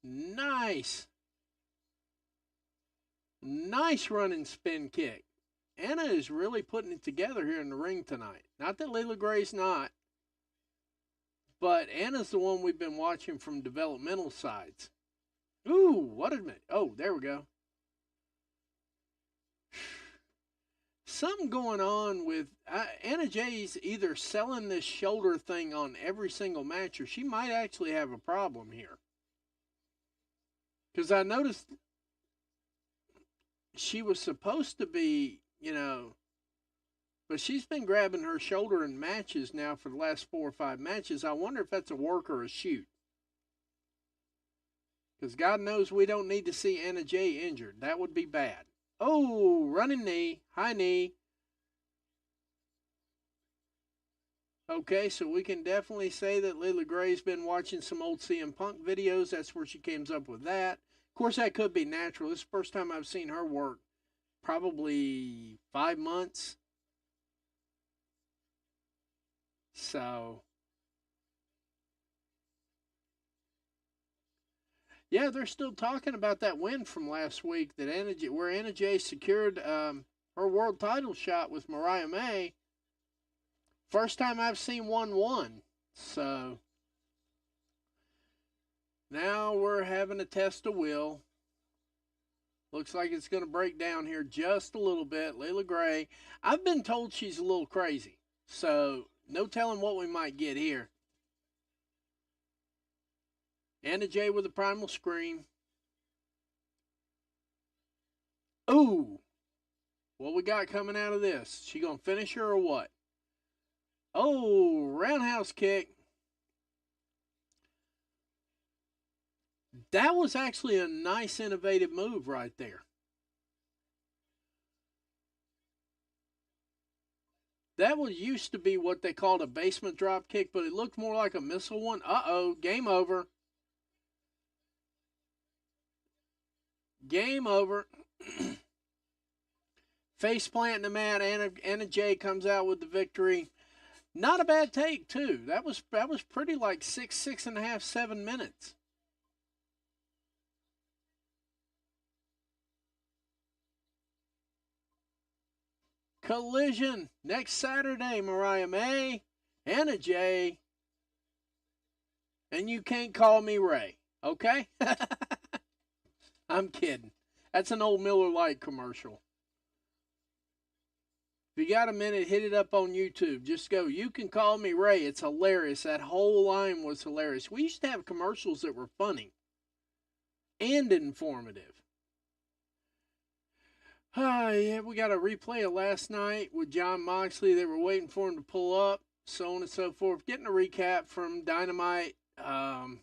Nice. Nice running spin kick. Anna is really putting it together here in the ring tonight. Not that Lila Gray's not. But Anna's the one we've been watching from developmental sides. Ooh, what a minute. Oh, there we go. Something going on with Anna Jay's either selling this shoulder thing on every single match, or she might actually have a problem here. Because I noticed she was supposed to be, but she's been grabbing her shoulder in matches now for the last 4 or 5 matches. I wonder if that's a work or a shoot. Because God knows we don't need to see Anna Jay injured. That would be bad. Oh, running knee, high knee. Okay, so we can definitely say that Leila Gray's been watching some old CM Punk videos. That's where she comes up with that. Of course, that could be natural. This is the first time I've seen her work. Probably 5 months. So, yeah, they're still talking about that win from last week that where Anna Jay secured her world title shot with Mariah May. First time I've seen 1-1. So, now we're having a test of will. Looks like it's going to break down here just a little bit. Leila Gray, I've been told she's a little crazy. So, no telling what we might get here. Anna Jay with a primal scream. Ooh. What we got coming out of this? She going to finish her or what? Oh, roundhouse kick. That was actually a nice, innovative move right there. That was used to be what they called a basement drop kick, but it looked more like a missile one. Uh-oh, game over. Game over. Face plant in the mat. Anna Jay comes out with the victory. Not a bad take, too. That was pretty like 6.5, 7 minutes. Collision next Saturday, Mariah May, Anna Jay, and you can't call me Ray, okay? I'm kidding. That's an old Miller Lite commercial. If you got a minute, hit it up on YouTube. Just go, you can call me Ray. It's hilarious. That whole line was hilarious. We used to have commercials that were funny and informative. Yeah, we got a replay of last night with John Moxley. They were waiting for him to pull up, so on and so forth. Getting a recap from Dynamite. Kyle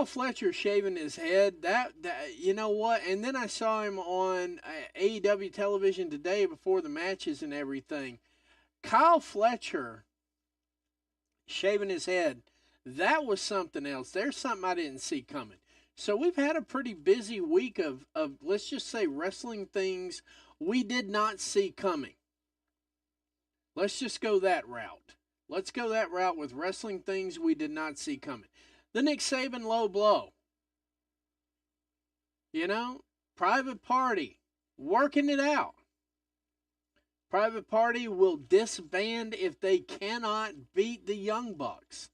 Fletcher shaving his head. That you know what? And then I saw him on AEW television today before the matches and everything. Kyle Fletcher shaving his head. That was something else. There's something I didn't see coming. So we've had a pretty busy week of let's just say wrestling things we did not see coming. Let's just go that route. Let's go that route with wrestling things we did not see coming. The Nick Saban low blow. Private Party, working it out. Private Party will disband if they cannot beat the Young Bucks.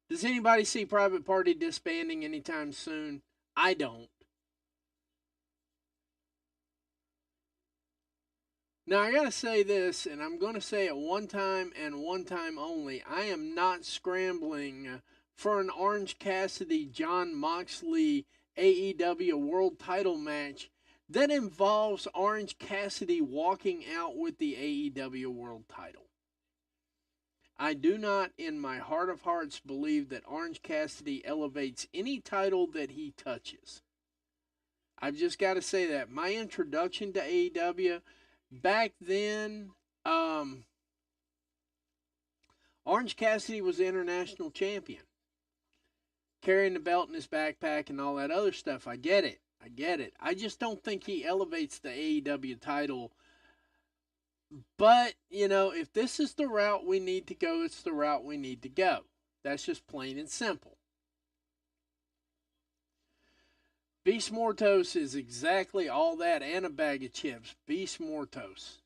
Does anybody see Private Party disbanding anytime soon? I don't. Now, I got to say this, and I'm going to say it one time and one time only. I am not scrambling for an Orange Cassidy, John Moxley AEW World Title match that involves Orange Cassidy walking out with the AEW World Title. I do not, in my heart of hearts, believe that Orange Cassidy elevates any title that he touches. I've just got to say that. My introduction to AEW, back then, Orange Cassidy was the international champion. Carrying the belt in his backpack and all that other stuff. I get it. I just don't think he elevates the AEW title. But, if this is the route we need to go, it's the route we need to go. That's just plain and simple. Beast Mortos is exactly all that and a bag of chips. Beast Mortos.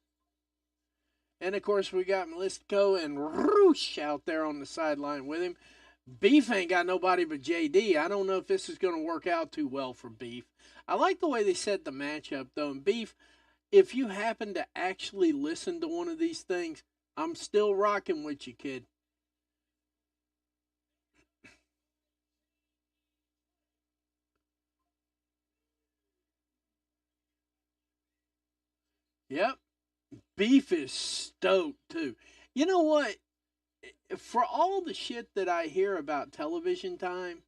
And of course, we got Melistico and Roosh out there on the sideline with him. Beef ain't got nobody but JD. I don't know if this is going to work out too well for Beef. I like the way they set the matchup, though. And Beef, if you happen to actually listen to one of these things, I'm still rocking with you, kid. Yep. Beef is stoked, too. You know what? For all the shit that I hear about television time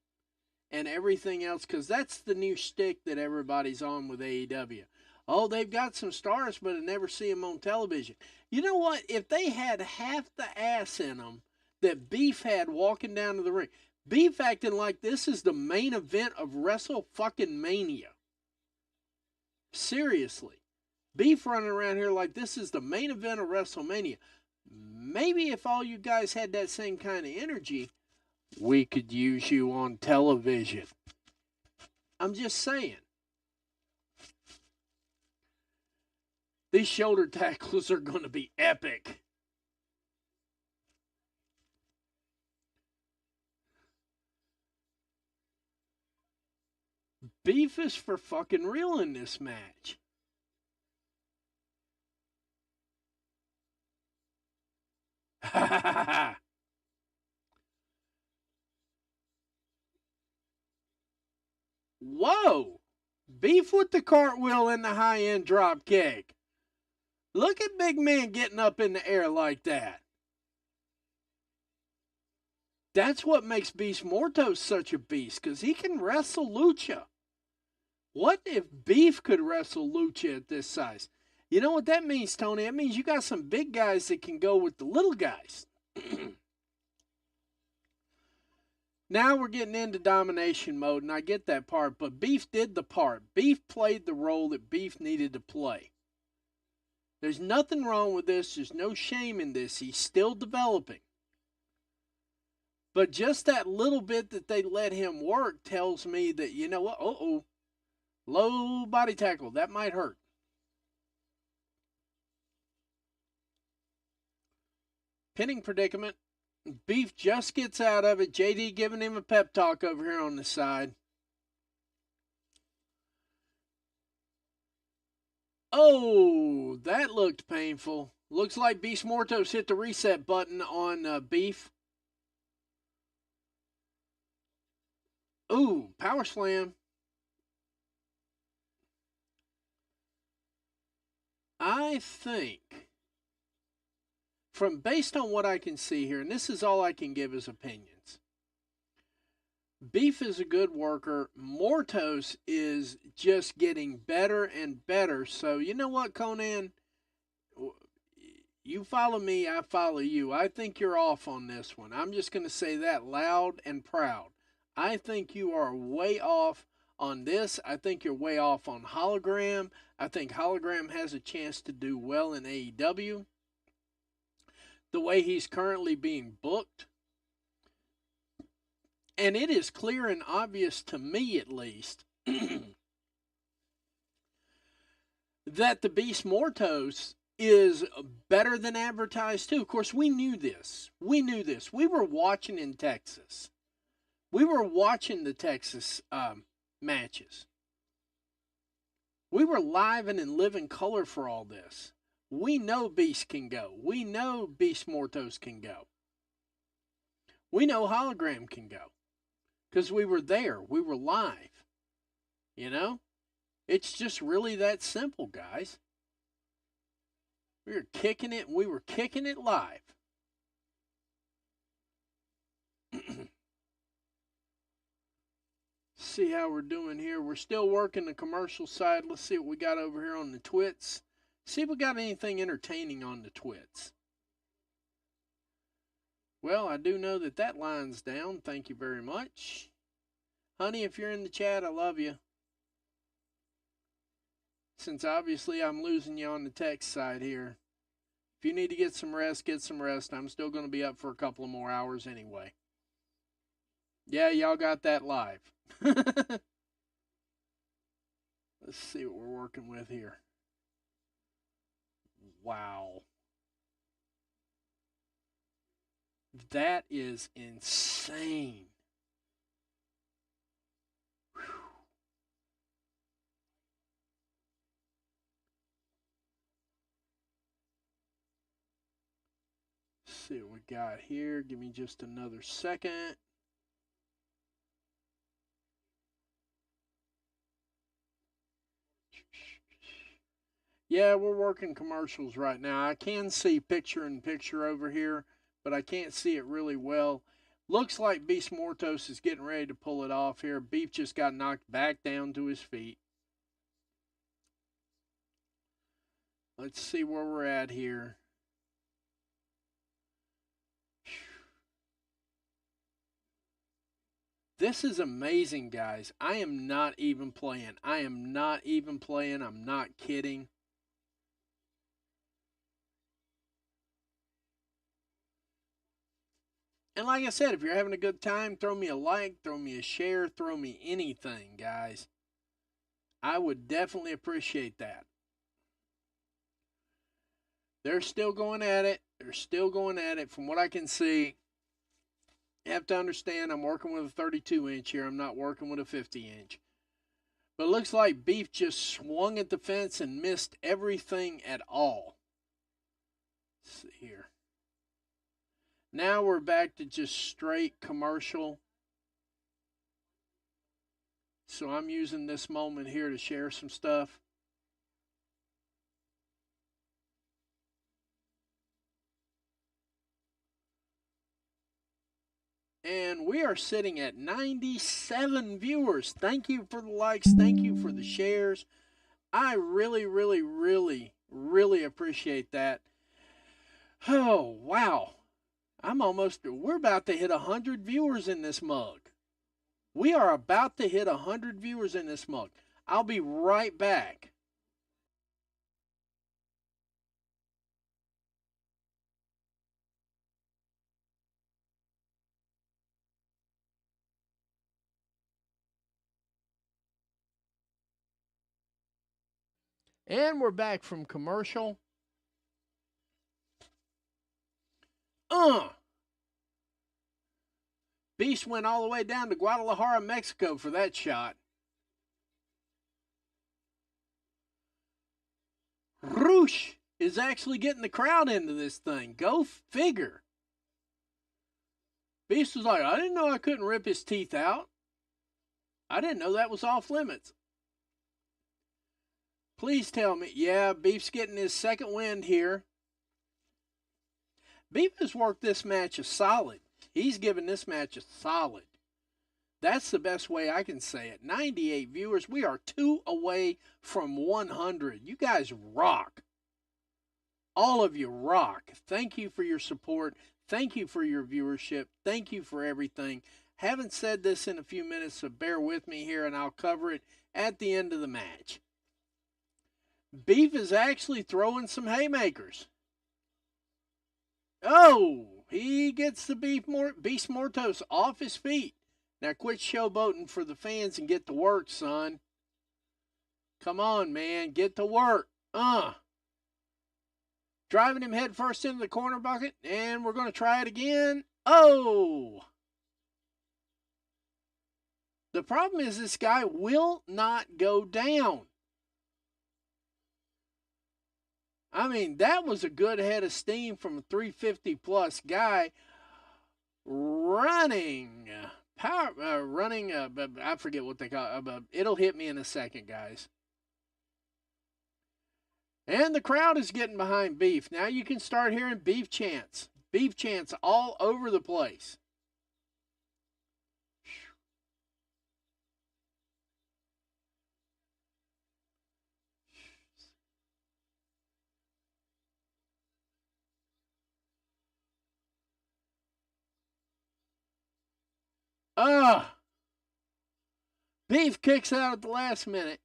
and everything else, because that's the new shtick that everybody's on with AEW. Oh, they've got some stars, but I never see them on television. You know what? If they had half the ass in them that Beef had walking down to the ring, Beef acting like this is the main event of Wrestle fucking Mania. Seriously. Beef running around here like this is the main event of WrestleMania. Maybe if all you guys had that same kind of energy, we could use you on television. I'm just saying. These shoulder tackles are going to be epic. Beef is for fucking real in this match. Whoa! Beef with the cartwheel and the high-end drop kick. Look at big man getting up in the air like that. That's what makes Beast Mortos such a beast, because he can wrestle Lucha. What if Beef could wrestle Lucha at this size? You know what that means, Tony? That means you got some big guys that can go with the little guys. Now we're getting into domination mode, and I get that part, but Beef did the part. Beef played the role that Beef needed to play. There's nothing wrong with this. There's no shame in this. He's still developing. But just that little bit that they let him work tells me that, you know what? Uh-oh. Low body tackle. That might hurt. Pinning predicament. Beef just gets out of it. JD giving him a pep talk over here on the side. Oh, that looked painful. Looks like Beast Mortos hit the reset button on Beef. Ooh, power slam. I think, from based on what I can see here, and this is all I can give as opinions, Beef is a good worker. Mortos is just getting better and better. So, you know what, Conan? You follow me, I follow you. I think you're off on this one. I'm just going to say that loud and proud. I think you are way off on this. I think you're way off on Hologram. I think Hologram has a chance to do well in AEW. The way he's currently being booked. And it is clear and obvious to me, at least, that the Beast Mortos is better than advertised, too. Of course, we knew this. We knew this. We were watching in Texas. We were watching the Texas matches. We were live and in living color for all this. We know Beast can go. We know Beast Mortos can go. We know Hologram can go. Because we were there. We were live. You know? It's just really that simple, guys. We were kicking it. We were kicking it live. See how we're doing here. We're still working the commercial side. Let's see what we got over here on the twits. See if we got anything entertaining on the twits. Well, I do know that that line's down. Thank you very much. Honey, if you're in the chat, I love you. Since obviously I'm losing you on the text side here. If you need to get some rest, get some rest. I'm still going to be up for a couple of more hours anyway. Yeah, y'all got that live. Let's see what we're working with here. Wow. That is insane. Whew. Let's see what we got here. Give me just another second. Yeah, we're working commercials right now. I can see picture in picture over here, but I can't see it really well. Looks like Beast Mortos is getting ready to pull it off here. Beef just got knocked back down to his feet. Let's see where we're at here. This is amazing, guys. I am not even playing. I am not even playing. I'm not kidding. And like I said, if you're having a good time, throw me a like, throw me a share, throw me anything, guys. I would definitely appreciate that. They're still going at it. They're still going at it. From what I can see, you have to understand I'm working with a 32 inch here. I'm not working with a 50 inch. But it looks like Beef just swung at the fence and missed everything at all. Let's see here. Now we're back to just straight commercial. So I'm using this moment here to share some stuff. And we are sitting at 97 viewers. Thank you for the likes. Thank you for the shares. I really, really, really, really appreciate that. Oh, wow. We're about to hit 100 viewers in this mug. We are about to hit 100 viewers in this mug. I'll be right back. And we're back from commercial. Beast went all the way down to Guadalajara, Mexico for that shot. Roosh is actually getting the crowd into this thing. Go figure. Beast was like, I didn't know I couldn't rip his teeth out. I didn't know that was off limits. Please tell me. Yeah, Beef's getting his second wind here. Beef has worked this match a solid. He's given this match a solid. That's the best way I can say it. 98 viewers. We are 2 away from 100. You guys rock. All of you rock. Thank you for your support. Thank you for your viewership. Thank you for everything. Haven't said this in a few minutes, so bear with me here and I'll cover it at the end of the match. Beef is actually throwing some haymakers. Oh, he gets the Beast Mortos off his feet. Now quit showboating for the fans and get to work, son. Come on, man. Get to work. Driving him head first into the corner bucket, and we're going to try it again. Oh! The problem is this guy will not go down. I mean, that was a good head of steam from a 350 plus guy running I forget what they call it. It'll hit me in a second, guys. And the crowd is getting behind Beef. Now you can start hearing Beef chants. Beef chants all over the place. Beef kicks out at the last minute.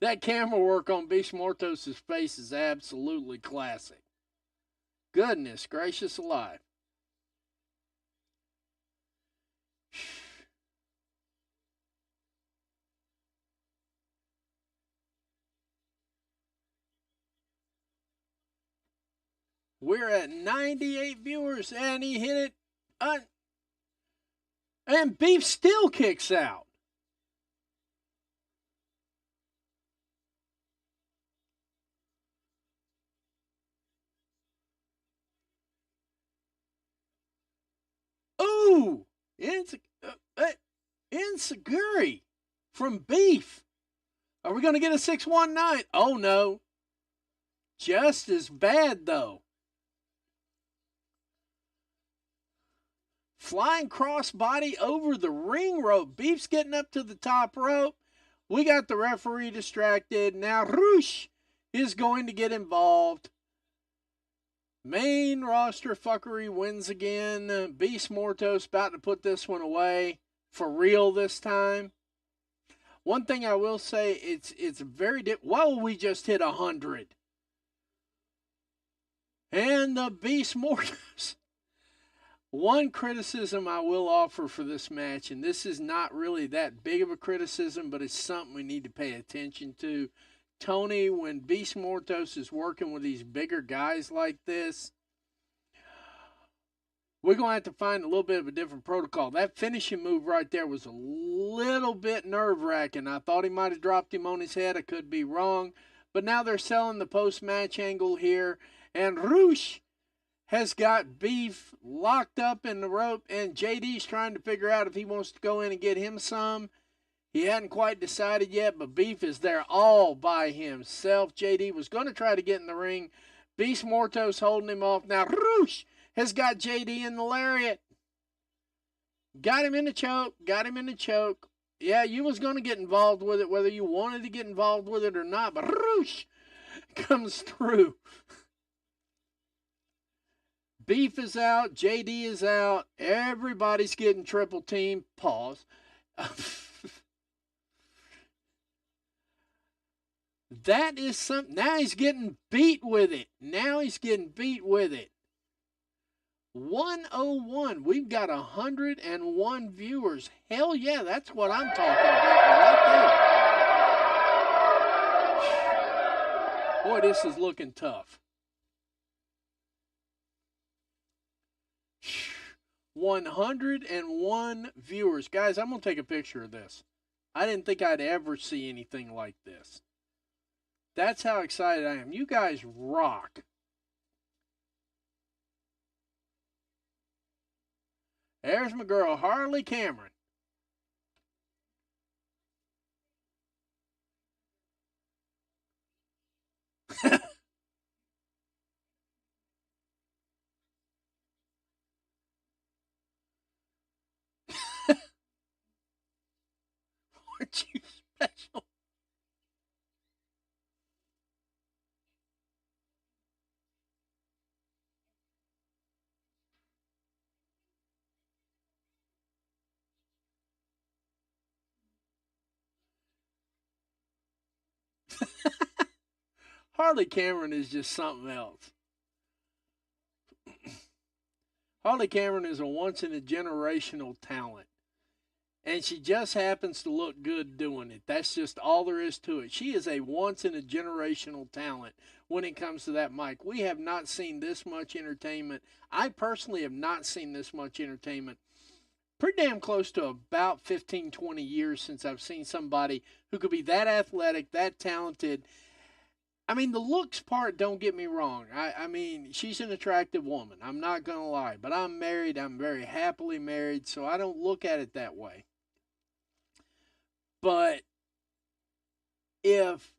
That camera work on Beast Mortos' face is absolutely classic. Goodness gracious alive. We're at 98 viewers, and he hit it. And Beef still kicks out. Ooh! Insecurity from Beef. Are we going to get a 619? Oh, no. Just as bad, though. Flying crossbody over the ring rope. Beef's getting up to the top rope. We got the referee distracted. Now Roosh is going to get involved. Main roster fuckery wins again. Beast Mortos about to put this one away. For real this time. One thing I will say, it's very Whoa, we just hit 100. And the Beast Mortos. One criticism I will offer for this match, and this is not really that big of a criticism, but it's something we need to pay attention to. Tony, when Beast Mortos is working with these bigger guys like this, we're going to have to find a little bit of a different protocol. That finishing move right there was a little bit nerve-wracking. I thought he might have dropped him on his head. I could be wrong. But now they're selling the post-match angle here, and Roosh has got Beef locked up in the rope, and JD's trying to figure out if he wants to go in and get him some. He hadn't quite decided yet, but Beef is there all by himself. JD was going to try to get in the ring. Beast Mortos holding him off. Now Roosh has got JD in the lariat. Got him in the choke. Yeah, you was going to get involved with it, whether you wanted to get involved with it or not, but Roosh comes through. Beef is out. JD is out. Everybody's getting triple team. Pause. That is something. Now he's getting beat with it. 101. We've got 101 viewers. Hell yeah, that's what I'm talking about right there. Boy, this is looking tough. 101 viewers. Guys, I'm going to take a picture of this. I didn't think I'd ever see anything like this. That's how excited I am. You guys rock. There's my girl, Harley Cameron. Aren't you special? Harley Cameron is just something else. Harley Cameron is a once-in-a-generational talent. And she just happens to look good doing it. That's just all there is to it. She is a once-in-a-generational talent when it comes to that mic. We have not seen this much entertainment. I personally have not seen this much entertainment. Pretty damn close to about 15, 20 years since I've seen somebody who could be that athletic, that talented. I mean, the looks part, don't get me wrong. I mean, she's an attractive woman. I'm not going to lie. But I'm married. I'm very happily married, so I don't look at it that way. But if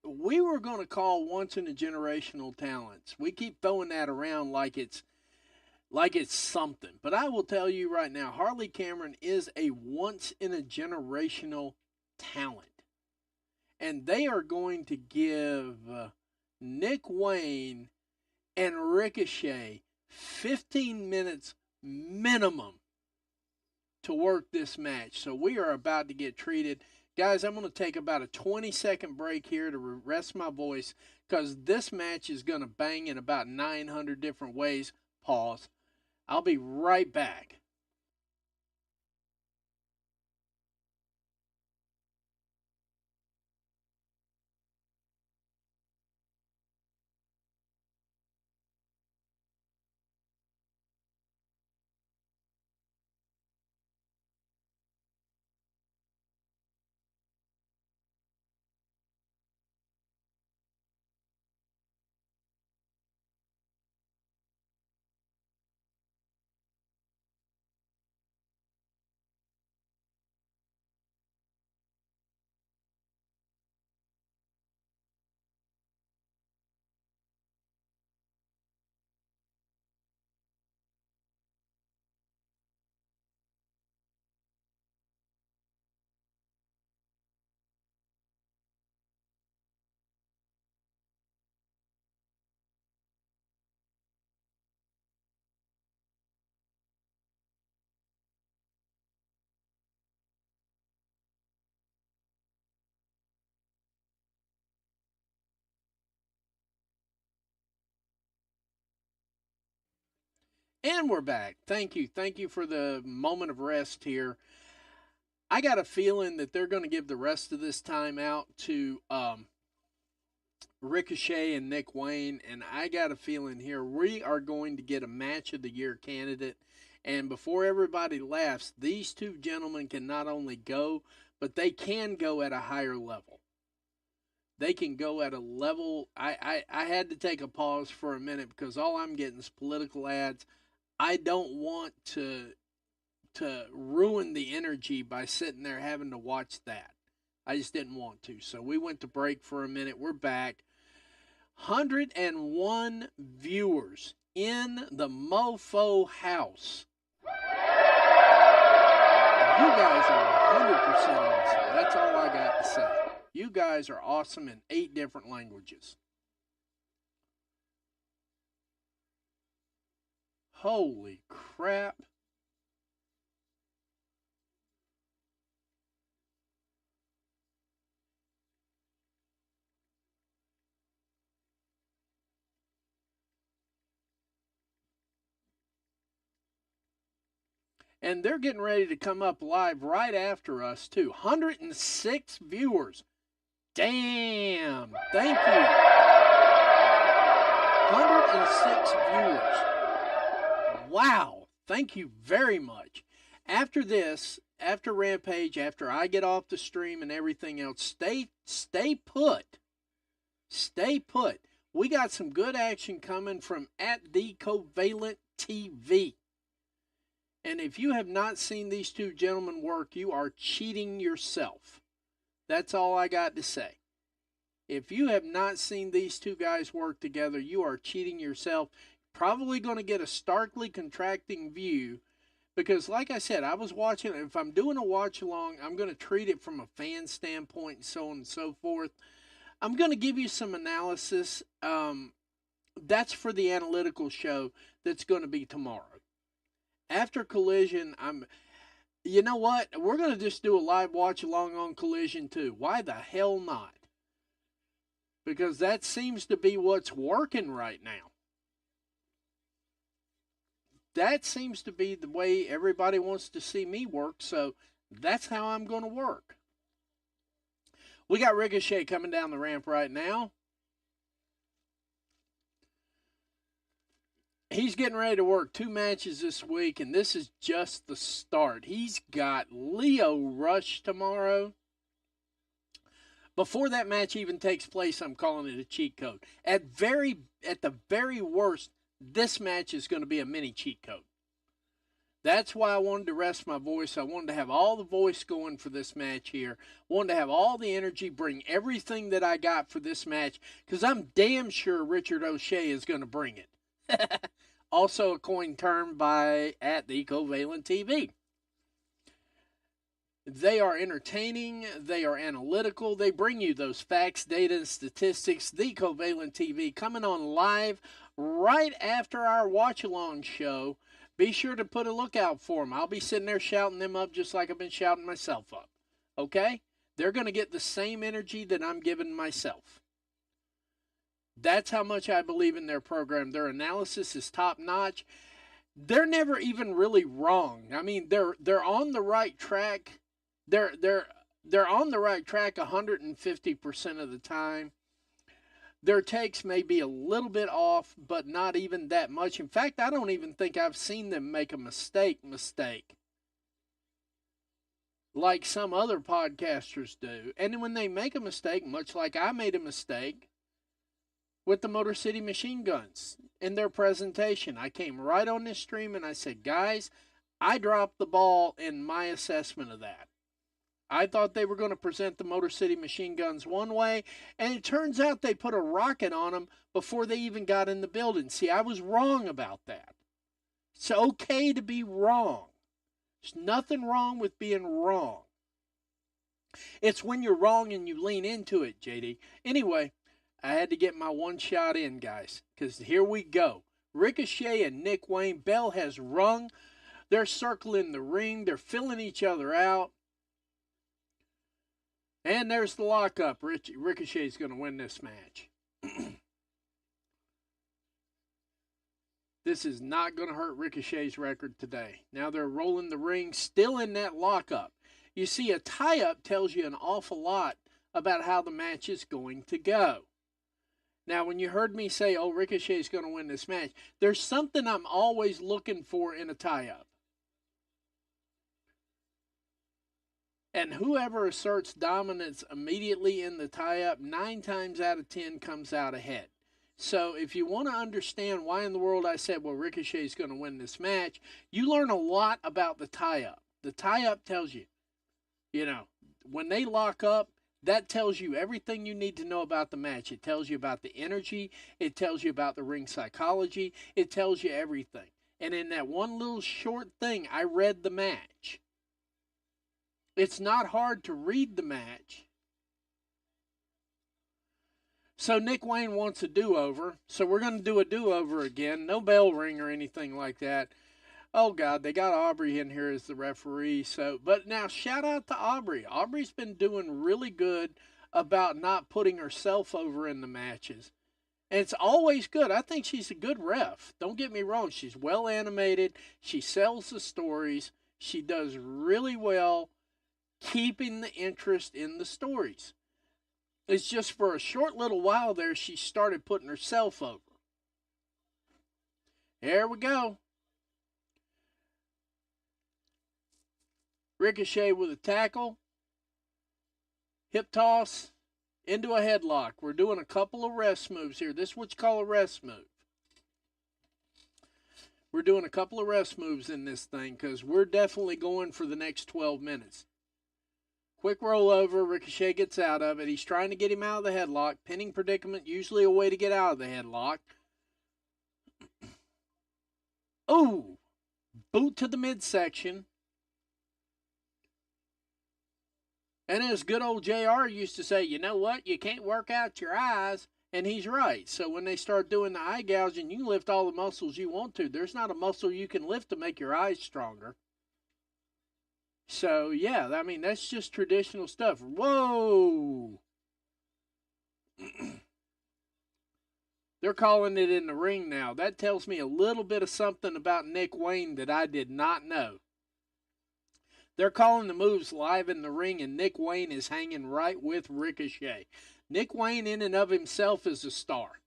we were going to call once-in-a-generational talents, we keep throwing that around like it's something. But I will tell you right now, Harley Cameron is a once-in-a-generational talent. And they are going to give Nick Wayne and Ricochet 15 minutes minimum to work this match. So we are about to get treated. Guys, I'm going to take about a 20-second break here to rest my voice because this match is going to bang in about 900 different ways. Pause. I'll be right back. And we're back. Thank you. Thank you for the moment of rest here. I got a feeling that they're going to give the rest of this time out to Ricochet and Nick Wayne. And I got a feeling here we are going to get a match of the year candidate. And before everybody laughs, these two gentlemen can not only go, but they can go at a higher level. They can go at a level. I had to take a pause for a minute because all I'm getting is political ads. I don't want to ruin the energy by sitting there having to watch that. I just didn't want to. So we went to break for a minute. We're back. 101 viewers in the mofo house. You guys are 100% awesome. That's all I got to say. You guys are awesome in 8 different languages. Holy crap. And they're getting ready to come up live right after us, too. 106 viewers. Damn. Thank you. 106 viewers. Wow. Thank you very much. After this, after Rampage, after I get off the stream and everything else, stay put. Stay put. We got some good action coming from at the Covalent TV. And if you have not seen these two gentlemen work, you are cheating yourself. That's all I got to say. If you have not seen these two guys work together, you are cheating yourself. Probably going to get a starkly contracting view because, like I said, I was watching. If I'm doing a watch along, I'm going to treat it from a fan standpoint and so on and so forth. I'm going to give you some analysis. That's for the analytical show that's going to be tomorrow. After Collision, you know what? We're going to just do a live watch along on Collision too. Why the hell not? Because that seems to be what's working right now. That seems to be the way everybody wants to see me work, so that's how I'm going to work. We got Ricochet coming down the ramp right now. He's getting ready to work 2 matches this week, and this is just the start. He's got Leo Rush tomorrow. Before that match even takes place, I'm calling it a cheat code. At the very worst, this match is going to be a mini cheat code. That's why I wanted to rest my voice. I wanted to have all the voice going for this match here. Wanted to have all the energy, bring everything that I got for this match, because I'm damn sure Richard O'Shea is going to bring it. Also a coined term by at the Covalent TV. They are entertaining. They are analytical. They bring you those facts, data, and statistics. The Covalent TV coming on live right after our watch-along show. Be sure to put a lookout for them. I'll be sitting there shouting them up just like I've been shouting myself up. Okay? They're going to get the same energy that I'm giving myself. That's how much I believe in their program. Their analysis is top-notch. They're never even really wrong. I mean, they're on the right track. They're on the right track 150% of the time. Their takes may be a little bit off, but not even that much. In fact, I don't even think I've seen them make a mistake like some other podcasters do. And when they make a mistake, much like I made a mistake with the Motor City Machine Guns in their presentation, I came right on this stream and I said, guys, I dropped the ball in my assessment of that. I thought they were going to present the Motor City Machine Guns one way, and it turns out they put a rocket on them before they even got in the building. See, I was wrong about that. It's okay to be wrong. There's nothing wrong with being wrong. It's when you're wrong and you lean into it, JD. Anyway, I had to get my one shot in, guys, because here we go. Ricochet and Nick Wayne. Bell has rung. They're circling the ring. They're filling each other out. And there's the lockup. Ricochet's going to win this match. This is not going to hurt Ricochet's record today. Now they're rolling the ring, still in that lockup. You see, a tie-up tells you an awful lot about how the match is going to go. Now, when you heard me say, oh, Ricochet's going to win this match, there's something I'm always looking for in a tie-up. And whoever asserts dominance immediately in the tie-up, 9 times out of 10 comes out ahead. So if you want to understand why in the world I said, well, Ricochet's going to win this match, you learn a lot about the tie-up. The tie-up tells you, when they lock up, that tells you everything you need to know about the match. It tells you about the energy. It tells you about the ring psychology. It tells you everything. And in that one little short thing, I read the match. It's not hard to read the match. So Nick Wayne wants a do-over. So we're going to do a do-over again. No bell ring or anything like that. Oh, God, they got Aubrey in here as the referee. But now, shout out to Aubrey. Aubrey's been doing really good about not putting herself over in the matches. And it's always good. I think she's a good ref. Don't get me wrong. She's well animated. She sells the stories. She does really well keeping the interest in the stories. It's just for a short little while there, she started putting herself over. There we go. Ricochet with a tackle. Hip toss into a headlock. We're doing a couple of rest moves here. This is what you call a rest move. We're doing a couple of rest moves in this thing because we're definitely going for the next 12 minutes. Quick rollover. Ricochet gets out of it. He's trying to get him out of the headlock. Pinning predicament, usually a way to get out of the headlock. Oh! Boot to the midsection. And as good old JR used to say, you know what? You can't work out your eyes. And he's right. So when they start doing the eye gouging, you can lift all the muscles you want to. There's not a muscle you can lift to make your eyes stronger. So, yeah, I mean, that's just traditional stuff. Whoa! They're calling it in the ring now. That tells me a little bit of something about Nick Wayne that I did not know. They're calling the moves live in the ring, and Nick Wayne is hanging right with Ricochet. Nick Wayne in and of himself is a star.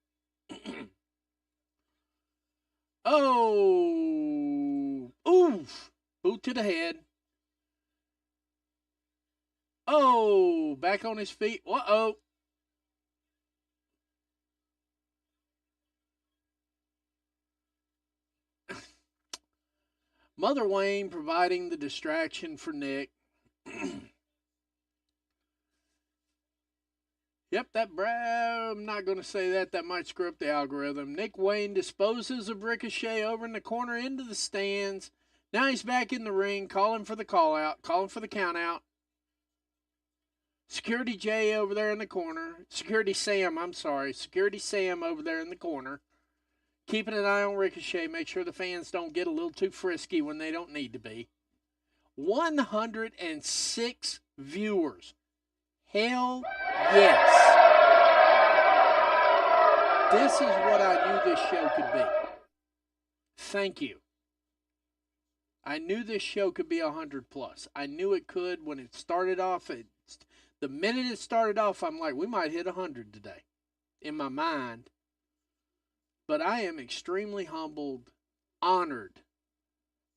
Oh! Oof! Boot to the head. Oh, back on his feet. Uh-oh. Mother Wayne providing the distraction for Nick. Yep, I'm not going to say that. That might screw up the algorithm. Nick Wayne disposes of Ricochet over in the corner into the stands. Now he's back in the ring, calling for the call out, calling for the count out. Security Jay over there in the corner. Security Sam over there in the corner. Keeping an eye on Ricochet. Make sure the fans don't get a little too frisky when they don't need to be. 106 viewers. Hell yes. This is what I knew this show could be. Thank you. I knew this show could be 100 plus. I knew it could when it started off. The minute it started off, I'm like, we might hit 100 today in my mind. But I am extremely humbled, honored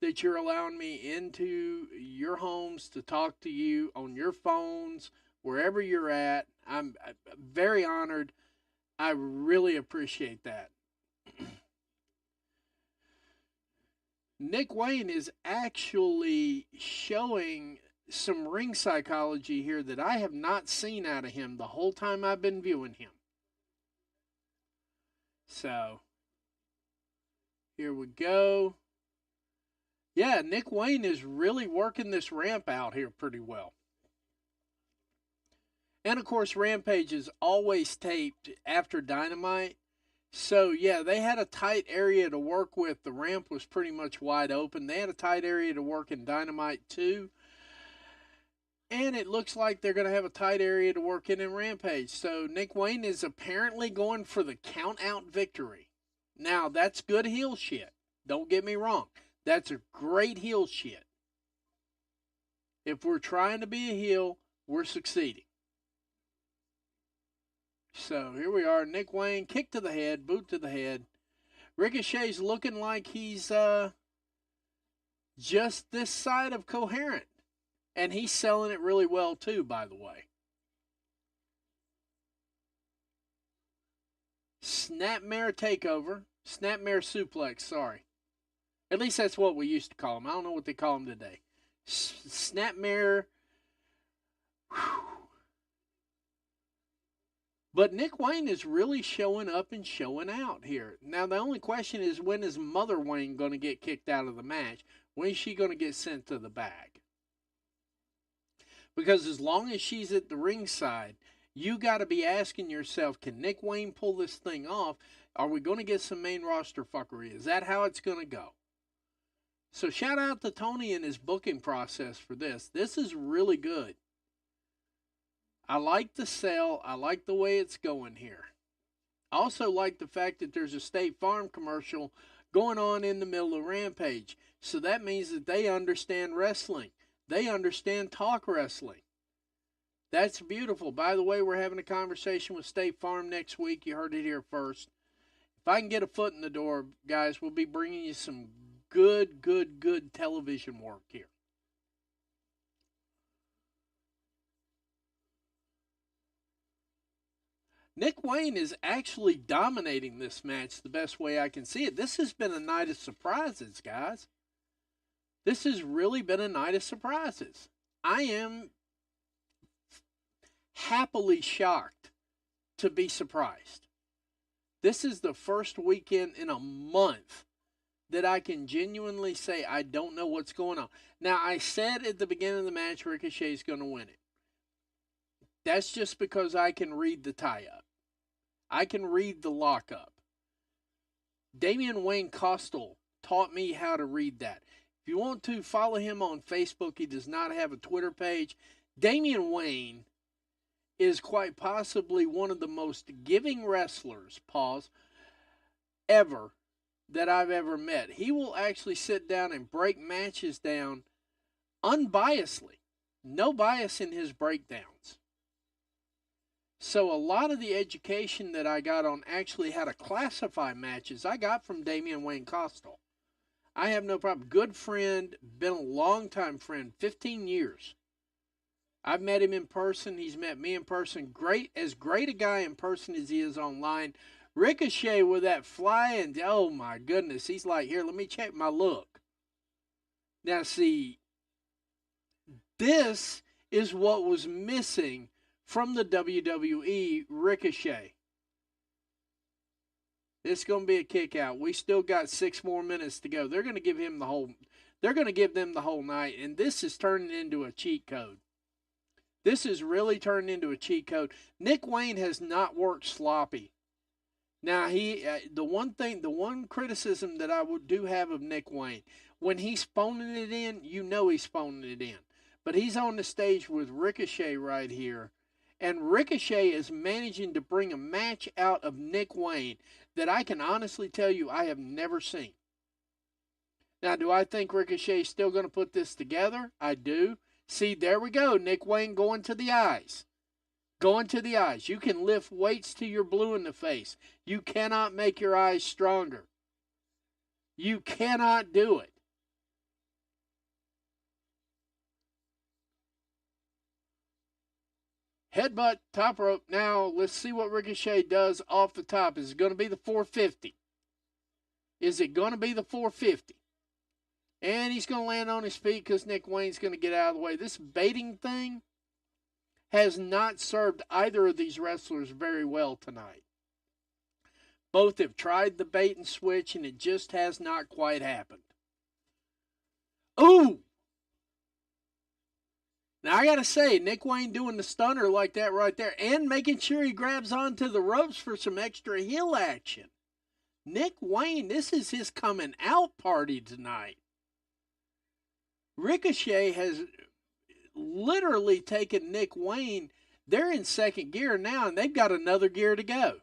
that you're allowing me into your homes to talk to you on your phones, wherever you're at. I'm very honored. I really appreciate that. Nick Wayne is actually showing some ring psychology here that I have not seen out of him the whole time I've been viewing him. So, here we go. Yeah, Nick Wayne is really working this ramp out here pretty well. And, of course, Rampage is always taped after Dynamite. So, yeah, they had a tight area to work with. The ramp was pretty much wide open. They had a tight area to work in Dynamite, too. And it looks like they're going to have a tight area to work in Rampage. So, Nick Wayne is apparently going for the count-out victory. Now, that's good heel shit. Don't get me wrong. That's a great heel shit. If we're trying to be a heel, we're succeeding. So here we are. Nick Wayne, kick to the head, boot to the head. Ricochet's looking like he's just this side of coherent. And he's selling it really well too, by the way. Snapmare takeover. Snapmare suplex, sorry. At least that's what we used to call them. I don't know what they call them today. Snapmare. Whew. But Nick Wayne is really showing up and showing out here. Now, the only question is, when is Mother Wayne going to get kicked out of the match? When is she going to get sent to the bag? Because as long as she's at the ringside, you got to be asking yourself, can Nick Wayne pull this thing off? Are we going to get some main roster fuckery? Is that how it's going to go? So shout out to Tony and his booking process for this. This is really good. I like the sell. I like the way it's going here. I also like the fact that there's a State Farm commercial going on in the middle of Rampage. So that means that they understand wrestling. They understand talk wrestling. That's beautiful. By the way, we're having a conversation with State Farm next week. You heard it here first. If I can get a foot in the door, guys, we'll be bringing you some good television work here. Nick Wayne is actually dominating this match the best way I can see it. This has been a night of surprises, guys. This has really been a night of surprises. I am happily shocked to be surprised. This is the first weekend in a month that I can genuinely say I don't know what's going on. Now, I said at the beginning of the match Ricochet's going to win it. That's just because I can read the tie-up. I can read the lockup. Damian Wayne Costal taught me how to read that. If you want to, follow him on Facebook. He does not have a Twitter page. Damian Wayne is quite possibly one of the most giving wrestlers, ever that I've ever met. He will actually sit down and break matches down unbiasedly. No bias in his breakdowns. So a lot of the education that I got on actually how to classify matches, I got from Damian Wayne Costal. I have no problem. Good friend, been a long time friend, 15 years. I've met him in person. He's met me in person. As great a guy in person as he is online. Ricochet with that flying, oh my goodness. He's like, here, let me check my look. Now see, this is what was missing from the WWE Ricochet. It's going to be a kick out. We still got 6 more minutes to go. They're going to give him the whole, they're going to give them the whole night. And this is turning into a cheat code. This is really turned into a cheat code. Nick Wayne has not worked sloppy. Now, the one criticism that I do have of Nick Wayne, when he's phoning it in, you know he's phoning it in. But he's on the stage with Ricochet right here. And Ricochet is managing to bring a match out of Nick Wayne that I can honestly tell you I have never seen. Now, do I think Ricochet's still going to put this together? I do. See, there we go. Nick Wayne going to the eyes. Going to the eyes. You can lift weights till you're blue in the face. You cannot make your eyes stronger. You cannot do it. Headbutt, top rope. Now, let's see what Ricochet does off the top. Is it going to be the 450? Is it going to be the 450? And he's going to land on his feet because Nick Wayne's going to get out of the way. This baiting thing has not served either of these wrestlers very well tonight. Both have tried the bait and switch, and it just has not quite happened. Ooh! Now, I got to say, Nick Wayne doing the stunner like that right there and making sure he grabs onto the ropes for some extra heel action. Nick Wayne, this is his coming out party tonight. Ricochet has literally taken Nick Wayne. They're in second gear now, and they've got another gear to go.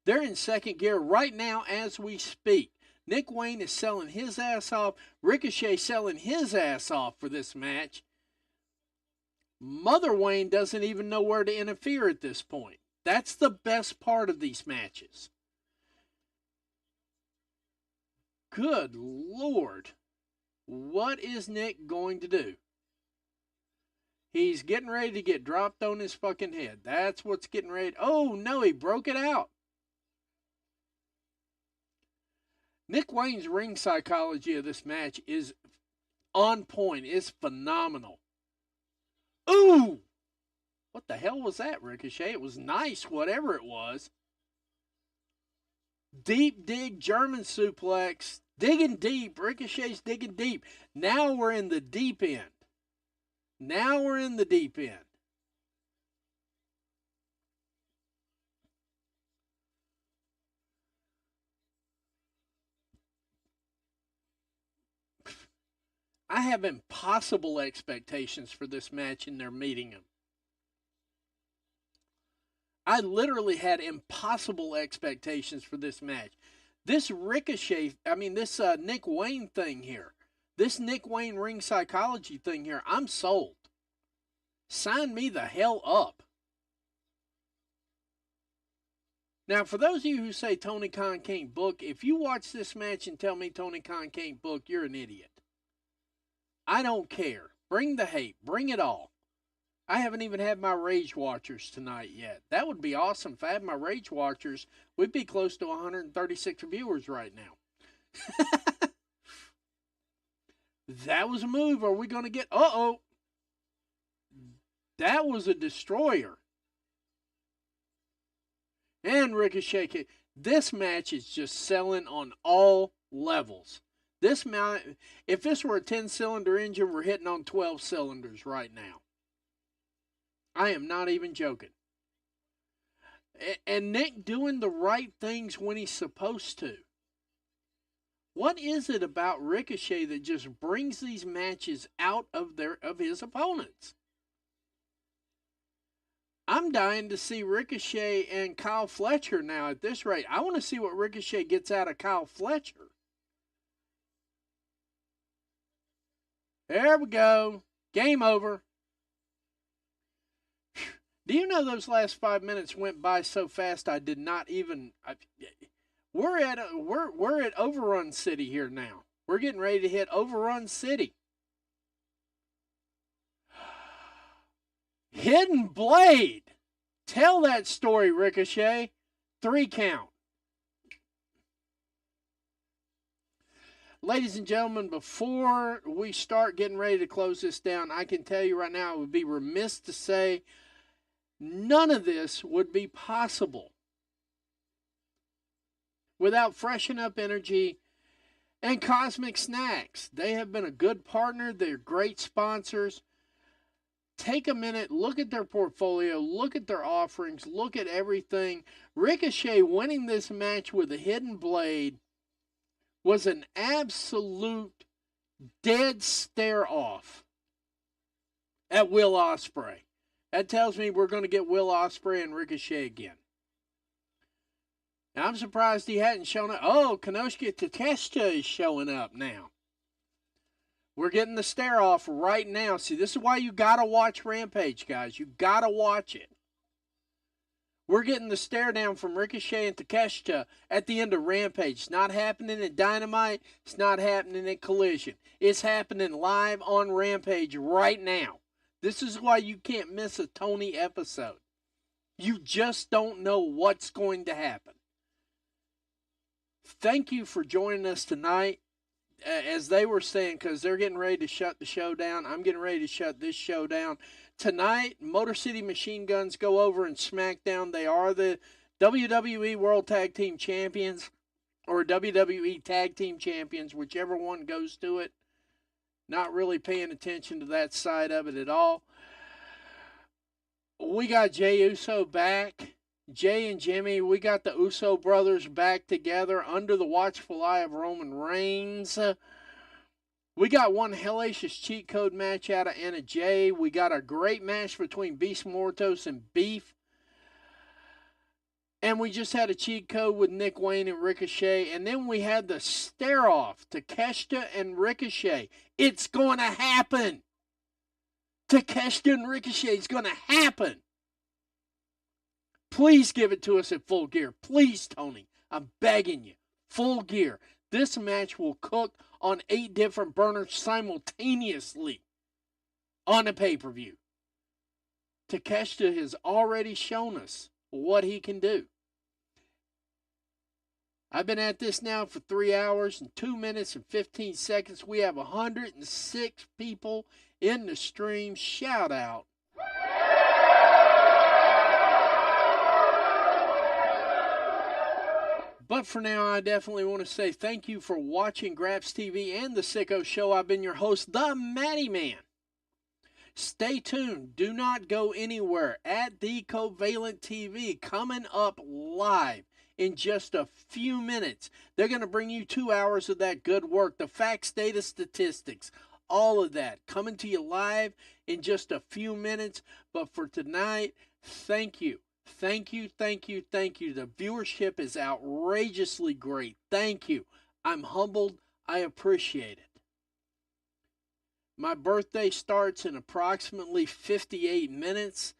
They're in second gear right now as we speak. Nick Wayne is selling his ass off. Ricochet selling his ass off for this match. Mother Wayne doesn't even know where to interfere at this point. That's the best part of these matches. Good Lord. What is Nick going to do? He's getting ready to get dropped on his fucking head. That's what's getting ready. Oh, no, he broke it out. Nick Wayne's ring psychology of this match is on point. It's phenomenal. Ooh! What the hell was that, Ricochet? It was nice, whatever it was. Deep dig German suplex. Digging deep. Ricochet's digging deep. Now we're in the deep end. Now we're in the deep end. I have impossible expectations for this match, and they're meeting them. I literally had impossible expectations for this match. This Ricochet, this Nick Wayne thing here, this Nick Wayne ring psychology thing here, I'm sold. Sign me the hell up. Now, for those of you who say Tony Khan can't book, if you watch this match and tell me Tony Khan can't book, you're an idiot. I don't care. Bring the hate. Bring it all. I haven't even had my Rage Watchers tonight yet. That would be awesome. If I had my Rage Watchers, we'd be close to 136 viewers right now. That was a move. Are we going to get... Uh-oh. That was a destroyer. And Ricochet. This match is just selling on all levels. This match, if this were a 10-cylinder engine, we're hitting on 12 cylinders right now. I am not even joking. And Nick doing the right things when he's supposed to. What is it about Ricochet that just brings these matches out of his opponents? I'm dying to see Ricochet and Kyle Fletcher now at this rate. I want to see what Ricochet gets out of Kyle Fletcher. There we go. Game over. Do you know those last 5 minutes went by so fast I did not even... We're at Overrun City here now. We're getting ready to hit Overrun City. Hidden Blade. Tell that story, Ricochet. 3 count. Ladies and gentlemen, before we start getting ready to close this down, I can tell you right now, it would be remiss to say none of this would be possible without Freshen Up Energy and Cosmic Snacks. They have been a good partner. They're great sponsors. Take a minute, look at their portfolio, look at their offerings, look at everything. Ricochet winning this match with a Hidden Blade was an absolute dead stare off at Will Ospreay. That tells me we're going to get Will Ospreay and Ricochet again. Now, I'm surprised he hadn't shown up. Oh, Konosuke Takeshita is showing up now. We're getting the stare off right now. See, this is why you got to watch Rampage, guys. You got to watch it. We're getting the stare down from Ricochet and Takeshita at the end of Rampage. It's not happening at Dynamite. It's not happening at Collision. It's happening live on Rampage right now. This is why you can't miss a Tony episode. You just don't know what's going to happen. Thank you for joining us tonight. As they were saying, because they're getting ready to shut the show down, I'm getting ready to shut this show down. Tonight, Motor City Machine Guns go over in Smackdown. They are the WWE World Tag Team Champions, or WWE Tag Team Champions, whichever one goes to it. Not really paying attention to that side of it at all. We got Jey Uso back. Jay and Jimmy, we got the Uso brothers back together under the watchful eye of Roman Reigns. We got one hellacious cheat code match out of Anna Jay. We got a great match between Beast Mortos and Beef. And we just had a cheat code with Nick Wayne and Ricochet. And then we had the stare-off to Takeshita and Ricochet. It's going to happen. Takeshita and Ricochet is going to happen. Please give it to us at Full Gear. Please, Tony. I'm begging you. Full Gear. This match will cook on 8 different burners simultaneously on a pay-per-view. Takeshita has already shown us what he can do. I've been at this now for 3 hours and 2 minutes and 15 seconds. We have 106 people in the stream. Shout out. But for now, I definitely want to say thank you for watching Graps TV and The Sicko Show. I've been your host, The Matty Man. Stay tuned. Do not go anywhere. At The Covalent TV, coming up live in just a few minutes. They're going to bring you 2 hours of that good work, the facts, data, statistics, all of that coming to you live in just a few minutes. But for tonight, thank you. Thank you, thank you, thank you. The viewership is outrageously great. Thank you. I'm humbled. I appreciate it. My birthday starts in approximately 58 minutes.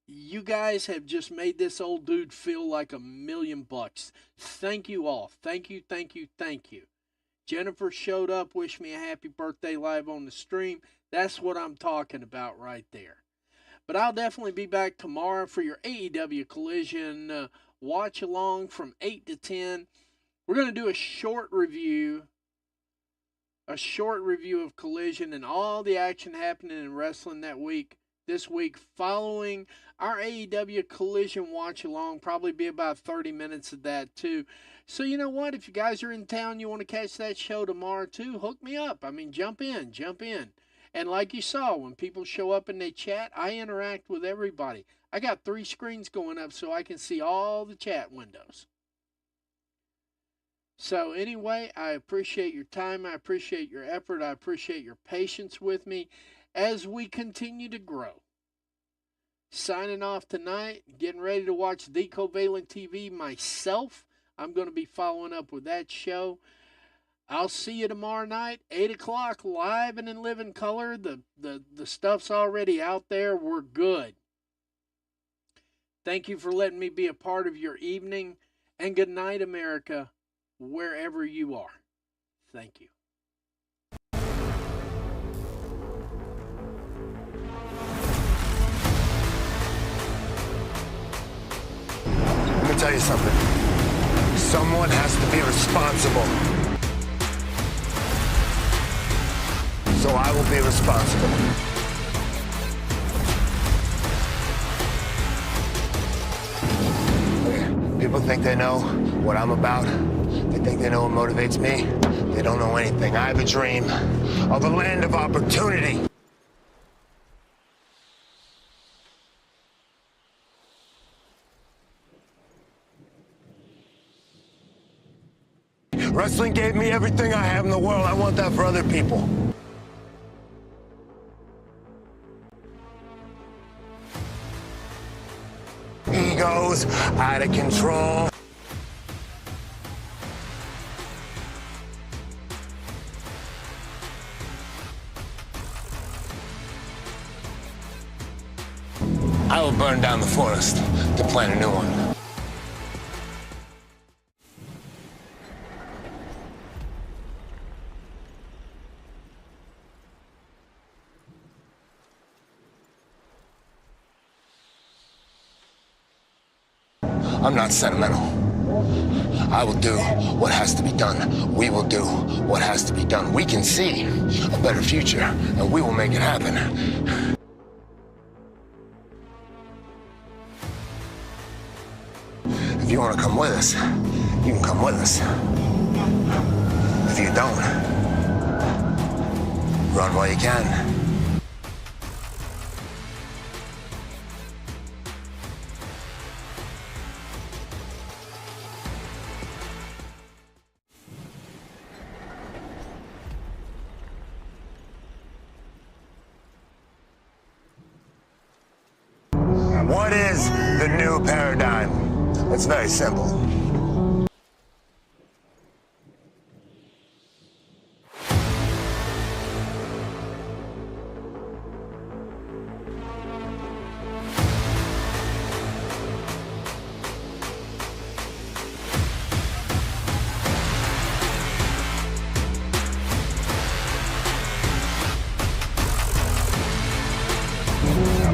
You guys have just made this old dude feel like $1 million. Thank you all. Thank you, thank you, thank you. Jennifer showed up, wished me a happy birthday live on the stream. That's what I'm talking about right there. But I'll definitely be back tomorrow for your AEW Collision watch along from 8 to 10. We're going to do a short review of Collision and all the action happening in wrestling this week following our AEW Collision watch along. Probably be about 30 minutes of that too. So you know what? If you guys are in town, you want to catch that show tomorrow too, hook me up. I mean, jump in. And like you saw, when people show up and they chat, I interact with everybody. I got 3 screens going up so I can see all the chat windows. So anyway, I appreciate your time. I appreciate your effort. I appreciate your patience with me as we continue to grow. Signing off tonight, getting ready to watch The Covalent TV myself. I'm going to be following up with that show. I'll see you tomorrow night, 8 o'clock, live and in living color. The stuff's already out there. We're good. Thank you for letting me be a part of your evening. And good night, America, wherever you are. Thank you. Let me tell you something. Someone has to be responsible. So I will be responsible. People think they know what I'm about. They think they know what motivates me. They don't know anything. I have a dream of a land of opportunity. Wrestling gave me everything I have in the world. I want that for other people. Egos out of control. I will burn down the forest to plant a new one. I'm not sentimental. I will do what has to be done. We will do what has to be done. We can see a better future, and we will make it happen. If you want to come with us, you can come with us. If you don't, run while you can. What is the new paradigm? It's very simple.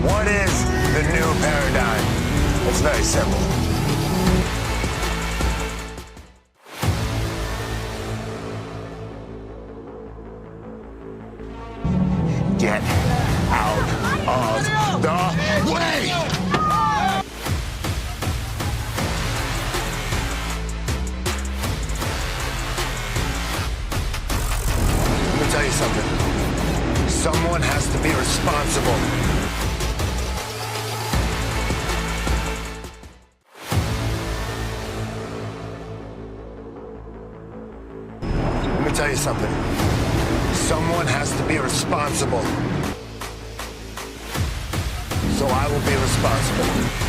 What is the new paradigm? It's very simple. Get out of the way! Let me tell you something. Someone has to be responsible. Let me tell you something. Someone has to be responsible. So I will be responsible.